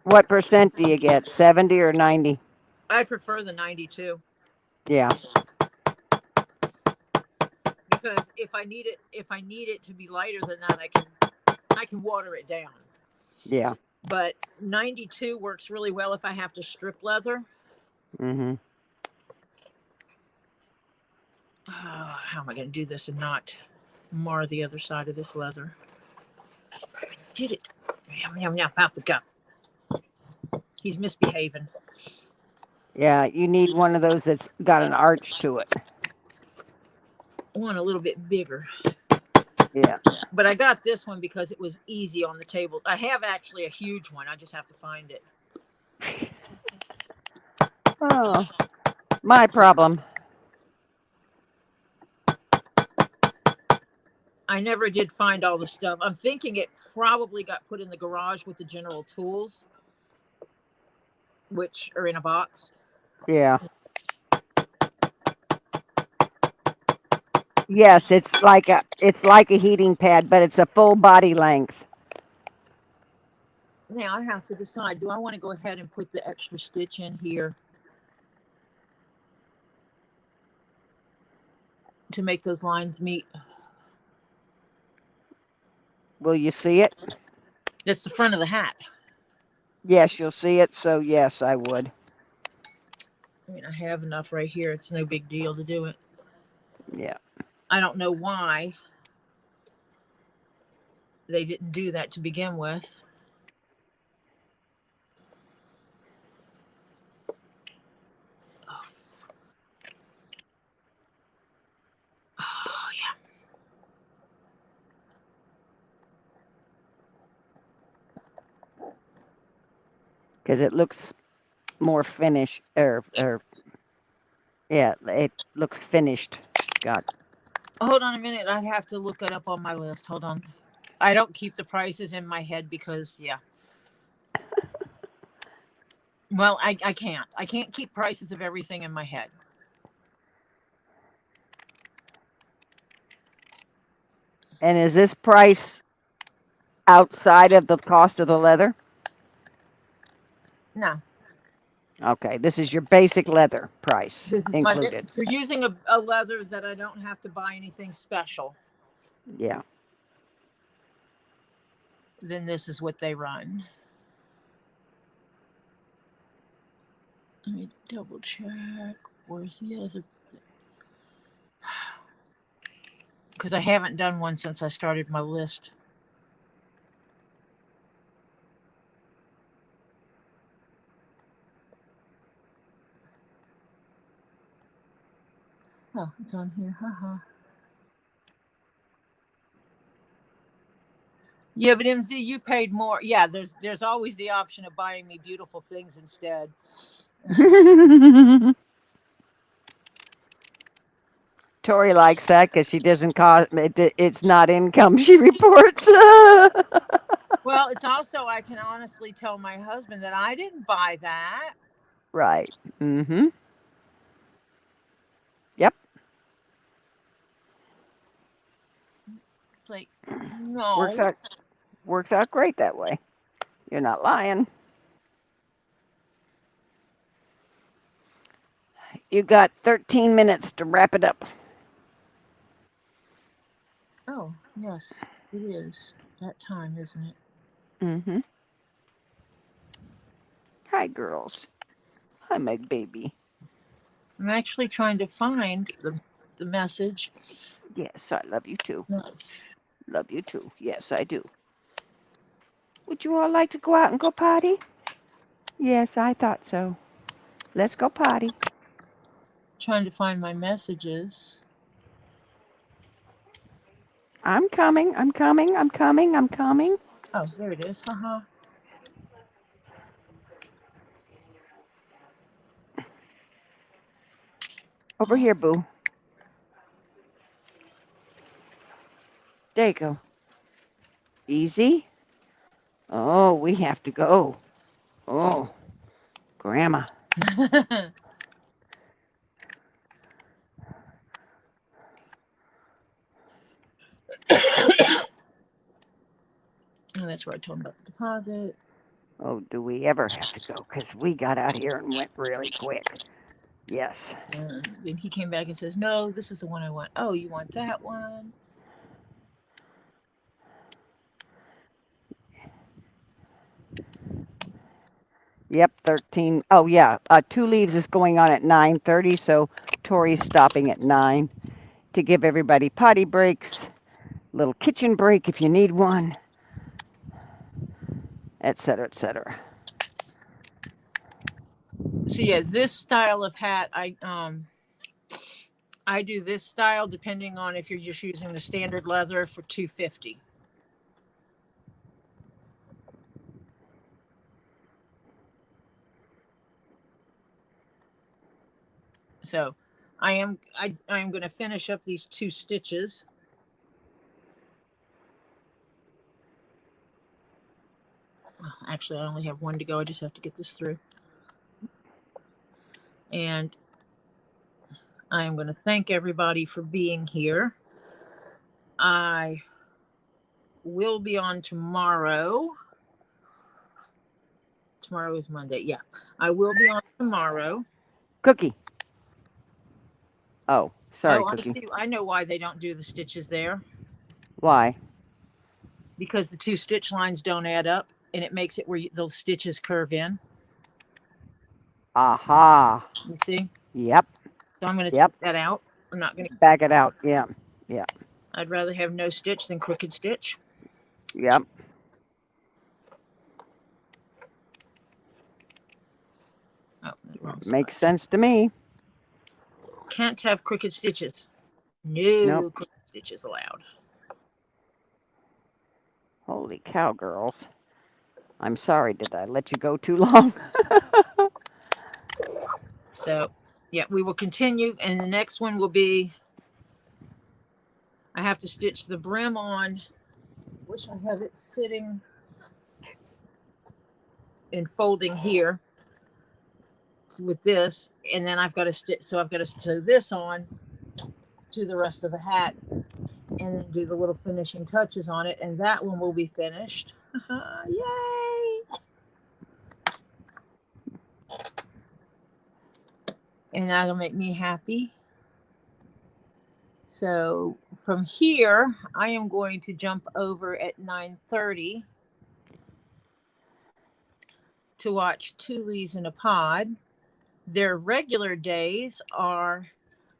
What percent do you get? 70 or 90? I prefer the 92. Yeah. Because if I need it to be lighter than that, I can water it down. Yeah. But 92 works really well if I have to strip leather. Mm-hmm. How am I going to do this and not mar the other side of this leather? I did it. Yum, out the gut. He's misbehaving. Yeah, you need one of those that's got an arch to it. One a little bit bigger. Yeah. But I got this one because it was easy on the table. I have actually a huge one. I just have to find it. Oh, my problem. I never did find all the stuff. I'm thinking it probably got put in the garage with the general tools, which are in a box. Yeah. Yes, it's like a heating pad, but it's a full body length. Now I have to decide, do I want to go ahead and put the extra stitch in here to make those lines meet? Will you see it? That's the front of the hat. Yes, you'll see it. So yes, I would. I mean, I have enough right here. It's no big deal to do it. Yeah. I don't know why they didn't do that to begin with. Oh, yeah. Because it looks more finished, yeah, it looks finished. God. Hold on a minute. I'd have to look it up on my list. Hold on. I don't keep the prices in my head because, yeah. Well, I can't. I can't keep prices of everything in my head. And is this price outside of the cost of the leather? No. Okay, this is your basic leather price This is included. for using a leather that I don't have to buy anything special. Yeah. Then this is what they run. Let me double check. Where's the other? Because I haven't done one since I started my list. Oh, it's on here. Haha. Yeah, but MZ, you paid more. Yeah, there's always the option of buying me beautiful things instead. Tori likes that because she doesn't cost it's not income she reports. Well, it's also, I can honestly tell my husband that I didn't buy that. Right. Mm-hmm. Yep. like, no. Works out great that way. You're not lying. You got 13 minutes to wrap it up. Oh, yes, it is that time, isn't it? Mm-hmm. Hi, girls. Hi, my baby. I'm actually trying to find the message. Yes, I love you too. Love you too. Yes, I do. Would you all like to go out and go potty? Yes, I thought so. Let's go potty. Trying to find my messages. I'm coming. I'm coming. I'm coming. I'm coming. Oh, there it is. Haha. Over here, boo. There you go. Easy. Oh, we have to go. Oh, Grandma. And that's where I told him about the deposit. Oh, do we ever have to go? Because we got out here and went really quick. Yes. And then he came back and says, no, this is the one I want. Oh, you want that one? Yep, 13. Oh, yeah. 2 leaves is going on at 9:30, so Tori's stopping at 9 to give everybody potty breaks, little kitchen break if you need one, etc., etc. So yeah, this style of hat, I do this style depending on if you're just using the standard leather for $250. So I am going to finish up these 2 stitches. Actually, I only have 1 to go. I just have to get this through. And I am going to thank everybody for being here. I will be on tomorrow. Tomorrow is Monday. Yeah, I will be on tomorrow. Cookie. Oh, sorry, Oh, Cookie. I know why they don't do the stitches there. Why? Because the 2 stitch lines don't add up, and it makes it where those stitches curve in. Aha. You see? Yep. So I'm going to Yep. take that out. I'm not going to back it out. Yeah. Yeah. I'd rather have no stitch than crooked stitch. Yep. Oh, wrong side. Makes sense to me. Can't have crooked stitches. No Nope. crooked stitches allowed. Holy cow, girls. I'm sorry, did I let you go too long? So, yeah, we will continue, and the next one will be, I have to stitch the brim on. Wish I have it sitting and folding here with this, and then I've got to stitch. So I've got to sew this on to the rest of the hat, and then do the little finishing touches on it, and that one will be finished. Yay! And that'll make me happy. So from here, I am going to jump over at 9:30 to watch Two Leaves in a Pod. Their regular days are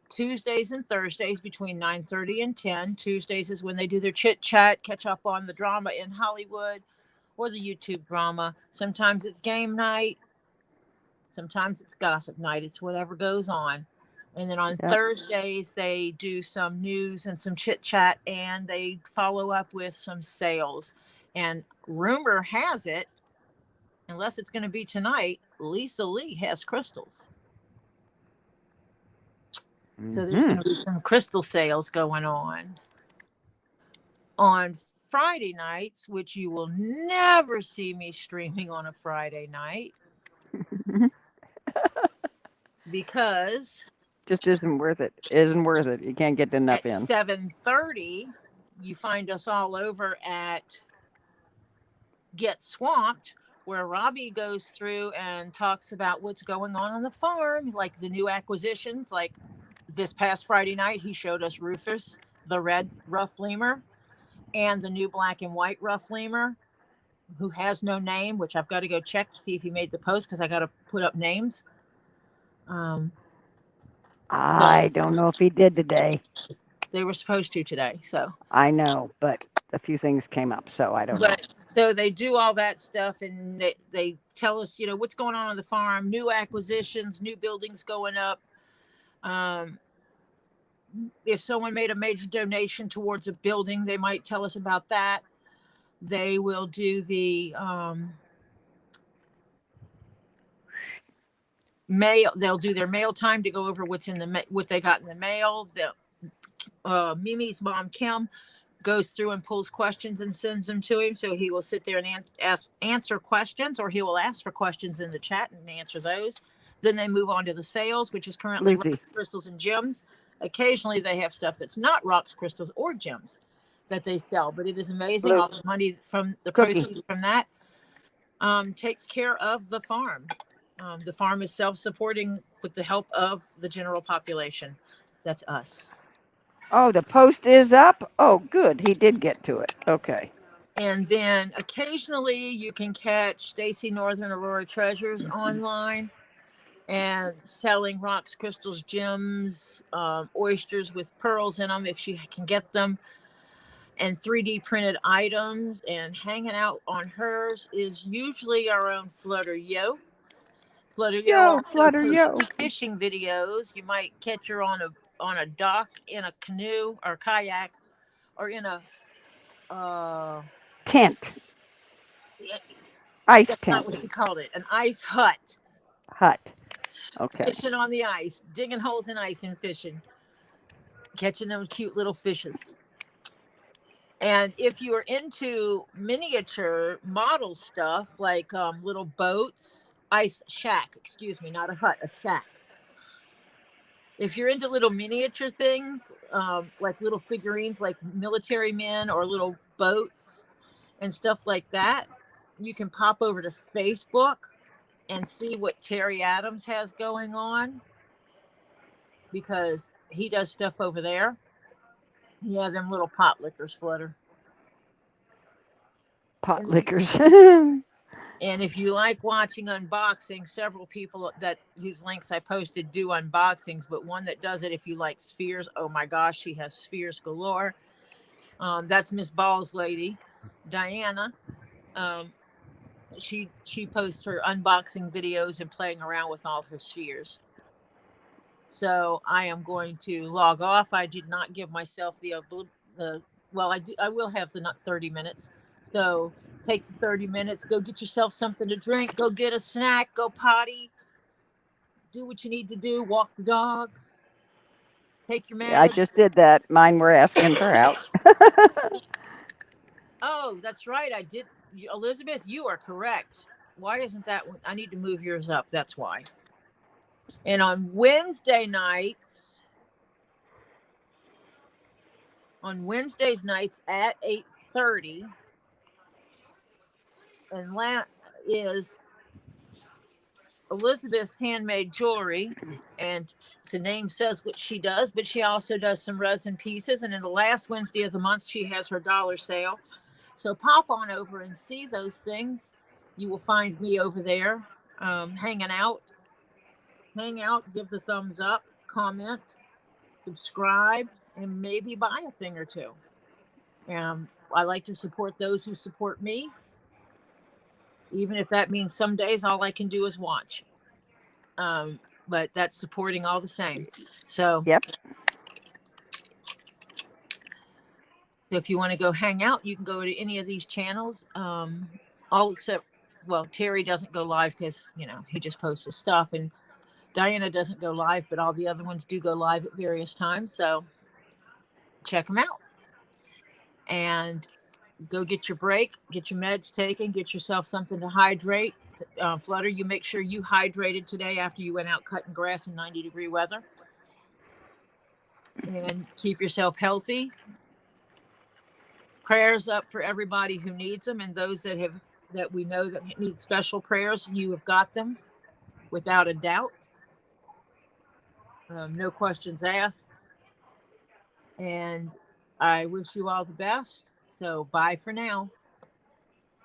Tuesdays and Thursdays between 9:30 and 10. Tuesdays is when they do their chit chat, catch up on the drama in Hollywood or the YouTube drama. Sometimes it's game night. Sometimes it's gossip night. It's whatever goes on. And then on Thursdays, they do some news and some chit chat, and they follow up with some sales. And rumor has it, unless it's going to be tonight, Lisa Lee has crystals. So there's going to be some crystal sales going on. On Friday nights, which you will never see me streaming on a Friday night, because just isn't worth it. Isn't worth it. You can't get enough at in. 7:30, you find us all over at Get Swamped, where Robbie goes through and talks about what's going on the farm, like the new acquisitions. Like this past Friday night, he showed us Rufus, the red rough lemur, and the new black and white rough lemur, who has no name, which I've got to go check to see if he made the post because I got to put up names. I don't know if he did today. They were supposed to today, so I know, but a few things came up, so I don't know. So they do all that stuff, and they tell us, what's going on the farm, new acquisitions, new buildings going up. If someone made a major donation towards a building, they might tell us about that. They will do the mail. They'll do their mail time to go over what they got in the mail. Mimi's mom, Kim, goes through and pulls questions and sends them to him. So he will sit there and answer questions, or he will ask for questions in the chat and answer those. Then they move on to the sales, which is currently rocks, crystals, and gems. Occasionally they have stuff that's not rocks, crystals, or gems that they sell, but it is amazing. All the money from the proceeds from that takes care of the farm. The farm is self-supporting with the help of the general population. That's us. Oh, the post is up? Oh, good. He did get to it. Okay. And then occasionally you can catch Stacy Northern Aurora Treasures online and selling rocks, crystals, gems, oysters with pearls in them if she can get them, and 3D printed items. And hanging out on hers is usually our own Flutter Yo. Flutter Yo. Fishing videos. You might catch her on a dock, in a canoe or kayak, or in a tent. Ice that's tent. not what she called it. An ice hut. Okay. Fishing on the ice, digging holes in ice and fishing, catching those cute little fishes. And if you are into miniature model stuff, like little boats, ice shack, excuse me, not a hut, a shack. If you're into little miniature things, like little figurines, like military men, or little boats and stuff like that, you can pop over to Facebook and see what Terry Adams has going on, because he does stuff over there. Yeah, them little pot lickers, Flutter. Pot lickers. And if you like watching unboxing, several people whose links I posted do unboxings, but one that does it if you like spheres, oh my gosh, she has spheres galore. That's Miss Balls Lady, Diana. She posts her unboxing videos and playing around with all her spheres. So I am going to log off. I did not give myself I will have the 30 minutes. So take the 30 minutes, go get yourself something to drink, go get a snack, go potty, do what you need to do, walk the dogs, take your meds. Yeah, I just did that. Mine were asking for out. Oh, that's right. I did. Elizabeth, you are correct. Why isn't that one? I need to move yours up. That's why. And on Wednesdays nights at 8:30, and that is Elizabeth's handmade jewelry, and the name says what she does, but she also does some resin pieces. And in the last Wednesday of the month, she has her dollar sale. So pop on over and see those things. You will find me over there hanging out. Hang out, give the thumbs up, comment, subscribe, and maybe buy a thing or two. I like to support those who support me, even if that means some days all I can do is watch. But that's supporting all the same. So yep. If you want to go hang out, you can go to any of these channels. All except, well, Terry doesn't go live because, he just posts his stuff, and Diana doesn't go live, but all the other ones do go live at various times. So check them out and go get your break, get your meds taken, get yourself something to hydrate. Flutter, you make sure you hydrated today after you went out cutting grass in 90-degree weather. And keep yourself healthy. prayers up for everybody who needs them, and those that we know that need special prayers. You have got them without a doubt. No questions asked. And I wish you all the best. So bye for now.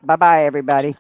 Bye-bye, everybody.